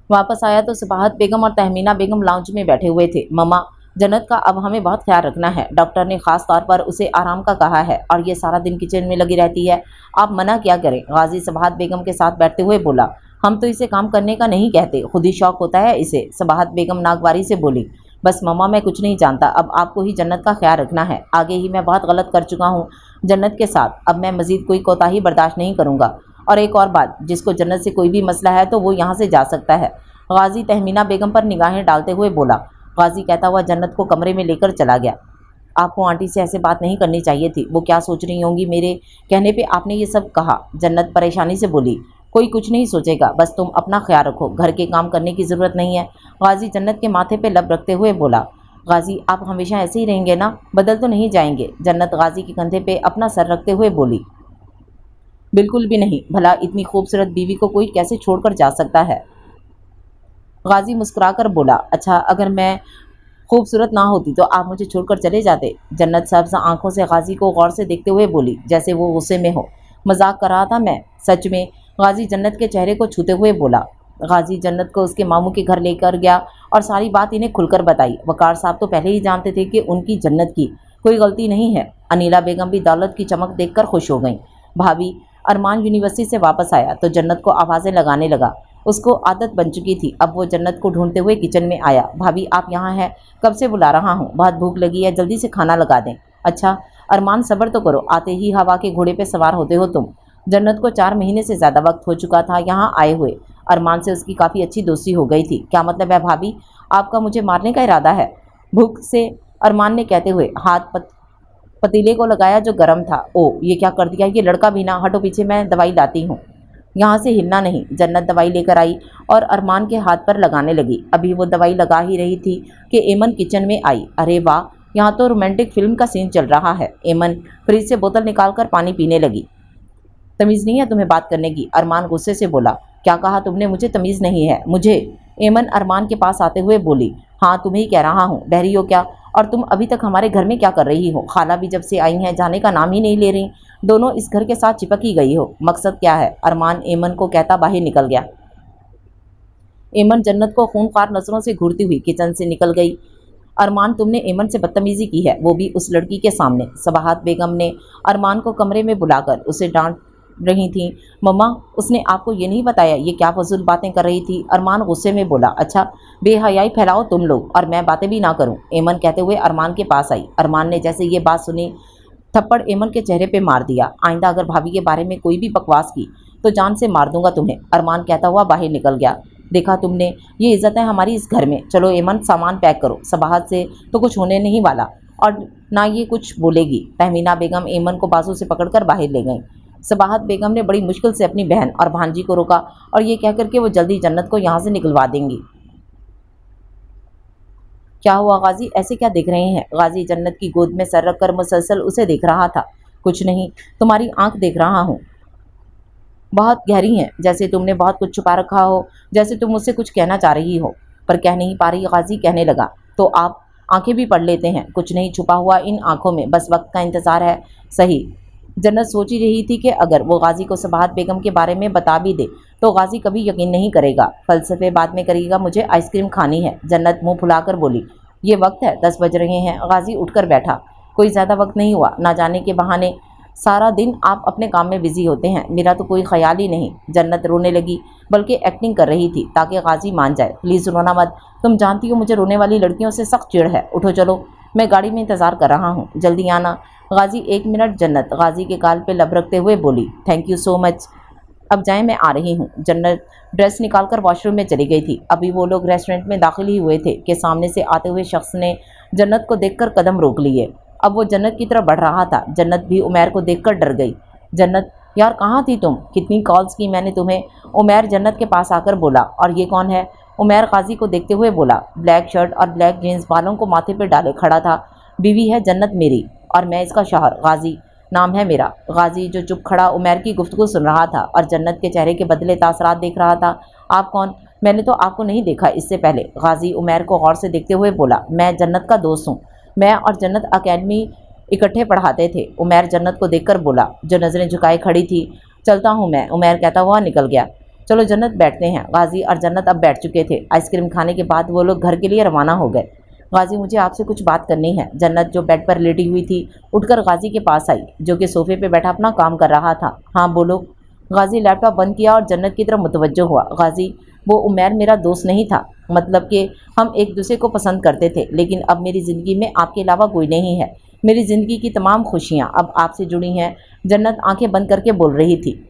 वापस आया तो सबाहत बेगम और तहमीना बेगम लाउंज में बैठे हुए थे। मम्मा, जन्नत का अब हमें बहुत ख्याल रखना है। डॉक्टर ने ख़ास तौर पर उसे आराम का कहा है और ये सारा दिन किचन में लगी रहती है, आप मना क्या करें। गाजी सबाहत बेगम के साथ बैठते हुए बोला, हम तो इसे काम करने का नहीं कहते, खुद ही शौक होता है इसे। सबाहत बेगम नागवारी से बोली, बस मम्मा, मैं कुछ नहीं जानता, अब आपको ही जन्नत का ख्याल रखना है। आगे ही मैं बहुत गलत कर चुका हूँ जन्नत के साथ, अब मैं मज़ीद कोई कोताही बर्दाश्त नहीं करूँगा। और एक और बात, जिसको जन्नत से कोई भी मसला है तो वो यहाँ से जा सकता है। गाजी तहमीना बेगम पर निगाहें डालते हुए बोला। गाजी कहता हुआ जन्नत को कमरे में लेकर चला गया। आपको आंटी से ऐसे बात नहीं करनी चाहिए थी, वो क्या सोच रही होंगी मेरे कहने पे आपने ये सब कहा। जन्नत परेशानी से बोली, कोई कुछ नहीं सोचेगा, बस तुम अपना ख्याल रखो, घर के काम करने की ज़रूरत नहीं है। गाजी जन्नत के माथे पे लब रखते हुए बोला। गाजी, आप हमेशा ऐसे ही रहेंगे ना, बदल तो नहीं जाएंगे। जन्नत गाजी के कंधे पे अपना सर रखते हुए बोली, बिल्कुल भी नहीं, भला इतनी खूबसूरत बीवी को कोई कैसे छोड़कर जा सकता है। गाजी मुस्कुराकर बोला, अच्छा, अगर मैं खूबसूरत ना होती तो आप मुझे छोड़कर चले जाते। जन्नत सब्ज़ आंखों से गाजी को गौर से देखते हुए बोली, जैसे वो गुस्से में हो। मजाक कर रहा था मैं, सच में। गाजी जन्नत के चेहरे को छूते हुए बोला। गाजी जन्नत को उसके मामू के घर लेकर गया और सारी बात इन्हें खुलकर बताई। वकार साहब तो पहले ही जानते थे कि उनकी जन्नत की कोई गलती नहीं है। अनीला बेगम भी दौलत की चमक देखकर खुश हो गईं। भाभी, अरमान यूनिवर्सिटी से वापस आया तो जन्नत को आवाज़ें लगाने लगा। उसको आदत बन चुकी थी। अब वो जन्नत को ढूंढते हुए किचन में आया। भाभी, आप यहाँ हैं? कब से बुला रहा हूँ, बहुत भूख लगी है, जल्दी से खाना लगा दें। अच्छा अरमान, सब्र तो करो, आते ही हवा के घोड़े पे सवार होते हो तुम। जन्नत को 4 महीने से ज़्यादा वक्त हो चुका था यहाँ आए हुए। अरमान से उसकी काफ़ी अच्छी दोस्ती हो गई थी। क्या मतलब है भाभी, आपका मुझे मारने का इरादा है? भूख से अरमान ने कहते हुए हाथ पतीले को लगाया जो गर्म था। ओ, ये क्या कर दिया, ये लड़का भी ना, हटो पीछे, मैं दवाई लाती हूँ। यहाँ से हिलना नहीं। जन्नत दवाई लेकर आई और अरमान के हाथ पर लगाने लगी। अभी वो दवाई लगा ही रही थी कि एमन किचन में आई। अरे वाह, यहाँ तो रोमांटिक फिल्म का सीन चल रहा है। एमन फ्रिज से बोतल निकालकर पानी पीने लगी। तमीज़ नहीं है तुम्हें बात करने की? अरमान गुस्से से बोला। क्या कहा तुमने? मुझे तमीज़ नहीं है, मुझे। एमन अरमान के पास आते हुए बोली। हाँ, तुम्हें ही कह रहा हूँ, बहरी हो क्या? और तुम अभी तक हमारे घर में क्या कर रही हो? खाला भी जब से आई हैं जाने का नाम ही नहीं ले रही। दोनों इस घर के साथ चिपक ही गई हो, मकसद क्या है? अरमान एमन को कहता बाहर निकल गया। एमन जन्नत को खूनखार नजरों से घूरती हुई किचन से निकल गई। अरमान, तुमने एमन से बदतमीज़ी की है, वो भी उस लड़की के सामने। सबाहत बेगम ने अरमान को कमरे में बुलाकर उसे डांट रही थी। मम्मा, उसने आपको ये नहीं बताया ये क्या फजूल बातें कर रही थी? अरमान गुस्से में बोला। अच्छा, बेहयाई फैलाओ तुम लोग और मैं बातें भी ना करूं, एमन कहते हुए अरमान के पास आई। अरमान ने जैसे ये बात सुनी थप्पड़ एमन के चेहरे पे मार दिया। आइंदा अगर भाभी के बारे में कोई भी बकवास की तो जान से मार दूंगा तुम्हें, अरमान कहता हुआ बाहर निकल गया। देखा तुमने, ये इज्जत है हमारी इस घर में। चलो एमन, सामान पैक करो, सबाहत से तो कुछ होने नहीं वाला और ना ये कुछ बोलेगी। तहमीना बेगम एमन को बाजू से पकड़कर बाहर ले गई। सबाहत बेगम ने बड़ी मुश्किल से अपनी बहन और भांजी को रोका और ये कहकर कि वो जल्दी जन्नत को यहाँ से निकलवा देंगी। क्या हुआ गाजी, ऐसे क्या देख रहे हैं? गाजी जन्नत की गोद में सर रखकर मुसलसल उसे देख रहा था। कुछ नहीं, तुम्हारी आंख देख रहा हूँ, बहुत गहरी हैं, जैसे तुमने बहुत कुछ छुपा रखा हो, जैसे तुम मुझसे कुछ कहना चाह रही हो पर कह नहीं पा रही। गाजी कहने लगा, तो आप आंखें भी पढ़ लेते हैं? कुछ नहीं छुपा हुआ इन आंखों में, बस वक्त का इंतज़ार है। सही। जन्नत सोच ही रही थी कि अगर वो गाजी को सबाहत बेगम के बारे में बता भी दे तो गाजी कभी यकीन नहीं करेगा, फ़लसफ़े बाद में करेगा। मुझे आइसक्रीम खानी है, जन्नत मुंह फुलाकर बोली। ये वक्त है, 10 बज रहे हैं। गाजी उठकर बैठा। कोई ज़्यादा वक्त नहीं हुआ, ना जाने के बहाने सारा दिन आप अपने काम में बिजी होते हैं, मेरा तो कोई ख्याल ही नहीं। जन्नत रोने लगी, बल्कि एक्टिंग कर रही थी ताकि गाजी मान जाए। प्लीज़ रोना मत, तुम जानती हो मुझे रोने वाली लड़कियों से सख्त चिढ़ है। उठो चलो, मैं गाड़ी में इंतज़ार कर रहा हूँ, जल्दी आना। गाजी 1 मिनट। जन्नत गाजी के गाल पे लब रखते हुए बोली, थैंक यू सो मच, अब जाएं, मैं आ रही हूँ। जन्नत ड्रेस निकालकर वॉशरूम में चली गई थी। अभी वो लोग रेस्टोरेंट में दाखिल ही हुए थे कि सामने से आते हुए शख्स ने जन्नत को देखकर कदम रोक लिए। अब वो जन्नत की तरफ बढ़ रहा था। जन्नत भी उमैर को देखकर डर गई। जन्नत, यार कहाँ थी तुम? कितनी कॉल्स की मैंने तुम्हें। उमैर जन्नत के पास आकर बोला, और ये कौन है? उमैर गाजी को देखते हुए बोला। ब्लैक शर्ट और ब्लैक जीन्स, बालों को माथे पर डाले खड़ा था। बीवी है जन्नत मेरी, और मैं इसका शौहर, गाजी नाम है मेरा। गाजी जो चुप खड़ा उमैर की गुफ्तगू सुन रहा था और जन्नत के चेहरे के बदले तासरात देख रहा था। आप कौन? मैंने तो आपको नहीं देखा इससे पहले। गाजी उमैर को गौर से देखते हुए बोला, मैं जन्नत का दोस्त हूँ, मैं और जन्नत अकेडमी इकट्ठे पढ़ाते थे। उमैर जन्नत को देखकर बोला, जो नज़रें झुकाए खड़ी थी। चलता हूँ मैं, उमैर कहता हुआ निकल गया। चलो जन्नत बैठते हैं। गाजी और जन्नत अब बैठ चुके थे। आइसक्रीम खाने के बाद वो लोग घर के लिए रवाना हो गए। गाजी, मुझे आपसे कुछ बात करनी है। जन्नत जो बेड पर लेटी हुई थी उठकर गाजी के पास आई, जो कि सोफे पे बैठा अपना काम कर रहा था। हाँ बोलो। गाजी लैपटॉप बंद किया और जन्नत की तरफ मुतवज्जो हुआ। गाजी, वो उमैर मेरा दोस्त नहीं था, मतलब कि हम एक दूसरे को पसंद करते थे, लेकिन अब मेरी ज़िंदगी में आपके अलावा कोई नहीं है। मेरी ज़िंदगी की तमाम खुशियाँ अब आपसे जुड़ी हैं। जन्नत आंखें बंद करके बोल रही थी।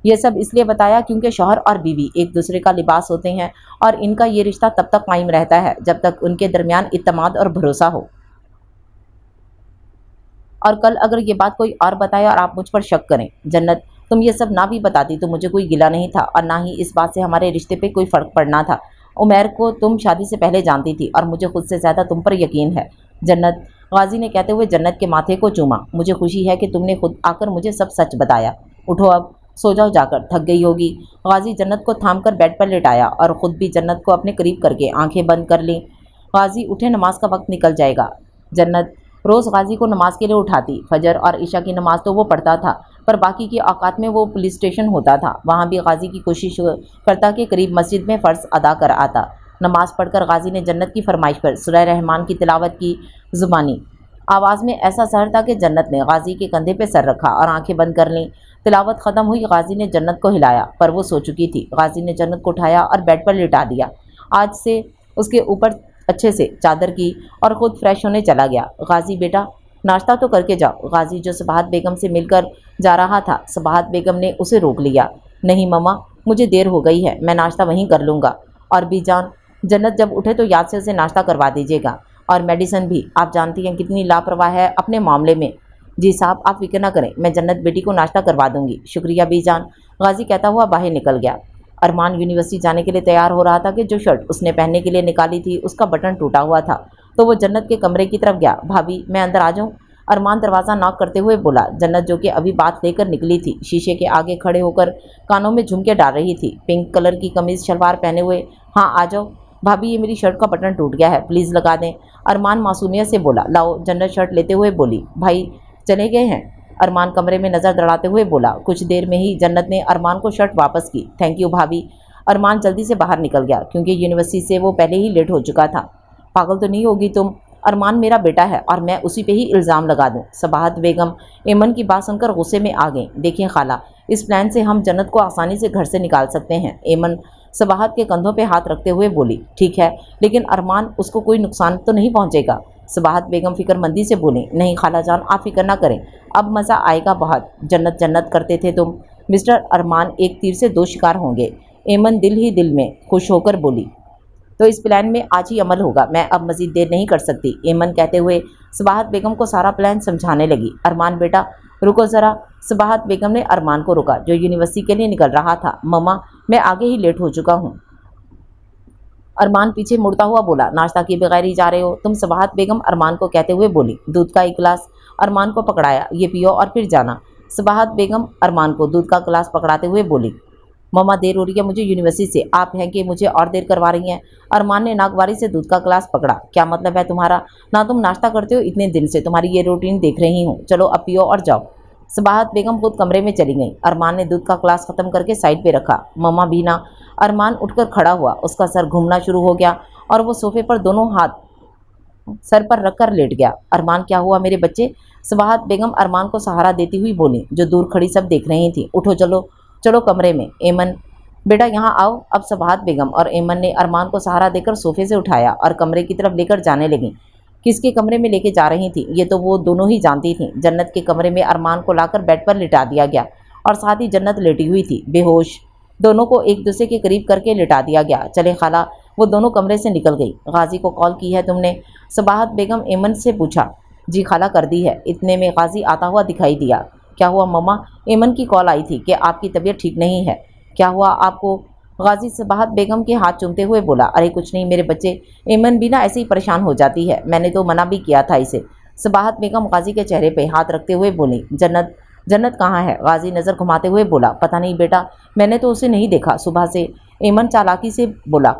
ये सब इसलिए बताया क्योंकि शौहर और बीवी एक दूसरे का लिबास होते हैं और इनका ये रिश्ता तब तक कायम रहता है जब तक उनके दरमियान इत्तेमाद और भरोसा हो। और कल अगर ये बात कोई और बताए और आप मुझ पर शक करें, जन्नत तुम ये सब ना भी बताती तो मुझे कोई गिला नहीं था और ना ही इस बात से हमारे रिश्ते पे कोई फ़र्क पड़ना था। उमैर को तुम शादी से पहले जानती थी और मुझे खुद से ज़्यादा तुम पर यकीन है। जन्नत, गाजी ने कहते हुए जन्नत के माथे को चूमा। मुझे खुशी है कि तुमने खुद आकर मुझे सब सच बताया। उठो अब, सो जाओ जाकर, थक गई होगी। गाजी जन्नत को थामकर बेड पर लेटाया और ख़ुद भी जन्नत को अपने करीब करके आंखें बंद कर लीं। गाजी उठे, नमाज का वक्त निकल जाएगा। जन्नत रोज़ गाजी को नमाज के लिए उठाती। फजर और ईशा की नमाज तो वो पढ़ता था, पर बाकी के औकात में वो पुलिस स्टेशन होता था, वहाँ भी गाजी की कोशिश करता कि करीब मस्जिद में फ़र्ज़ अदा कर आता। नमाज पढ़कर गाजी ने जन्नत की फरमाइश पर सूरह रहमान की तिलावत की। ज़ुबानी आवाज़ में ऐसा सहर था कि जन्नत ने गाजी के कंधे पर सर रखा और आंखें बंद कर लीं। तिलावत ख़त्म हुई। गाजी ने जन्नत को हिलाया, पर वो सो चुकी थी। गाजी ने जन्नत को उठाया और बेड पर लिटा दिया। आज से उसके ऊपर अच्छे से चादर की और ख़ुद फ्रेश होने चला गया। गाजी बेटा, नाश्ता तो करके जाओ। गाजी जो सबाहत बेगम से मिलकर जा रहा था, सबाहत बेगम ने उसे रोक लिया। नहीं मम्मा, मुझे देर हो गई है, मैं नाश्ता वहीं कर लूँगा। और भी जान, जन्नत जब उठे तो याद से उसे नाश्ता करवा दीजिएगा, और मेडिसिन भी। आप जानती हैं कितनी लापरवाह है अपने मामले में। जी साहब, आप फिक्र ना करें, मैं जन्नत बेटी को नाश्ता करवा दूंगी। शुक्रिया बीजान, गाजी कहता हुआ बाहर निकल गया। अरमान यूनिवर्सिटी जाने के लिए तैयार हो रहा था कि जो शर्ट उसने पहनने के लिए निकाली थी उसका बटन टूटा हुआ था, तो वो जन्नत के कमरे की तरफ गया। भाभी, मैं अंदर आ जाऊँ? अरमान दरवाज़ा नॉक करते हुए बोला। जन्नत जो कि अभी बात लेकर निकली थी, शीशे के आगे खड़े होकर कानों में झुमके डाल रही थी। पिंक कलर की कमीज़ शलवार पहने हुए। हाँ आ जाओ। भाभी, ये मेरी शर्ट का बटन टूट गया है, प्लीज़ लगा दें। अरमान मासूमियत से बोला। लाओ। जन्नत शर्ट लेते हुए बोली। भाई चले गए हैं? अरमान कमरे में नज़र दौड़ाते हुए बोला। कुछ देर में ही जन्नत ने अरमान को शर्ट वापस की। थैंक यू भाभी। अरमान जल्दी से बाहर निकल गया क्योंकि यूनिवर्सिटी से वो पहले ही लेट हो चुका था। पागल तो नहीं होगी तुम? अरमान मेरा बेटा है और मैं उसी पे ही इल्ज़ाम लगा दूं। सबाहत बेगम एमन की बात सुनकर गुस्से में आ गई। देखें खाला, इस प्लान से हम जन्नत को आसानी से घर से निकाल सकते हैं। एमन सबाहत के कंधों पे हाथ रखते हुए बोली। ठीक है, लेकिन अरमान, उसको कोई नुकसान तो नहीं पहुंचेगा? सबाहत बेगम फिक्रमंदी से बोली। नहीं खाला जान, आप फिक्र ना करें, अब मज़ा आएगा बहुत। जन्नत जन्नत करते थे तुम। मिस्टर अरमान एक तीर से 2 शिकार होंगे। एमन दिल ही दिल में खुश होकर बोली। तो इस प्लान में आज ही अमल होगा, मैं अब मज़ीद देर नहीं कर सकती। एमन कहते हुए सबाहत बेगम को सारा प्लान समझाने लगी। अरमान बेटा, रुको ज़रा। सबाहत बेगम ने अरमान को रोका जो यूनिवर्सिटी के लिए निकल रहा था। मम्मा, मैं आगे ही लेट हो चुका हूँ। अरमान पीछे मुड़ता हुआ बोला, नाश्ता किए बगैर ही जा रहे हो तुम? सबाहत बेगम अरमान को कहते हुए बोली। दूध का एक गिलास अरमान को पकड़ाया, ये पियो और फिर जाना। सबाहत बेगम अरमान को दूध का गिलास पकड़ाते हुए बोली। मम्मा, देर हो रही है मुझे यूनिवर्सिटी से, आप हैं कि मुझे और देर करवा रही हैं? अरमान ने नागवारी से दूध का गिलास पकड़ा। क्या मतलब है तुम्हारा? ना तुम नाश्ता करते हो इतने दिन से, तुम्हारी ये रूटीन देख रही हूँ। चलो अब पियो और जाओ। सबाहत बेगम खुद कमरे में चली गई। अरमान ने दूध का गिलास ख़त्म करके साइड पे रखा। मम्मा भी ना। अरमान उठकर खड़ा हुआ, उसका सर घूमना शुरू हो गया और वो सोफे पर दोनों हाथ सर पर रखकर लेट गया। अरमान, क्या हुआ मेरे बच्चे? सबाहत बेगम अरमान को सहारा देती हुई बोली, जो दूर खड़ी सब देख रही थी। उठो, चलो चलो कमरे में। एमन, बेटा यहाँ आओ। अब सबाहत बेगम और एमन ने अरमान को सहारा देकर सोफे से उठाया और कमरे की तरफ लेकर जाने लगी। किसके कमरे में लेके जा रही थी ये तो वो दोनों ही जानती थीं। जन्नत के कमरे में अरमान को लाकर बेड पर लिटा दिया गया और साथ ही जन्नत लेटी हुई थी बेहोश। दोनों को एक दूसरे के करीब करके लिटा दिया गया। चले खाला। वो दोनों कमरे से निकल गई। गाजी को कॉल की है तुमने? सबाहत बेगम एमन से पूछा। जी खाला, कर दी है। इतने में गाजी आता हुआ दिखाई दिया। क्या हुआ मम्मा? एमन की कॉल आई थी कि आपकी तबीयत ठीक नहीं है। क्या हुआ आपको? गाजी सबाहत बेगम के हाथ चूमते हुए बोला। अरे कुछ नहीं मेरे बच्चे, एमन भी ना ऐसे ही परेशान हो जाती है, मैंने तो मना भी किया था इसे। सबाहत बेगम गाजी के चेहरे पे हाथ रखते हुए बोली। जन्नत जन्नत कहाँ है? गाजी नज़र घुमाते हुए बोला। पता नहीं बेटा, मैंने तो उसे नहीं देखा सुबह से। एमन चालाकी से बोला।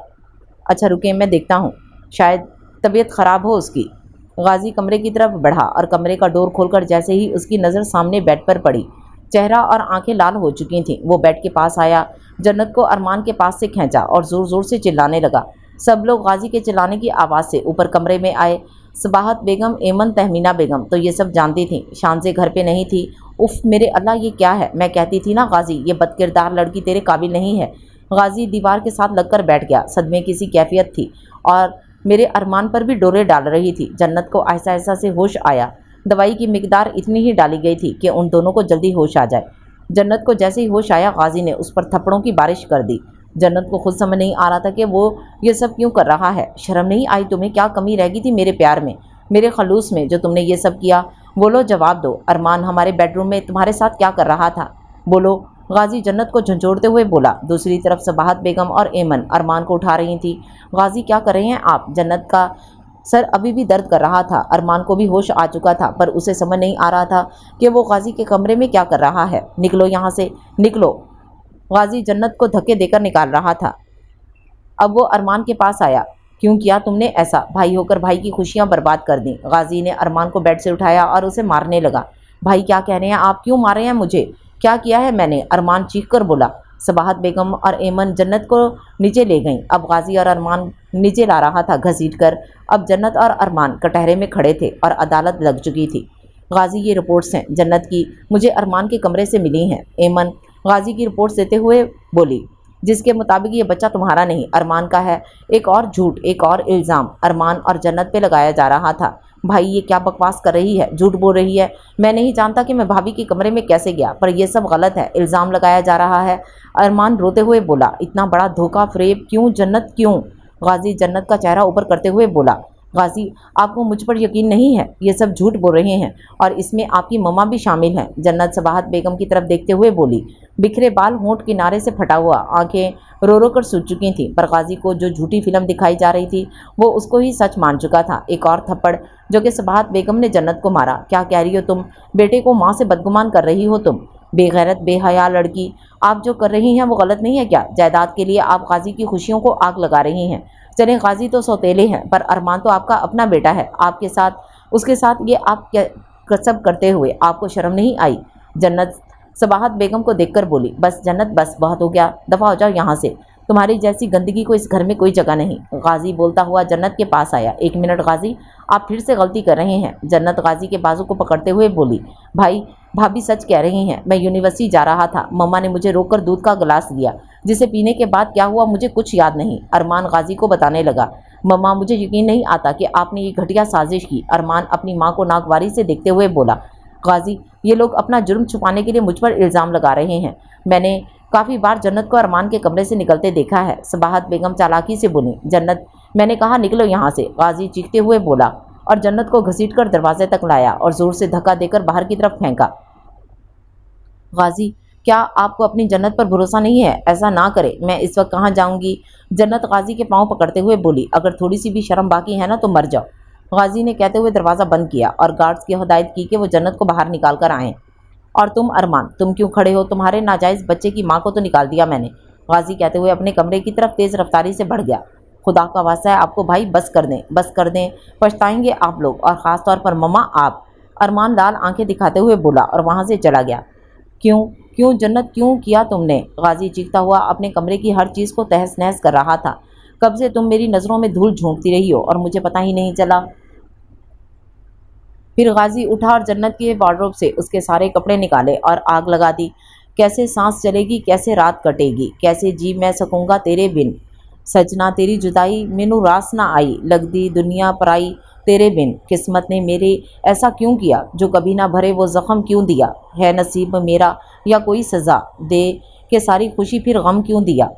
अच्छा रुके, मैं देखता हूँ, शायद तबीयत ख़राब हो उसकी। गाजी कमरे की तरफ बढ़ा और कमरे का डोर खोलकर जैसे ही उसकी नज़र सामने बेड पर पड़ी, चेहरा और आंखें लाल हो चुकी थीं। वो बेड के पास आया, जन्नत को अरमान के पास से खींचा और ज़ोर ज़ोर से चिल्लाने लगा। सब लोग गाजी के चिल्लाने की आवाज़ से ऊपर कमरे में आए। सबाहत बेगम, एमन, तहमीना बेगम तो ये सब जानती थीं। शानज़े घर पे नहीं थी। उफ़ मेरे अल्लाह, ये क्या है? मैं कहती थी ना गाजी, ये बदकिरदार लड़की तेरे काबिल नहीं है। गाजी दीवार के साथ लगकर बैठ गया। सदमे की सी कैफियत थी और मेरे अरमान पर भी डोरे डाल रही थी। जन्नत को ऐसा ऐसा से होश आया। दवाई की मिकदार इतनी ही डाली गई थी कि उन दोनों को जल्दी होश आ जाए। जन्नत को जैसे ही होश आया, गाजी ने उस पर थप्पड़ों की बारिश कर दी। जन्नत को खुद समझ नहीं आ रहा था कि वो ये सब क्यों कर रहा है। शर्म नहीं आई तुम्हें? क्या कमी रह गई थी मेरे प्यार में, मेरे खलूस में, जो तुमने ये सब किया? बोलो, जवाब दो। अरमान हमारे बेडरूम में तुम्हारे साथ क्या कर रहा था? बोलो। गाजी जन्नत को झंझोड़ते हुए बोला। दूसरी तरफ सबाहत बेगम और एमन अरमान को उठा रही थी। गाजी क्या कर रहे हैं आप? जन्नत का सर अभी भी दर्द कर रहा था। अरमान को भी होश आ चुका था, पर उसे समझ नहीं आ रहा था कि वो गाजी के कमरे में क्या कर रहा है। निकलो यहाँ से, निकलो। गाजी जन्नत को धक्के देकर निकाल रहा था। अब वो अरमान के पास आया। क्यों किया तुमने ऐसा? भाई होकर भाई की खुशियाँ बर्बाद कर दी। गाजी ने अरमान को बेड से उठाया और उसे मारने लगा। भाई क्या कह रहे हैं आप? क्यों मार रहे हैं मुझे? क्या किया है मैंने? अरमान चीख कर बोला। सबाहत बेगम और एमन जन्नत को नीचे ले गईं। अब गाजी और अरमान नीचे ला रहा था घसीट कर। अब जन्नत और अरमान कटहरे में खड़े थे और अदालत लग चुकी थी। गाजी, ये रिपोर्ट्स हैं जन्नत की, मुझे अरमान के कमरे से मिली हैं। एमन गाजी की रिपोर्ट्स देते हुए बोली, जिसके मुताबिक ये बच्चा तुम्हारा नहीं अरमान का है। एक और झूठ, एक और इल्ज़ाम अरमान और जन्नत पे लगाया जा रहा था। भाई ये क्या बकवास कर रही है, झूठ बोल रही है। मैं नहीं जानता कि मैं भाभी के कमरे में कैसे गया, पर यह सब गलत है, इल्ज़ाम लगाया जा रहा है। अरमान रोते हुए बोला। इतना बड़ा धोखा, फरेब क्यों जन्नत, क्यों? गाजी जन्नत का चेहरा ऊपर करते हुए बोला। गाजी, आपको मुझ पर यकीन नहीं है? ये सब झूठ बोल रहे हैं और इसमें आपकी मम्मा भी शामिल हैं। जन्नत सबाहत बेगम की तरफ देखते हुए बोली। बिखरे बाल, होंठ किनारे से फटा हुआ, आंखें रो रो कर सूज चुकी थीं, पर गाजी को जो झूठी फिल्म दिखाई जा रही थी वो उसको ही सच मान चुका था। एक और थप्पड़ जो कि सबाहत बेगम ने जन्नत को मारा। क्या कह रही हो तुम? बेटे को माँ से बदगुमान कर रही हो तुम, बेगैरत बेहया लड़की। आप जो कर रही हैं वो गलत नहीं है क्या? जायदाद के लिए आप गाजी की खुशियों को आग लगा रही हैं। चले गाजी तो सौतेले हैं, पर अरमान तो आपका अपना बेटा है। आपके साथ, उसके साथ ये आप क्या सब करते हुए आपको शर्म नहीं आई? जन्नत सबाहत बेगम को देखकर बोली। बस जन्नत, बस बहुत हो गया, दफ़ा हो जाओ यहाँ से। तुम्हारी जैसी गंदगी को इस घर में कोई जगह नहीं। गाजी बोलता हुआ जन्नत के पास आया। एक मिनट गाजी, आप फिर से गलती कर रहे हैं। जन्नत गाजी के बाजू को पकड़ते हुए बोली। भाई, भाभी सच कह रही हैं, मैं यूनिवर्सिटी जा रहा था, मम्मा ने मुझे रोककर दूध का गिलास दिया, जिसे पीने के बाद क्या हुआ मुझे कुछ याद नहीं। अरमान गाजी को बताने लगा। मम्मा, मुझे यकीन नहीं आता कि आपने ये घटिया साजिश की। अरमान अपनी माँ को नागवारी से देखते हुए बोला। गाजी, ये लोग अपना जुर्म छुपाने के लिए मुझ पर इल्ज़ाम लगा रहे हैं। मैंने काफ़ी बार जन्नत को अरमान के कमरे से निकलते देखा है। सबाहत बेगम चालाकी से बोली। जन्नत, मैंने कहा निकलो यहाँ से, गाजी चीखते हुए बोला और जन्नत को घसीटकर दरवाजे तक लाया और ज़ोर से धक्का देकर बाहर की तरफ फेंका। غازی کیا آپ کو اپنی جنت پر بھروسہ نہیں ہے؟ ایسا نہ کرے، میں اس وقت کہاں جاؤں گی؟ جنت غازی کے پاؤں پکڑتے ہوئے بولی، اگر تھوڑی سی بھی شرم باقی ہے نا تو مر جاؤ۔ غازی نے کہتے ہوئے دروازہ بند کیا اور گارڈز کی ہدایت کی کہ وہ جنت کو باہر نکال کر آئیں۔ اور تم ارمان، تم کیوں کھڑے ہو؟ تمہارے ناجائز بچے کی ماں کو تو نکال دیا میں نے، غازی کہتے ہوئے اپنے کمرے کی طرف تیز رفتاری سے بڑھ گیا۔ خدا کا واسطہ ہے آپ کو بھائی، بس کر دیں، بس کر دیں، پچھتائیں گے آپ لوگ، اور خاص طور پر مما آپ، ارمان لال آنکھیں دکھاتے ہوئے بولا اور وہاں سے چلا گیا۔ کیوں کیوں جنت، کیوں کیا تم نے؟ غازی چیختا ہوا اپنے کمرے کی ہر چیز کو تہس نہس کر رہا تھا۔ کب سے تم میری نظروں میں دھول جھونکتی رہی ہو اور مجھے پتہ ہی نہیں چلا؟ پھر غازی اٹھا اور جنت کے وارڈروب سے اس کے سارے کپڑے نکالے اور آگ لگا دی۔ کیسے سانس چلے گی، کیسے رات کٹے گی، کیسے جی میں سکوں گا تیرے بن؟ سجنا تیری جدائی مینوں راس نہ آئی، لگ دی دنیا پرائی تیرے بن۔ قسمت نے میرے ایسا کیوں کیا، جو کبھی نہ بھرے وہ زخم کیوں دیا؟ ہے نصیب میرا یا کوئی سزا، دے کہ ساری خوشی پھر غم کیوں دیا؟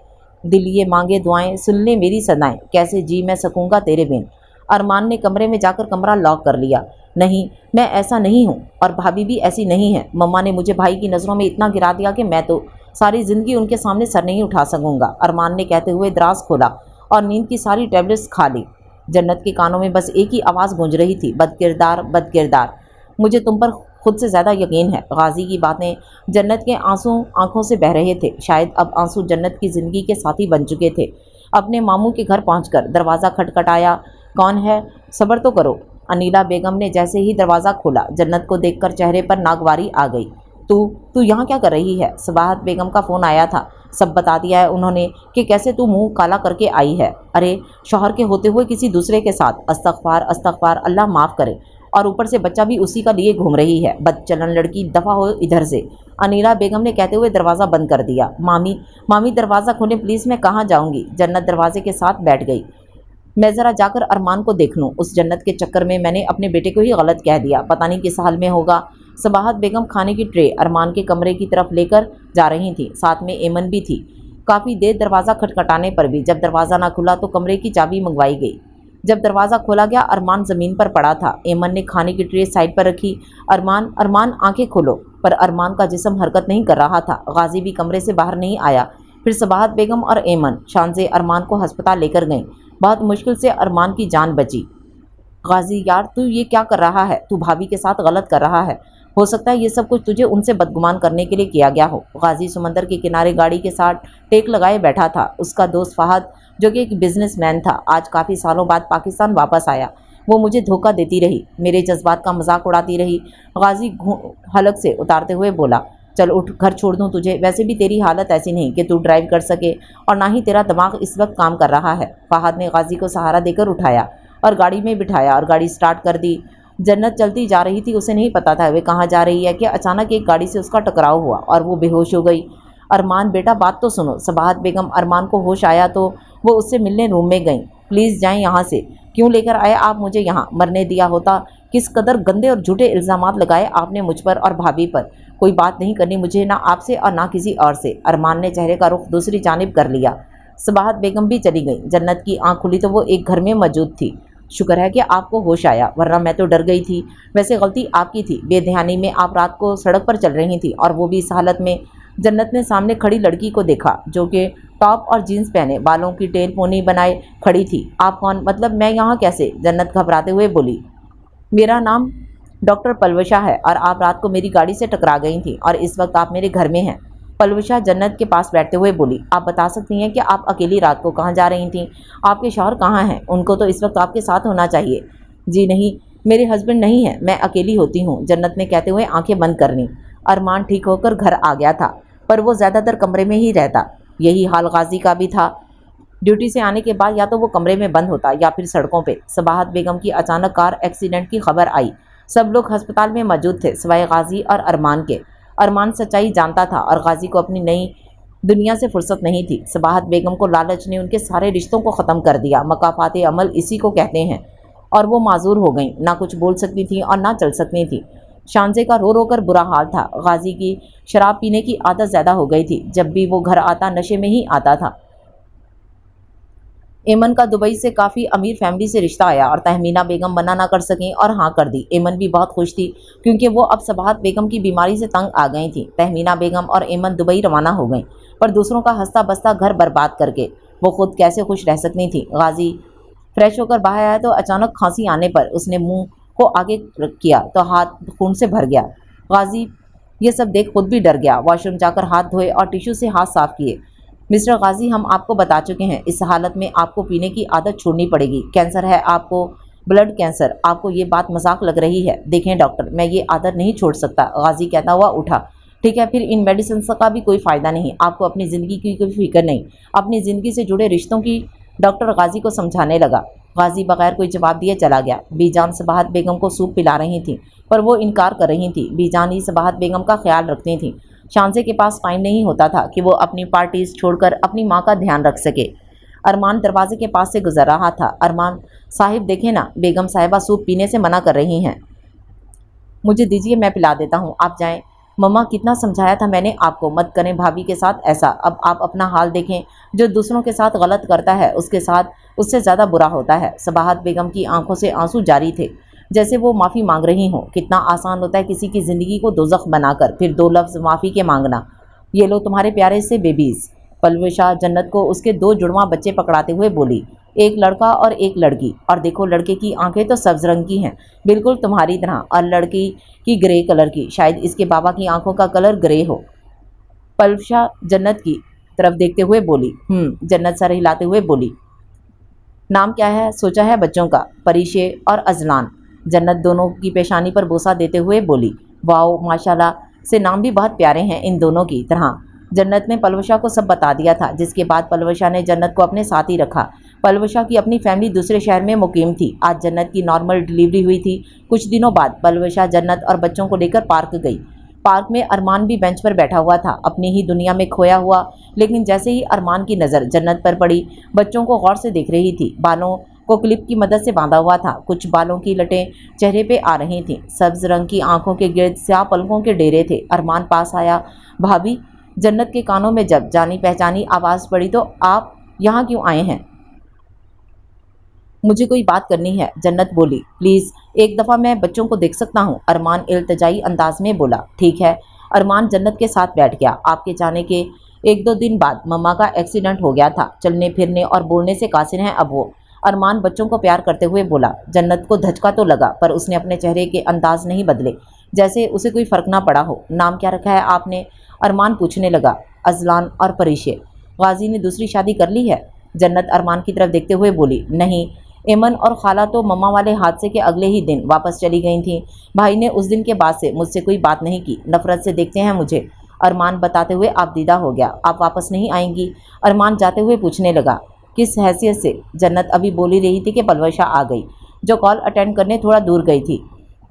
دل یہ مانگے دعائیں، سن لے میری صدائیں، کیسے جی میں سکوں گا تیرے بن؟ ارمان نے کمرے میں جا کر کمرہ لاک کر لیا۔ نہیں، میں ایسا نہیں ہوں، اور بھابھی بھی ایسی نہیں ہے۔ مما نے مجھے بھائی کی نظروں میں اتنا گرا دیا کہ میں تو ساری زندگی ان کے سامنے سر نہیں اٹھا سکوں گا، ارمان نے کہتے ہوئے دراز کھولا اور نیند کی ساری ٹیبلٹس کھا لی۔ جنت کے کانوں میں بس ایک ہی آواز گونج رہی تھی، بد کردار، بد کردار، مجھے تم پر خود سے زیادہ یقین ہے۔ غازی کی باتیں جنت کے آنسو آنکھوں سے بہہ رہے تھے، شاید اب آنسو جنت کی زندگی کے ساتھی بن چکے تھے۔ اپنے ماموں کے گھر پہنچ کر دروازہ کھٹکھٹایا۔ کون ہے؟ صبر تو کرو۔ انیلا بیگم نے جیسے ہی دروازہ کھولا، جنت کو دیکھ کر چہرے پر ناگواری آ گئی۔ تو یہاں کیا کر رہی ہے؟ صباحت بیگم کا فون آیا تھا، سب بتا دیا ہے انہوں نے کہ کیسے تو منہ کالا کر کے آئی ہے۔ ارے شوہر کے ہوتے ہوئے کسی دوسرے کے ساتھ، استغفار استغفار، اللہ معاف کرے، اور اوپر سے بچہ بھی اسی کا لیے گھوم رہی ہے، بد چلن لڑکی، دفع ہو ادھر سے، انیلا بیگم نے کہتے ہوئے دروازہ بند کر دیا۔ مامی دروازہ کھولیں پلیز، میں کہاں جاؤں گی؟ جنت دروازے کے ساتھ بیٹھ گئی۔ میں ذرا جا کر ارمان کو دیکھ لوں، اس جنت کے چکر میں میں نے اپنے بیٹے کو ہی غلط کہہ دیا، پتہ نہیں کس حال میں ہوگا۔ صباحت بیگم کھانے کی ٹرے ارمان کے کمرے کی طرف لے کر جا رہی تھیں، ساتھ میں ایمن بھی تھی۔ کافی دیر دروازہ کھٹکھٹانے پر بھی جب دروازہ نہ کھلا تو کمرے کی چابی منگوائی گئی۔ جب دروازہ کھولا گیا، ارمان زمین پر پڑا تھا۔ ایمن نے کھانے کی ٹرے سائڈ پر رکھی۔ ارمان آنکھیں کھولو، پر ارمان کا جسم حرکت نہیں کر رہا تھا۔ غازی بھی کمرے سے باہر نہیں آیا۔ پھر صباحت بیگم اور ایمن شان سے ارمان کو ہسپتال لے کر گئیں۔ بہت مشکل سے ارمان کی جان بچی۔ غازی یار تو یہ کیا کر رہا ہے؟ تو بھابھی کے ساتھ غلط کر رہا ہے، ہو سکتا ہے یہ سب کچھ تجھے ان سے بدگمان کرنے کے لیے کیا گیا ہو۔ غازی سمندر کے کنارے گاڑی کے ساتھ ٹیک لگائے بیٹھا تھا۔ اس کا دوست فہد، جو کہ ایک بزنس مین تھا، آج کافی سالوں بعد پاکستان واپس آیا۔ وہ مجھے دھوکہ دیتی رہی، میرے جذبات کا مذاق اڑاتی رہی۔ غازی حلق سے اتارتے ہوئے بولا، چل اٹھ، گھر چھوڑ دوں تجھے، ویسے بھی تیری حالت ایسی نہیں کہ تو ڈرائیو کر سکے، اور نہ ہی تیرا دماغ اس وقت کام کر رہا ہے۔ فہد نے غازی کو سہارا دے کر اٹھایا اور گاڑی میں بٹھایا اور گاڑی سٹارٹ کر دی۔ جنت چلتی جا رہی تھی، اسے نہیں پتا تھا وہ کہاں جا رہی ہے کہ اچانک ایک گاڑی سے اس کا ٹکراؤ ہوا اور وہ بے ہوش ہو گئی۔ ارمان بیٹا بات تو سنو۔ صباحت بیگم ارمان کو ہوش آیا تو وہ اس سے ملنے روم میں گئیں۔ پلیز جائیں یہاں سے، کیوں لے کر آئے آپ مجھے یہاں؟ مرنے دیا ہوتا۔ کس قدر گندے اور جھوٹے الزامات لگائے آپ نے مجھ پر اور بھابھی پر۔ کوئی بات نہیں کرنی مجھے، نہ آپ سے اور نہ کسی اور سے۔ ارمان نے چہرے کا رخ دوسری جانب کر لیا۔ صباحت بیگم بھی چلی گئی۔ جنت کی آنکھ کھلی تو وہ ایک گھر میں موجود تھی۔ شکر ہے کہ آپ کو ہوش آیا، ورنہ میں تو ڈر گئی تھی۔ ویسے غلطی آپ کی تھی، بے دھیانی میں آپ رات کو سڑک پر چل رہی تھیں، اور وہ بھی اس حالت میں۔ جنت نے سامنے کھڑی لڑکی کو دیکھا، جو کہ ٹاپ اور جینس پہنے، بالوں کی ٹیل پونی بنائے کھڑی تھی۔ آپ کون؟ مطلب میں یہاں کیسے؟ جنت گھبراتے ہوئے بولی، میرا نام ڈاکٹر پلوشا ہے، اور آپ رات کو میری گاڑی سے ٹکرا گئی تھیں، اور اس وقت آپ میرے گھر میں ہیں۔ پلوشا جنت کے پاس بیٹھتے ہوئے بولی، آپ بتا سکتی ہیں کہ آپ اکیلی رات کو کہاں جا رہی تھیں؟ آپ کے شوہر کہاں ہیں؟ ان کو تو اس وقت آپ کے ساتھ ہونا چاہیے۔ جی نہیں، میرے ہسبینڈ نہیں ہیں، میں اکیلی ہوتی ہوں، جنت نے کہتے ہوئے آنکھیں بند کر لیں۔ ارمان ٹھیک ہو کر گھر آ گیا تھا، پر وہ زیادہ تر کمرے میں ہی رہتا۔ یہی حال غازی کا بھی تھا۔ ڈیوٹی سے آنے کے بعد یا تو وہ کمرے میں بند ہوتا یا پھر سڑکوں پہ۔ صباحت بیگم کی اچانک کار ایکسیڈنٹ کی خبر آئی۔ سب لوگ ہسپتال میں موجود تھے سوائے غازی اور ارمان کے۔ ارمان سچائی جانتا تھا، اور غازی کو اپنی نئی دنیا سے فرصت نہیں تھی۔ صباحت بیگم کو لالچ نے ان کے سارے رشتوں کو ختم کر دیا، مکافات عمل اسی کو کہتے ہیں، اور وہ معذور ہو گئیں، نہ کچھ بول سکتی تھیں اور نہ چل سکتی تھیں۔ شانزے کا رو رو کر برا حال تھا۔ غازی کی شراب پینے کی عادت زیادہ ہو گئی تھی، جب بھی وہ گھر آتا نشے میں ہی آتا تھا۔ ایمن کا دبئی سے کافی امیر فیملی سے رشتہ آیا اور تہمینہ بیگم منع نہ کر سکیں اور ہاں کر دی۔ ایمن بھی بہت خوش تھی کیونکہ وہ اب صباحت بیگم کی بیماری سے تنگ آ گئی تھیں۔ تہمینہ بیگم اور ایمن دبئی روانہ ہو گئیں، پر دوسروں کا ہنستا بستا گھر برباد کر کے وہ خود کیسے خوش رہ سکتی تھیں۔ غازی فریش ہو کر باہر آیا تو اچانک کھانسی آنے پر اس نے منہ کو آگے کیا تو ہاتھ خون سے بھر گیا۔ غازی یہ سب دیکھ خود بھی ڈر گیا، واش روم جا کر ہاتھ دھوئے اور ٹیشو سے ہاتھ صاف کیے۔ مسٹر غازی، ہم آپ کو بتا چکے ہیں، اس حالت میں آپ کو پینے کی عادت چھوڑنی پڑے گی۔ کینسر ہے آپ کو، بلڈ کینسر۔ آپ کو یہ بات مذاق لگ رہی ہے؟ دیکھیں ڈاکٹر، میں یہ عادت نہیں چھوڑ سکتا، غازی کہتا ہوا اٹھا۔ ٹھیک ہے، پھر ان میڈیسنس کا بھی کوئی فائدہ نہیں، آپ کو اپنی زندگی کی کوئی فکر نہیں، اپنی زندگی سے جڑے رشتوں کی، ڈاکٹر غازی کو سمجھانے لگا۔ غازی بغیر کوئی جواب دیے چلا گیا۔ بی جان صباحت بیگم کو سوپ پلا رہی تھیں، پر وہ انکار کر رہی تھیں۔ بی جان ہی صباحت بیگم کا خیال رکھتی تھیں۔ شانزے کے پاس ٹائم نہیں ہوتا تھا کہ وہ اپنی پارٹیز چھوڑ کر اپنی ماں کا دھیان رکھ سکے۔ ارمان دروازے کے پاس سے گزر رہا تھا۔ ارمان صاحب دیکھیں نا، بیگم صاحبہ سوپ پینے سے منع کر رہی ہیں۔ مجھے دیجیے، میں پلا دیتا ہوں، آپ جائیں۔ مما کتنا سمجھایا تھا میں نے آپ کو، مت کریں بھابھی کے ساتھ ایسا۔ اب آپ اپنا حال دیکھیں، جو دوسروں کے ساتھ غلط کرتا ہے اس کے ساتھ اس سے زیادہ برا ہوتا ہے۔ صباحت بیگم کی آنکھوں سے آنسو جاری تھے، جیسے وہ معافی مانگ رہی ہوں۔ کتنا آسان ہوتا ہے کسی کی زندگی کو دوزخ بنا کر پھر دو لفظ معافی کے مانگنا۔ یہ لو تمہارے پیارے سے بیبیز۔ پلوشا جنت کو اس کے دو جڑواں بچے پکڑاتے ہوئے بولی، ایک لڑکا اور ایک لڑکی، اور دیکھو لڑکے کی آنکھیں تو سبز رنگ کی ہیں، بالکل تمہاری طرح، اور لڑکی کی گرے کلر کی، شاید اس کے بابا کی آنکھوں کا کلر گرے ہو۔ پلوشا جنت کی طرف دیکھتے ہوئے بولی۔ جنت سر ہلاتے ہوئے بولی، نام کیا ہے؟ سوچا ہے بچوں کا؟ پریشے اور ازلان۔ جنت دونوں کی پیشانی پر بوسہ دیتے ہوئے بولی، واؤ ماشاءاللہ سے نام بھی بہت پیارے ہیں ان دونوں کی طرح۔ جنت نے پلوشا کو سب بتا دیا تھا، جس کے بعد پلوشا نے جنت کو اپنے ساتھ ہی رکھا۔ پلوشا کی اپنی فیملی دوسرے شہر میں مقیم تھی۔ آج جنت کی نارمل ڈیلیوری ہوئی تھی۔ کچھ دنوں بعد پلوشا جنت اور بچوں کو لے کر پارک گئی۔ پارک میں ارمان بھی بینچ پر بیٹھا ہوا تھا، اپنی ہی دنیا میں کھویا ہوا، لیکن جیسے ہی ارمان کی نظر جنت پر پڑی، بچوں کو غور سے دیکھ رہی تھی۔ بالوں کو کلپ کی مدد سے باندھا ہوا تھا، کچھ بالوں کی لٹیں چہرے پہ آ رہی تھیں، سبز رنگ کی آنکھوں کے گرد سیاہ پلکوں کے ڈیرے تھے۔ ارمان پاس آیا۔ بھابھی، جنت کے کانوں میں جب جانی پہچانی آواز پڑی تو آپ یہاں کیوں آئے ہیں؟ مجھے کوئی بات کرنی ہے، جنت بولی۔ پلیز ایک دفعہ میں بچوں کو دیکھ سکتا ہوں، ارمان التجائی انداز میں بولا۔ ٹھیک ہے۔ ارمان جنت کے ساتھ بیٹھ گیا۔ آپ کے جانے کے ایک دو دن بعد مما کا ایکسیڈنٹ ہو گیا تھا، چلنے پھرنے اور بولنے سے قاصر ہیں اب وہ، ارمان بچوں کو پیار کرتے ہوئے بولا۔ جنت کو دھچکا تو لگا، پر اس نے اپنے چہرے کے انداز نہیں بدلے، جیسے اسے کوئی فرق نہ پڑا ہو۔ نام کیا رکھا ہے آپ نے؟ ارمان پوچھنے لگا۔ ازلان اور پریشے۔ غازی نے دوسری شادی کر لی ہے؟ جنت ارمان کی طرف دیکھتے ہوئے بولی۔ نہیں، ایمن اور خالہ تو مما والے حادثے کے اگلے ہی دن واپس چلی گئی تھیں۔ بھائی نے اس دن کے بعد سے مجھ سے کوئی بات نہیں کی، نفرت سے دیکھتے ہیں مجھے۔ ارمان بتاتے ہوئے آپ دیدہ ہو گیا، آپ واپس نہیں آئیں گی؟ ارمان جاتے ہوئے پوچھنے لگا۔ کس حیثیت سے؟ جنت ابھی بول ہی رہی تھی کہ پلوشا آ گئی، جو کال اٹینڈ کرنے تھوڑا دور گئی تھی۔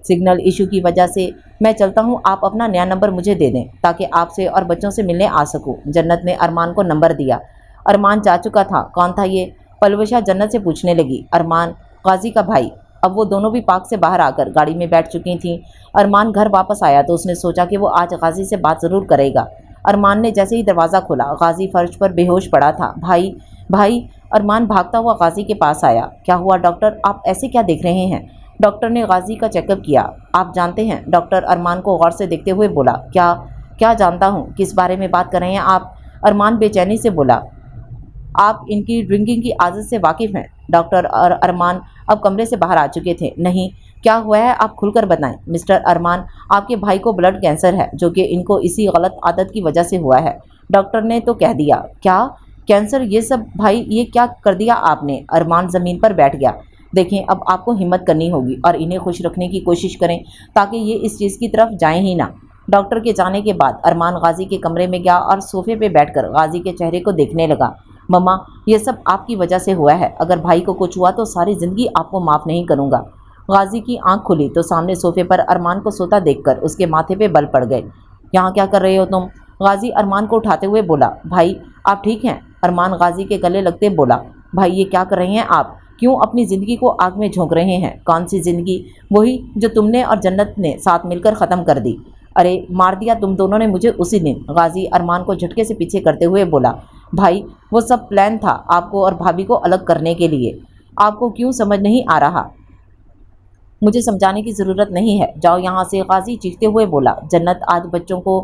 سگنل ایشو کی وجہ سے میں چلتا ہوں، آپ اپنا نیا نمبر مجھے دے دیں تاکہ آپ سے اور بچوں سے ملنے آ سکوں۔ جنت نے ارمان کو نمبر دیا۔ ارمان جا چکا تھا۔ کون تھا یہ؟ پلوشا جنت سے پوچھنے لگی۔ ارمان، غازی کا بھائی۔ اب وہ دونوں بھی پارک سے باہر آ کر گاڑی میں بیٹھ چکی تھیں۔ ارمان گھر واپس آیا تو اس نے سوچا کہ وہ آج غازی سے بات ضرور کرے گا۔ ارمان نے جیسے ہی دروازہ کھولا، غازی فرش پر بے ہوش پڑا تھا۔ بھائی، بھائی! ارمان بھاگتا ہوا غازی کے پاس آیا۔ کیا ہوا ڈاکٹر، آپ ایسے کیا دیکھ رہے ہیں؟ ڈاکٹر نے غازی کا چیک اپ کیا۔ آپ جانتے ہیں؟ ڈاکٹر ارمان کو غور سے دیکھتے ہوئے بولا۔ کیا جانتا ہوں؟ کس بارے میں بات کر رہے ہیں آپ؟ ارمان بے چینی سے بولا۔ آپ ان کی ڈرنکنگ کی عادت سے واقف ہیں؟ ڈاکٹر اور ارمان اب کمرے سے باہر آ چکے تھے۔ نہیں، کیا ہوا ہے آپ کھل کر بتائیں۔ مسٹر ارمان، آپ کے بھائی کو بلڈ کینسر ہے، جو کہ ان کو اسی غلط عادت کی وجہ سے ہوا ہے۔ ڈاکٹر نے تو کہہ دیا۔ کیا کینسر؟ یہ سب بھائی، یہ کیا کر دیا آپ نے؟ ارمان زمین پر بیٹھ گیا۔ دیکھیں، اب آپ کو ہمت کرنی ہوگی اور انہیں خوش رکھنے کی کوشش کریں تاکہ یہ اس چیز کی طرف جائیں ہی نہ۔ ڈاکٹر کے جانے کے بعد ارمان غازی کے کمرے میں گیا اور صوفے پہ بیٹھ کر غازی کے چہرے کو دیکھنے لگا۔ مما، یہ سب آپ کی وجہ سے ہوا ہے، اگر بھائی کو کچھ ہوا تو ساری زندگی آپ کو معاف نہیں کروں گا۔ غازی کی آنکھ کھلی تو سامنے صوفے پر ارمان کو سوتا دیکھ کر اس کے ماتھے پہ بل پڑ گئے۔ یہاں کیا کر رہے ہو تم؟ غازی ارمان کو اٹھاتے ہوئے بولا۔ بھائی، آپ ٹھیک ہیں؟ ارمان غازی کے گلے لگتے بولا۔ بھائی، یہ کیا کر رہے ہیں آپ؟ کیوں اپنی زندگی کو آگ میں جھونک رہے ہیں؟ کون سی زندگی؟ وہی جو تم نے اور جنت نے ساتھ مل کر ختم کر دی۔ ارے مار دیا تم دونوں نے مجھے اسی دن، غازی ارمان کو جھٹکے سے پیچھے کرتے ہوئے بولا۔ भाई वो सब प्लान था आपको और भाभी को अलग करने के लिए। आपको क्यों समझ नहीं आ रहा? मुझे समझाने की ज़रूरत नहीं है, जाओ यहाँ से, गाजी चीखते हुए बोला। जन्नत, आज बच्चों को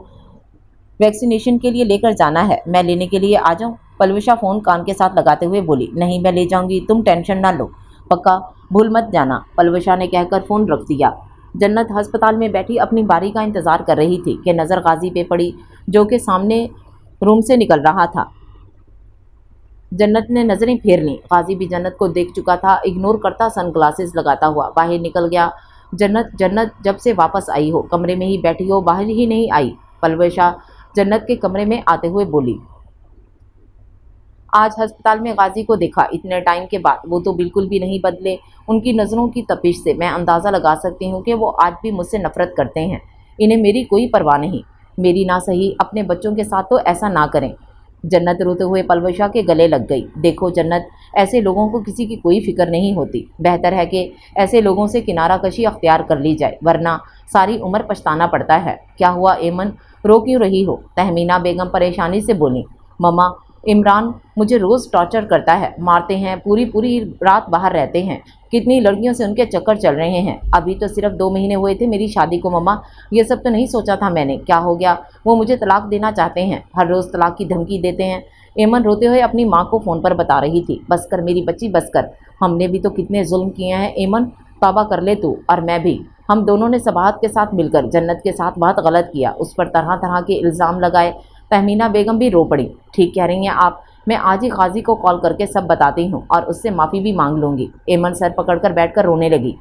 वैक्सीनेशन के लिए लेकर जाना है, मैं लेने के लिए आ जाऊं? पलविशा फ़ोन कान के साथ लगाते हुए बोली। नहीं, मैं ले जाऊंगी, तुम टेंशन ना लो, पक्का भूल मत जाना, पलविशा ने कहकर फ़ोन रख दिया। जन्नत अस्पताल में बैठी अपनी बारी का इंतज़ार कर रही थी कि नज़र गाजी पे पड़ी, जो कि सामने रूम से निकल रहा था। जन्नत ने नज़रें फेर लीं। गाजी भी जन्नत को देख चुका था, इग्नोर करता सनग्लासेस लगाता हुआ बाहर निकल गया। जन्नत जब से वापस आई हो, कमरे में ही बैठी हो, बाहर ही नहीं आई। पलविशा जन्नत के कमरे में आते हुए बोली। आज अस्पताल में गाजी को देखा, इतने टाइम के बाद वो तो बिल्कुल भी नहीं बदले। उनकी नज़रों की तपिश से मैं अंदाज़ा लगा सकती हूँ कि वो आज भी मुझसे नफरत करते हैं। इन्हें मेरी कोई परवाह नहीं। मेरी ना सही, अपने बच्चों के साथ तो ऐसा ना करें। जन्नत रोते हुए पलविशा के गले लग गई। देखो जन्नत, ऐसे लोगों को किसी की कोई फिक्र नहीं होती। बेहतर है कि ऐसे लोगों से किनारा कशी अख्तियार कर ली जाए, वरना सारी उम्र पछताना पड़ता है। क्या हुआ एमन, रो क्यों रही हो? तहमीना बेगम परेशानी से बोली। मम्मा, इमरान मुझे रोज़ टॉर्चर करता है, मारते हैं, पूरी पूरी रात बाहर रहते हैं। कितनी लड़कियों से उनके चक्कर चल रहे हैं। अभी तो सिर्फ 2 महीने हुए थे मेरी शादी को मम्मा, ये सब तो नहीं सोचा था मैंने। क्या हो गया? वो मुझे तलाक देना चाहते हैं, हर रोज़ तलाक की धमकी देते हैं। एमन रोते हुए अपनी माँ को फ़ोन पर बता रही थी। बस कर मेरी बच्ची, बस कर, हमने भी तो कितने जुल्म किए हैं एमन, तौबा कर ले तू, और मैं भी। हम दोनों ने सबाहत के साथ मिलकर जन्नत के साथ बहुत गलत किया, उस पर तरह तरह के इल्ज़ाम लगाए। तहमीना बेगम भी रो पड़ी। ठीक कह रही हैं आप, मैं आज ही गाजी को कॉल करके सब बताती हूँ और उससे माफ़ी भी मांग लूँगी। एमन सर पकड़कर बैठकर रोने लगी।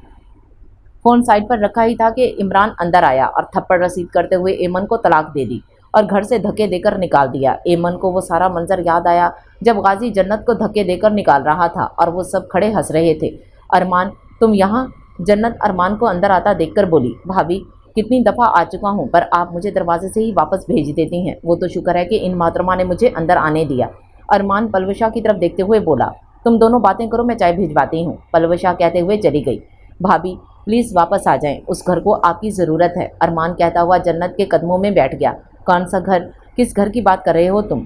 फ़ोन साइड पर रखा ही था कि इमरान अंदर आया और थप्पड़ रसीद करते हुए एमन को तलाक दे दी और घर से धक्के देकर निकाल दिया। एमन को वो सारा मंजर याद आया जब गाजी जन्नत को धक्के देकर निकाल रहा था और वो सब खड़े हंस रहे थे। अरमान, तुम यहाँ? जन्नत अरमान को अंदर आता देखकर बोली। भाभी, कितनी दफ़ा आ चुका हूँ, पर आप मुझे दरवाजे से ही वापस भेज देती हैं। वो तो शुक्र है कि इन मोहतरमा ने मुझे अंदर आने दिया। अरमान पलविशा की तरफ देखते हुए बोला। तुम दोनों बातें करो, मैं चाय भिजवाती हूँ, पलविशा कहते हुए चली गई। भाभी प्लीज़ वापस आ जाएं, उस घर को आपकी ज़रूरत है, अरमान कहता हुआ जन्नत के कदमों में बैठ गया। कौन सा घर? किस घर की बात कर रहे हो तुम?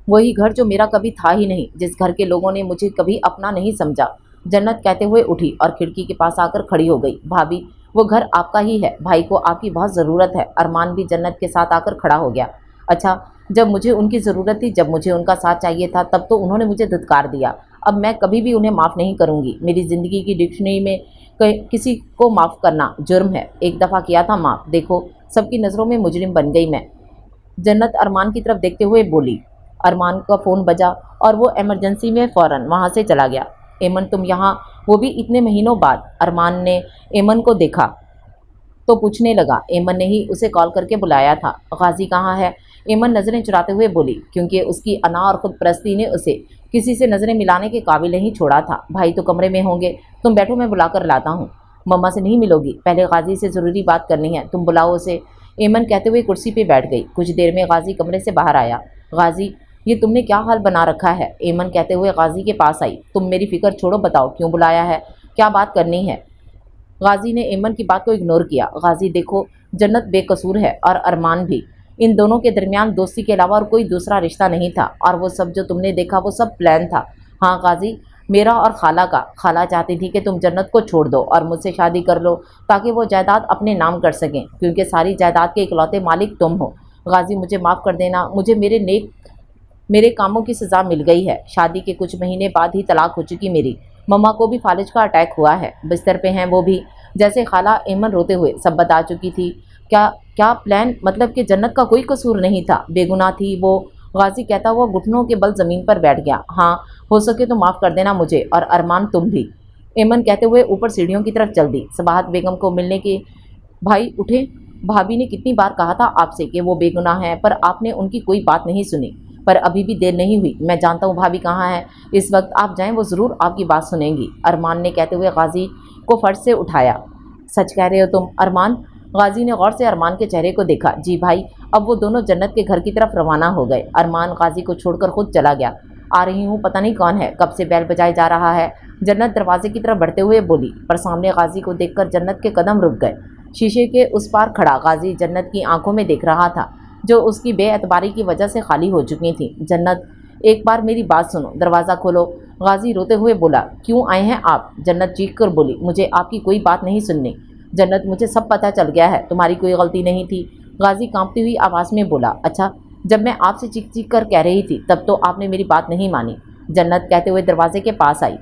वही घर जो मेरा कभी था ही नहीं, जिस घर के लोगों ने मुझे कभी अपना नहीं समझा। जन्नत कहते हुए उठी और खिड़की के पास आकर खड़ी हो गई। भाभी, वो घर आपका ही है, भाई को आपकी बहुत ज़रूरत है। अरमान भी जन्नत के साथ आकर खड़ा हो गया। अच्छा, जब मुझे उनकी ज़रूरत थी, जब मुझे उनका साथ चाहिए था, तब तो उन्होंने मुझे धुतकार दिया। अब मैं कभी भी उन्हें माफ़ नहीं करूँगी। मेरी ज़िंदगी की डिक्शनरी में किसी को माफ़ करना जुर्म है। एक दफ़ा किया था माफ़, देखो सबकी नज़रों में मुजरिम बन गई मैं। जन्नत अरमान की तरफ देखते हुए बोली। अरमान का फ़ोन बजा और वो इमरजेंसी में फ़ौरन वहाँ से चला गया। एमन, तुम यहाँ? वो भी इतने महीनों बाद। अरमान ने एमन को देखा तो पूछने लगा। एमन ने ही उसे कॉल करके बुलाया था। गाजी कहाँ है? एमन नज़रें चुराते हुए बोली, क्योंकि उसकी अना और ख़ुदपरस्ती ने उसे किसी से नज़रें मिलाने के काबिल नहीं छोड़ा था। भाई तो कमरे में होंगे, तुम बैठो, मैं बुलाकर लाता हूँ। मम्मा से नहीं मिलोगी, पहले गाजी से ज़रूरी बात करनी है, तुम बुलाओ उसे। एमन कहते हुए कुर्सी पर बैठ गई। कुछ देर में गाजी कमरे से बाहर आया। गाजी, ये तुमने क्या हाल बना रखा है? एमन कहते हुए गाजी के पास आई। तुम मेरी फ़िक्र छोड़ो, बताओ क्यों बुलाया है, क्या बात करनी है? गाजी ने एमन की बात को इग्नोर किया। गाजी, देखो जन्नत बेकसूर है और अरमान भी। इन दोनों के दरमियान दोस्ती के अलावा और कोई दूसरा रिश्ता नहीं था, और वो सब जो तुमने देखा वो सब प्लान था। हाँ गाजी, मेरा और खाला का। खाला चाहती थी कि तुम जन्नत को छोड़ दो और मुझसे शादी कर लो, ताकि वो जायदाद अपने नाम कर सकें, क्योंकि सारी जायदाद के इकलौते मालिक तुम हो। गाजी, मुझे माफ़ कर देना, मुझे मेरे कामों की सज़ा मिल गई है। शादी के कुछ महीने बाद ही तलाक हो चुकी मेरी। मम्मा को भी फालिज का अटैक हुआ है, बिस्तर पे हैं वो भी। जैसे खाला एमन रोते हुए सब बता चुकी थी। क्या प्लान? मतलब कि जन्नत का कोई कसूर नहीं था, बेगुनाह थी वो। गाजी कहता हुआ घुटनों के बल ज़मीन पर बैठ गया। हाँ, हो सके तो माफ़ कर देना मुझे, और अरमान तुम भी। एमन कहते हुए ऊपर सीढ़ियों की तरफ चल दी। सबाहत बेगम को मिलने की। भाई उठे, भाभी ने कितनी बार कहा था आपसे कि वो बेगुनाह हैं, पर आपने उनकी कोई बात नहीं सुनी। पर अभी भी देर नहीं हुई, मैं जानता हूँ भाभी कहाँ है। इस वक्त आप जाएं, वो ज़रूर आपकी बात सुनेंगी, अरमान ने कहते हुए गाजी को फर्श से उठाया। सच कह रहे हो तुम अरमान? गाजी ने गौर से अरमान के चेहरे को देखा। जी भाई। अब वो दोनों जन्नत के घर की तरफ रवाना हो गए। अरमान गाजी को छोड़कर खुद चला गया। आ रही हूँ, पता नहीं कौन है, कब से बैल बजाए जा रहा है। जन्नत दरवाजे की तरफ बढ़ते हुए बोली, पर सामने गाजी को देखकर जन्नत के कदम रुक गए। शीशे के उस पार खड़ा गाजी जन्नत की आंखों में देख रहा था। जो उसकी बेएतबारी की वजह से खाली हो चुकी थीं। जन्नत, एक बार मेरी बात सुनो, दरवाज़ा खोलो। गाजी रोते हुए बोला। क्यों आए हैं आप? जन्नत चीख कर बोली। मुझे आपकी कोई बात नहीं सुननी। जन्नत, मुझे सब पता चल गया है, तुम्हारी कोई गलती नहीं थी। गाजी कांपती हुई आवाज़ में बोला। अच्छा, जब मैं आपसे चीख चीख कर कह रही थी तब तो आपने मेरी बात नहीं मानी। जन्नत कहते हुए दरवाजे के पास आई।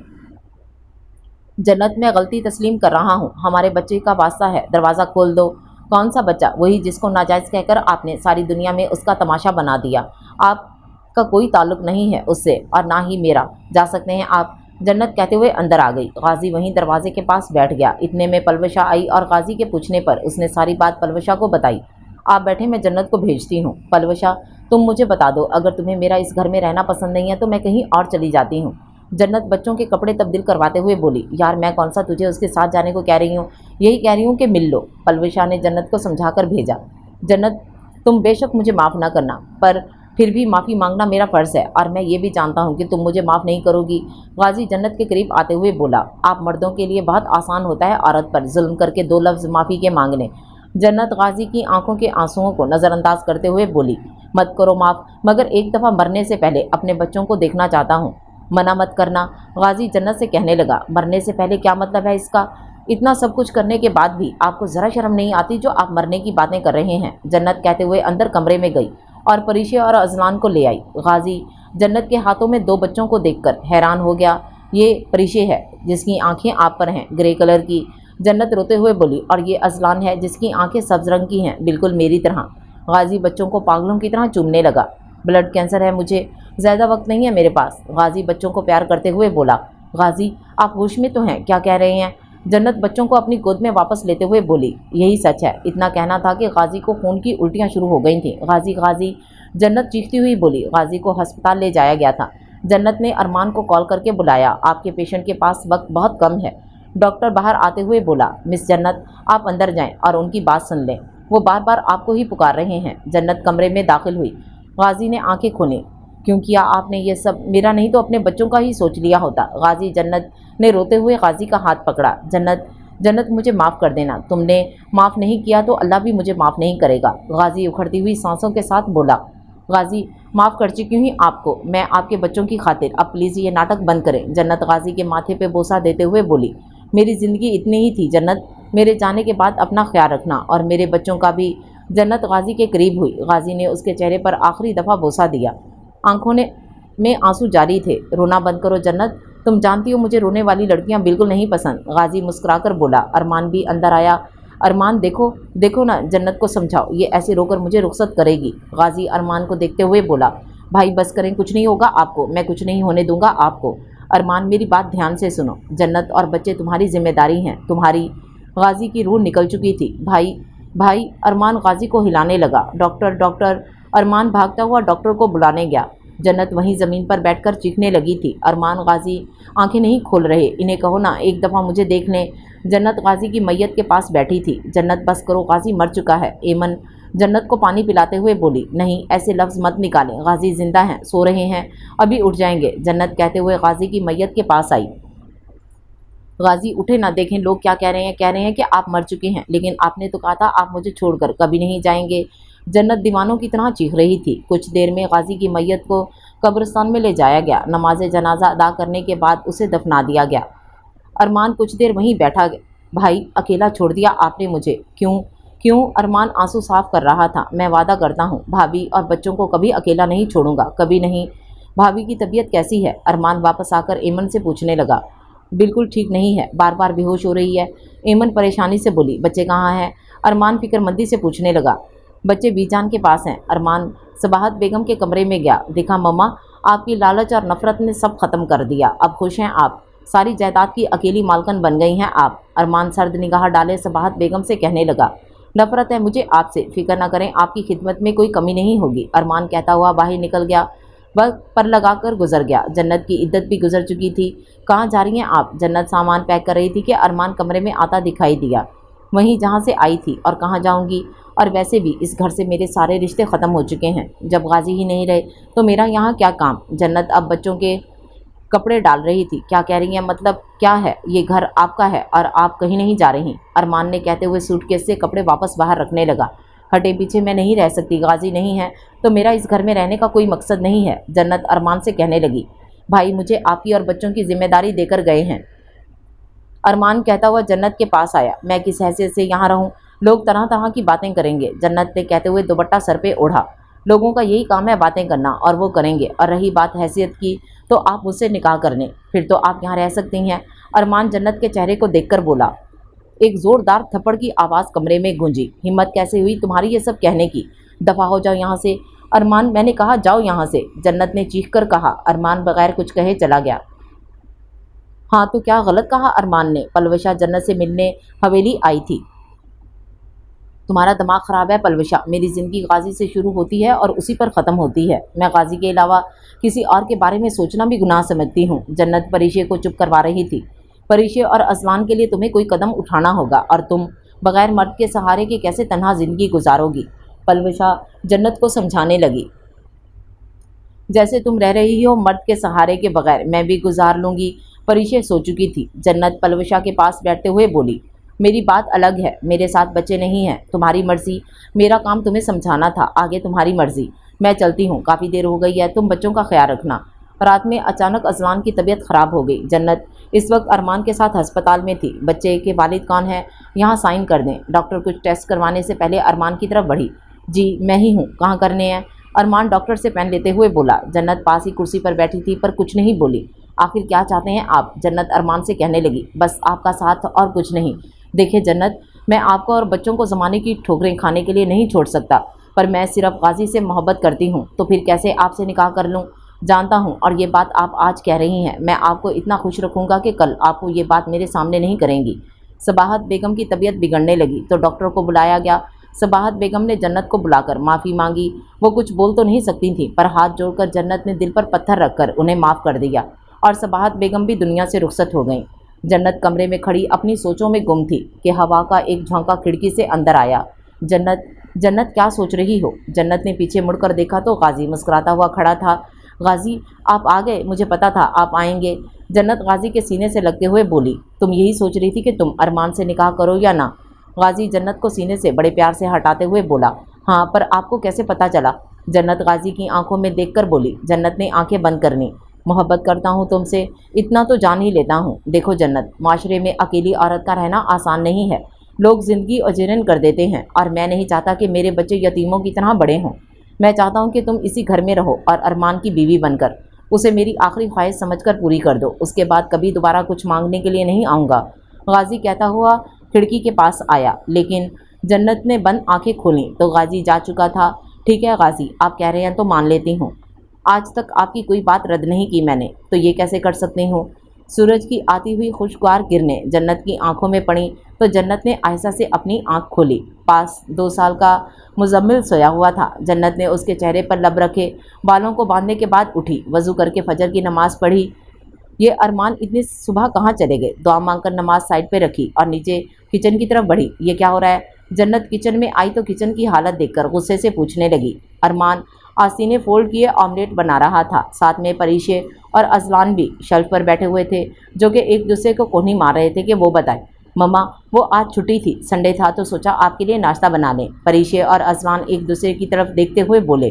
जन्नत, मैं गलती तस्लीम कर रहा हूँ, हमारे बच्चे का वास्ता है, दरवाज़ा खोल दो। कौन सा बच्चा? वही जिसको नाजायज़ कहकर आपने सारी दुनिया में उसका तमाशा बना दिया। आपका कोई ताल्लुक नहीं है उससे और ना ही मेरा। जा सकते हैं आप। जन्नत कहते हुए अंदर आ गई। गाजी वहीं दरवाजे के पास बैठ गया। इतने में पलवशा आई और गाजी के पूछने पर उसने सारी बात पलवशा को बताई। आप बैठे, मैं जन्नत को भेजती हूँ। पलवशा, तुम मुझे बता दो, अगर तुम्हें मेरा इस घर में रहना पसंद नहीं है तो मैं कहीं और चली जाती हूँ। जन्नत बच्चों के कपड़े तब्दील करवाते हुए बोली। यार, मैं कौन सा तुझे उसके साथ जाने को कह रही हूँ, यही कह रही हूँ कि मिल लो। पलवशा ने जन्नत को समझाकर भेजा। जन्नत, तुम बेशक मुझे माफ़ ना करना, पर फिर भी माफ़ी मांगना मेरा फ़र्ज़ है और मैं ये भी जानता हूँ कि तुम मुझे माफ़ नहीं करोगी। गाजी जन्नत के करीब आते हुए बोला। आप मर्दों के लिए बहुत आसान होता है औरत पर जुल्म करके दो लफ्ज़ माफ़ी के मांगने। जन्नत गाजी की आंखों के आंसुओं को नज़रअंदाज करते हुए बोली। मत करो माफ़, मगर एक दफ़ा मरने से पहले अपने बच्चों को देखना चाहता हूँ। मना मत करना। गाजी जन्नत से कहने लगा। मरने से पहले क्या मतलब है इसका? इतना सब कुछ करने के बाद भी आपको ज़रा शर्म नहीं आती जो आप मरने की बातें कर रहे हैं। जन्नत कहते हुए अंदर कमरे में गई और परीशे और अजलान को ले आई। गाजी जन्नत के हाथों में दो बच्चों को देखकर हैरान हो गया। ये परीशे है जिसकी आंखें आप पर हैं, ग्रे कलर की। जन्नत रोते हुए बोली। और ये अजलान है जिसकी आंखें सब्ज रंग की हैं, बिल्कुल मेरी तरह। गाजी बच्चों को पागलों की तरह चूमने लगा। ब्लड कैंसर है मुझे, ज़्यादा वक्त नहीं है मेरे पास। गाजी बच्चों को प्यार करते हुए बोला। गाजी, आप होश में तो हैं, क्या कह रहे हैं? जन्नत बच्चों को अपनी गोद में वापस लेते हुए बोली। यही सच है। इतना कहना था कि गाजी को खून की उल्टियाँ शुरू हो गई थीं। गाजी गाजी, जन्नत चीखती हुई बोली। गाजी को अस्पताल ले जाया गया था। जन्नत ने अरमान को कॉल करके बुलाया। आपके पेशेंट के पास वक्त बहुत कम है। डॉक्टर बाहर आते हुए बोला। मिस जन्नत, आप अंदर जाएं और उनकी बात सुन लें, वो बार बार आपको ही पुकार रहे हैं। जन्नत कमरे में दाखिल हुई। गाजी ने आंखें खोलीं। क्यों किया आपने ये सब? मेरा नहीं तो अपने बच्चों का ही सोच लिया होता। गाजी जन्नत ने रोते हुए गाजी का हाथ पकड़ा। जन्नत मुझे माफ़ कर देना, तुमने माफ़ नहीं किया तो अल्लाह भी मुझे माफ़ नहीं करेगा। गाजी उखड़ती हुई सांसों के साथ बोला। गाजी, माफ़ कर चुकी हूँ आपको, मैं आपके बच्चों की खातिर। अब प्लीज़ ये नाटक बंद करें। जन्नत गाजी के माथे पे बोसा देते हुए बोली। मेरी ज़िंदगी इतनी ही थी जन्नत, मेरे जाने के बाद अपना ख्याल रखना और मेरे बच्चों का भी। जन्नत गाजी के करीब हुई। गाजी ने उसके चेहरे पर आखिरी दफ़ा बोसा दिया। आंखों में आंसू जारी थे। रोना बंद करो जन्नत, तुम जानती हो मुझे रोने वाली लड़कियां बिल्कुल नहीं पसंद। गाजी मुस्कुराकर बोला। अरमान भी अंदर आया। अरमान, देखो ना, जन्नत को समझाओ, ये ऐसे रोकर मुझे रुखसत करेगी। गाजी अरमान को देखते हुए बोला। भाई बस करें, कुछ नहीं होगा आपको, मैं कुछ नहीं होने दूंगा आपको। अरमान, मेरी बात ध्यान से सुनो, जन्नत और बच्चे तुम्हारी जिम्मेदारी हैं, तुम्हारी। गाजी की रूह निकल चुकी थी। भाई, अरमान गाजी को हिलाने लगा। डॉक्टर, अरमान भागता हुआ डॉक्टर को बुलाने गया। जन्नत वहीं ज़मीन पर बैठकर चीखने लगी थी। अरमान, गाजी आंखें नहीं खोल रहे, इन्हें कहो ना एक दफ़ा मुझे देख लें। जन्नत गाजी की मैयत के पास बैठी थी। जन्नत, बस करो, गाजी मर चुका है। एमन जन्नत को पानी पिलाते हुए बोली। नहीं, ऐसे लफ्ज़ मत निकालें, गाजी ज़िंदा हैं, सो रहे हैं, अभी उठ जाएंगे। जन्नत कहते हुए गाजी की मैयत के पास आई। गाजी उठे ना, देखें लोग क्या कह रहे हैं कि आप मर चुके हैं, लेकिन आपने तो कहा था आप मुझे छोड़कर कभी नहीं जाएंगे। जन्नत दीवानों की तरह चीख रही थी। कुछ देर में गाजी की मैयत को कब्रिस्तान में ले जाया गया। नमाज जनाजा अदा करने के बाद उसे दफना दिया गया। अरमान कुछ देर वहीं बैठा। भाई, अकेला छोड़ दिया आपने मुझे, क्यों? अरमान आंसू साफ कर रहा था। मैं वादा करता हूँ भाभी और बच्चों को कभी अकेला नहीं छोड़ूंगा, कभी नहीं। भाभी की तबीयत कैसी है? अरमान वापस आकर एमन से पूछने लगा। बिल्कुल ठीक नहीं है, बार बार बेहोश हो रही है। एमन परेशानी से बोली। बच्चे कहाँ हैं? अरमान फिक्रमंदी से पूछने लगा। बच्चे बीजान के पास हैं। अरमान सबाहत बेगम के कमरे में गया। देखा मम्मा, आपकी लालच और नफ़रत ने सब ख़त्म कर दिया, अब खुश हैं आप, सारी जायदाद की अकेली मालकन बन गई हैं आप। अरमान सर्द निगाह डाले सबाहत बेगम से कहने लगा। नफ़रत है मुझे आपसे, फ़िक्र न करें, आपकी खिदमत में कोई कमी नहीं होगी। अरमान कहता हुआ बाहर निकल गया। वक्त पर लगाकर गुजर गया। जन्नत की इद्दत भी गुजर चुकी थी। कहाँ जा रही हैं आप? जन्नत सामान पैक कर रही थी कि अरमान कमरे में आता दिखाई दिया। वहीं जहाँ से आई थी। और कहाँ जाऊँगी? और वैसे भी इस घर से मेरे सारे रिश्ते ख़त्म हो चुके हैं। जब गाजी ही नहीं रहे तो मेरा यहाँ क्या काम? जन्नत अब बच्चों के कपड़े डाल रही थी। क्या कह रही हैं? मतलब क्या है? ये घर आपका है और आप कहीं नहीं जा रही। अरमान ने कहते हुए सूटकेस से कपड़े वापस बाहर रखने लगा। ہٹے پیچھے میں نہیں رہ سکتی، غازی نہیں ہے تو میرا اس گھر میں رہنے کا کوئی مقصد نہیں ہے، جنت ارمان سے کہنے لگی۔ بھائی مجھے آپ کی اور بچوں کی ذمہ داری دے کر گئے ہیں، ارمان کہتا ہوا جنت کے پاس آیا۔ میں کس حیثیت سے یہاں رہوں؟ لوگ طرح طرح کی باتیں کریں گے، جنت نے کہتے ہوئے دوپٹہ سر پہ اوڑھا۔ لوگوں کا یہی کام ہے باتیں کرنا، اور وہ کریں گے، اور رہی بات حیثیت کی تو آپ مجھ سے نکاح کر لیں، پھر تو آپ یہاں رہ سکتی ہیں، ارمان جنت کے چہرے کو دیکھ کر بولا۔ ایک زوردار تھپڑ کی آواز کمرے میں گونجی۔ ہمت کیسے ہوئی تمہاری یہ سب کہنے کی؟ دفع ہو جاؤ یہاں سے۔ ارمان میں نے کہا جاؤ یہاں سے، جنت نے چیخ کر کہا۔ ارمان بغیر کچھ کہے چلا گیا۔ ہاں تو کیا غلط کہا ارمان نے؟ پلوشا جنت سے ملنے حویلی آئی تھی۔ تمہارا دماغ خراب ہے پلوشا، میری زندگی غازی سے شروع ہوتی ہے اور اسی پر ختم ہوتی ہے، میں غازی کے علاوہ کسی اور کے بارے میں سوچنا بھی گناہ سمجھتی ہوں۔ جنت پریشے کو چپ کروا رہی تھی۔ پریشے اور اذلان کے لیے تمہیں کوئی قدم اٹھانا ہوگا، اور تم بغیر مرد کے سہارے کے کیسے تنہا زندگی گزارو گی؟ پلوشا جنت کو سمجھانے لگی۔ جیسے تم رہ رہی ہو مرد کے سہارے کے بغیر، میں بھی گزار لوں گی۔ پریشے سو چکی تھی۔ جنت پلوشا کے پاس بیٹھتے ہوئے بولی، میری بات الگ ہے، میرے ساتھ بچے نہیں ہیں، تمہاری مرضی، میرا کام تمہیں سمجھانا تھا، آگے تمہاری مرضی، میں چلتی ہوں، کافی دیر ہو گئی ہے، تم بچوں کا خیال رکھنا۔ رات میں اچانک اذلان کی طبیعت خراب ہو گئی۔ جنت اس وقت ارمان کے ساتھ ہسپتال میں تھی۔ بچے کے والد کون ہیں؟ یہاں سائن کر دیں۔ ڈاکٹر کچھ ٹیسٹ کروانے سے پہلے ارمان کی طرف بڑھی۔ جی میں ہی ہوں، کہاں کرنے ہیں؟ ارمان ڈاکٹر سے پین لیتے ہوئے بولا۔ جنت پاس ہی کرسی پر بیٹھی تھی پر کچھ نہیں بولی۔ آخر کیا چاہتے ہیں آپ؟ جنت ارمان سے کہنے لگی۔ بس آپ کا ساتھ اور کچھ نہیں۔ دیکھیں جنت، میں آپ کو اور بچوں کو زمانے کی ٹھوکریں کھانے کے لیے نہیں چھوڑ سکتا، پر میں صرف غازی سے محبت کرتی ہوں، تو پھر کیسے آپ سے نکاح کر لوں؟ جانتا ہوں، اور یہ بات آپ آج کہہ رہی ہیں، میں آپ کو اتنا خوش رکھوں گا کہ کل آپ کو یہ بات میرے سامنے نہیں کریں گی۔ صباحت بیگم کی طبیعت بگڑنے لگی تو ڈاکٹر کو بلایا گیا۔ صباحت بیگم نے جنت کو بلا کر معافی مانگی۔ وہ کچھ بول تو نہیں سکتی تھیں، پر ہاتھ جوڑ کر جنت نے دل پر پتھر رکھ کر انہیں معاف کر دیا، اور صباحت بیگم بھی دنیا سے رخصت ہو گئیں۔ جنت کمرے میں کھڑی اپنی سوچوں میں گم تھی کہ ہوا کا ایک جھونکا کھڑکی سے اندر آیا۔ جنت کیا سوچ رہی ہو؟ جنت نے پیچھے مڑ کر دیکھا تو غازی مسکراتا ہوا کھڑا تھا۔ غازی آپ آ گئے، مجھے پتا تھا آپ آئیں گے، جنت غازی کے سینے سے لگتے ہوئے بولی۔ تم یہی سوچ رہی تھی کہ تم ارمان سے نکاح کرو یا نہ؟ غازی جنت کو سینے سے بڑے پیار سے ہٹاتے ہوئے بولا۔ ہاں، پر آپ کو کیسے پتا چلا؟ جنت غازی کی آنکھوں میں دیکھ کر بولی۔ جنت نے آنکھیں بند کر لیں۔ محبت کرتا ہوں تم سے، اتنا تو جان ہی لیتا ہوں۔ دیکھو جنت، معاشرے میں اکیلی عورت کا رہنا آسان نہیں ہے، لوگ زندگی اجیرن کر دیتے ہیں، اور میں نہیں چاہتا کہ میرے بچے یتیموں کی طرح بڑے ہوں۔ میں چاہتا ہوں کہ تم اسی گھر میں رہو اور ارمان کی بیوی بن کر اسے میری آخری خواہش سمجھ کر پوری کر دو، اس کے بعد کبھی دوبارہ کچھ مانگنے کے لیے نہیں آؤں گا۔ غازی کہتا ہوا کھڑکی کے پاس آیا، لیکن جنت نے بند آنکھیں کھولیں تو غازی جا چکا تھا۔ ٹھیک ہے غازی، آپ کہہ رہے ہیں تو مان لیتی ہوں، آج تک آپ کی کوئی بات رد نہیں کی میں نے، تو یہ کیسے کر سکتی ہوں؟ سورج کی آتی ہوئی خوشگوار کرنیں جنت کی آنکھوں میں پڑیں تو جنت نے آہستہ سے اپنی آنکھ کھولی۔ پاس 2 سال کا مزمل سویا ہوا تھا۔ جنت نے اس کے چہرے پر لب رکھے، بالوں کو باندھنے کے بعد اٹھی، وضو کر کے فجر کی نماز پڑھی۔ یہ ارمان اتنی صبح کہاں چلے گئے؟ دعا مانگ کر نماز سائڈ پہ رکھی اور نیچے کچن کی طرف بڑھی۔ یہ کیا ہو رہا ہے؟ جنت کچن میں آئی تو کچن کی حالت دیکھ کر غصے سے پوچھنے لگی۔ ارمان آستینے فولڈ کیے آملیٹ بنا رہا تھا، ساتھ میں پریشے اور اذلان بھی شیلف پر بیٹھے ہوئے تھے، جو کہ ایک دوسرے کو کونی مار رہے تھے کہ وہ بتائے۔ مما، وہ آج چھٹی تھی، سنڈے تھا تو سوچا آپ کے لیے ناشتہ بنا لیں۔ پریشے اور اذلان ایک دوسرے کی طرف دیکھتے ہوئے بولے۔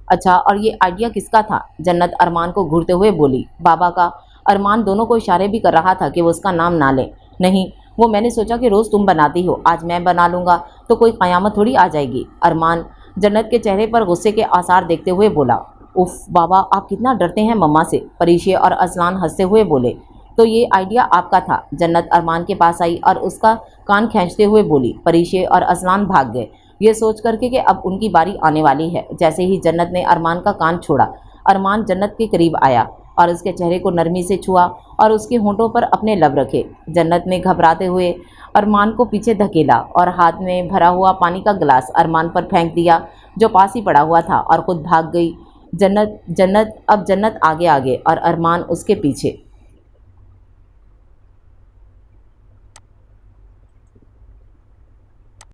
اچھا، اور یہ آئیڈیا کس کا تھا؟ جنت ارمان کو گھورتے ہوئے بولی۔ بابا کا۔ ارمان دونوں کو اشارے بھی کر رہا تھا کہ وہ اس کا نام نہ لیں۔ نہیں، وہ میں نے سوچا کہ روز تم بناتی ہو، آج میں بنا لوں گا تو کوئی قیامت تھوڑی آ جائے گی۔ ارمان جنت کے چہرے پر غصے کے آثار دیکھتے ہوئے بولا۔ اف بابا، آپ کتنا ڈرتے ہیں مما سے۔ پریشے اور اذلان ہنستے ہوئے بولے۔ تو یہ آئیڈیا آپ کا تھا؟ جنت ارمان کے پاس آئی اور اس کا کان کھینچتے ہوئے بولی۔ پریشے اور اذلان بھاگ گئے، یہ سوچ کر کے کہ اب ان کی باری آنے والی ہے۔ جیسے ہی جنت نے ارمان کا کان چھوڑا، ارمان جنت کے قریب آیا اور اس کے چہرے کو نرمی سے چھوا اور اس کے ہونٹوں پر اپنے لب رکھے۔ جنت نے گھبراتے ہوئے ارمان کو پیچھے دھکیلا اور ہاتھ میں بھرا ہوا پانی کا گلاس ارمان پر پھینک دیا جو پاس ہی پڑا ہوا تھا، اور خود بھاگ گئی۔ اب جنت آگے اور ارمان اس کے پیچھے۔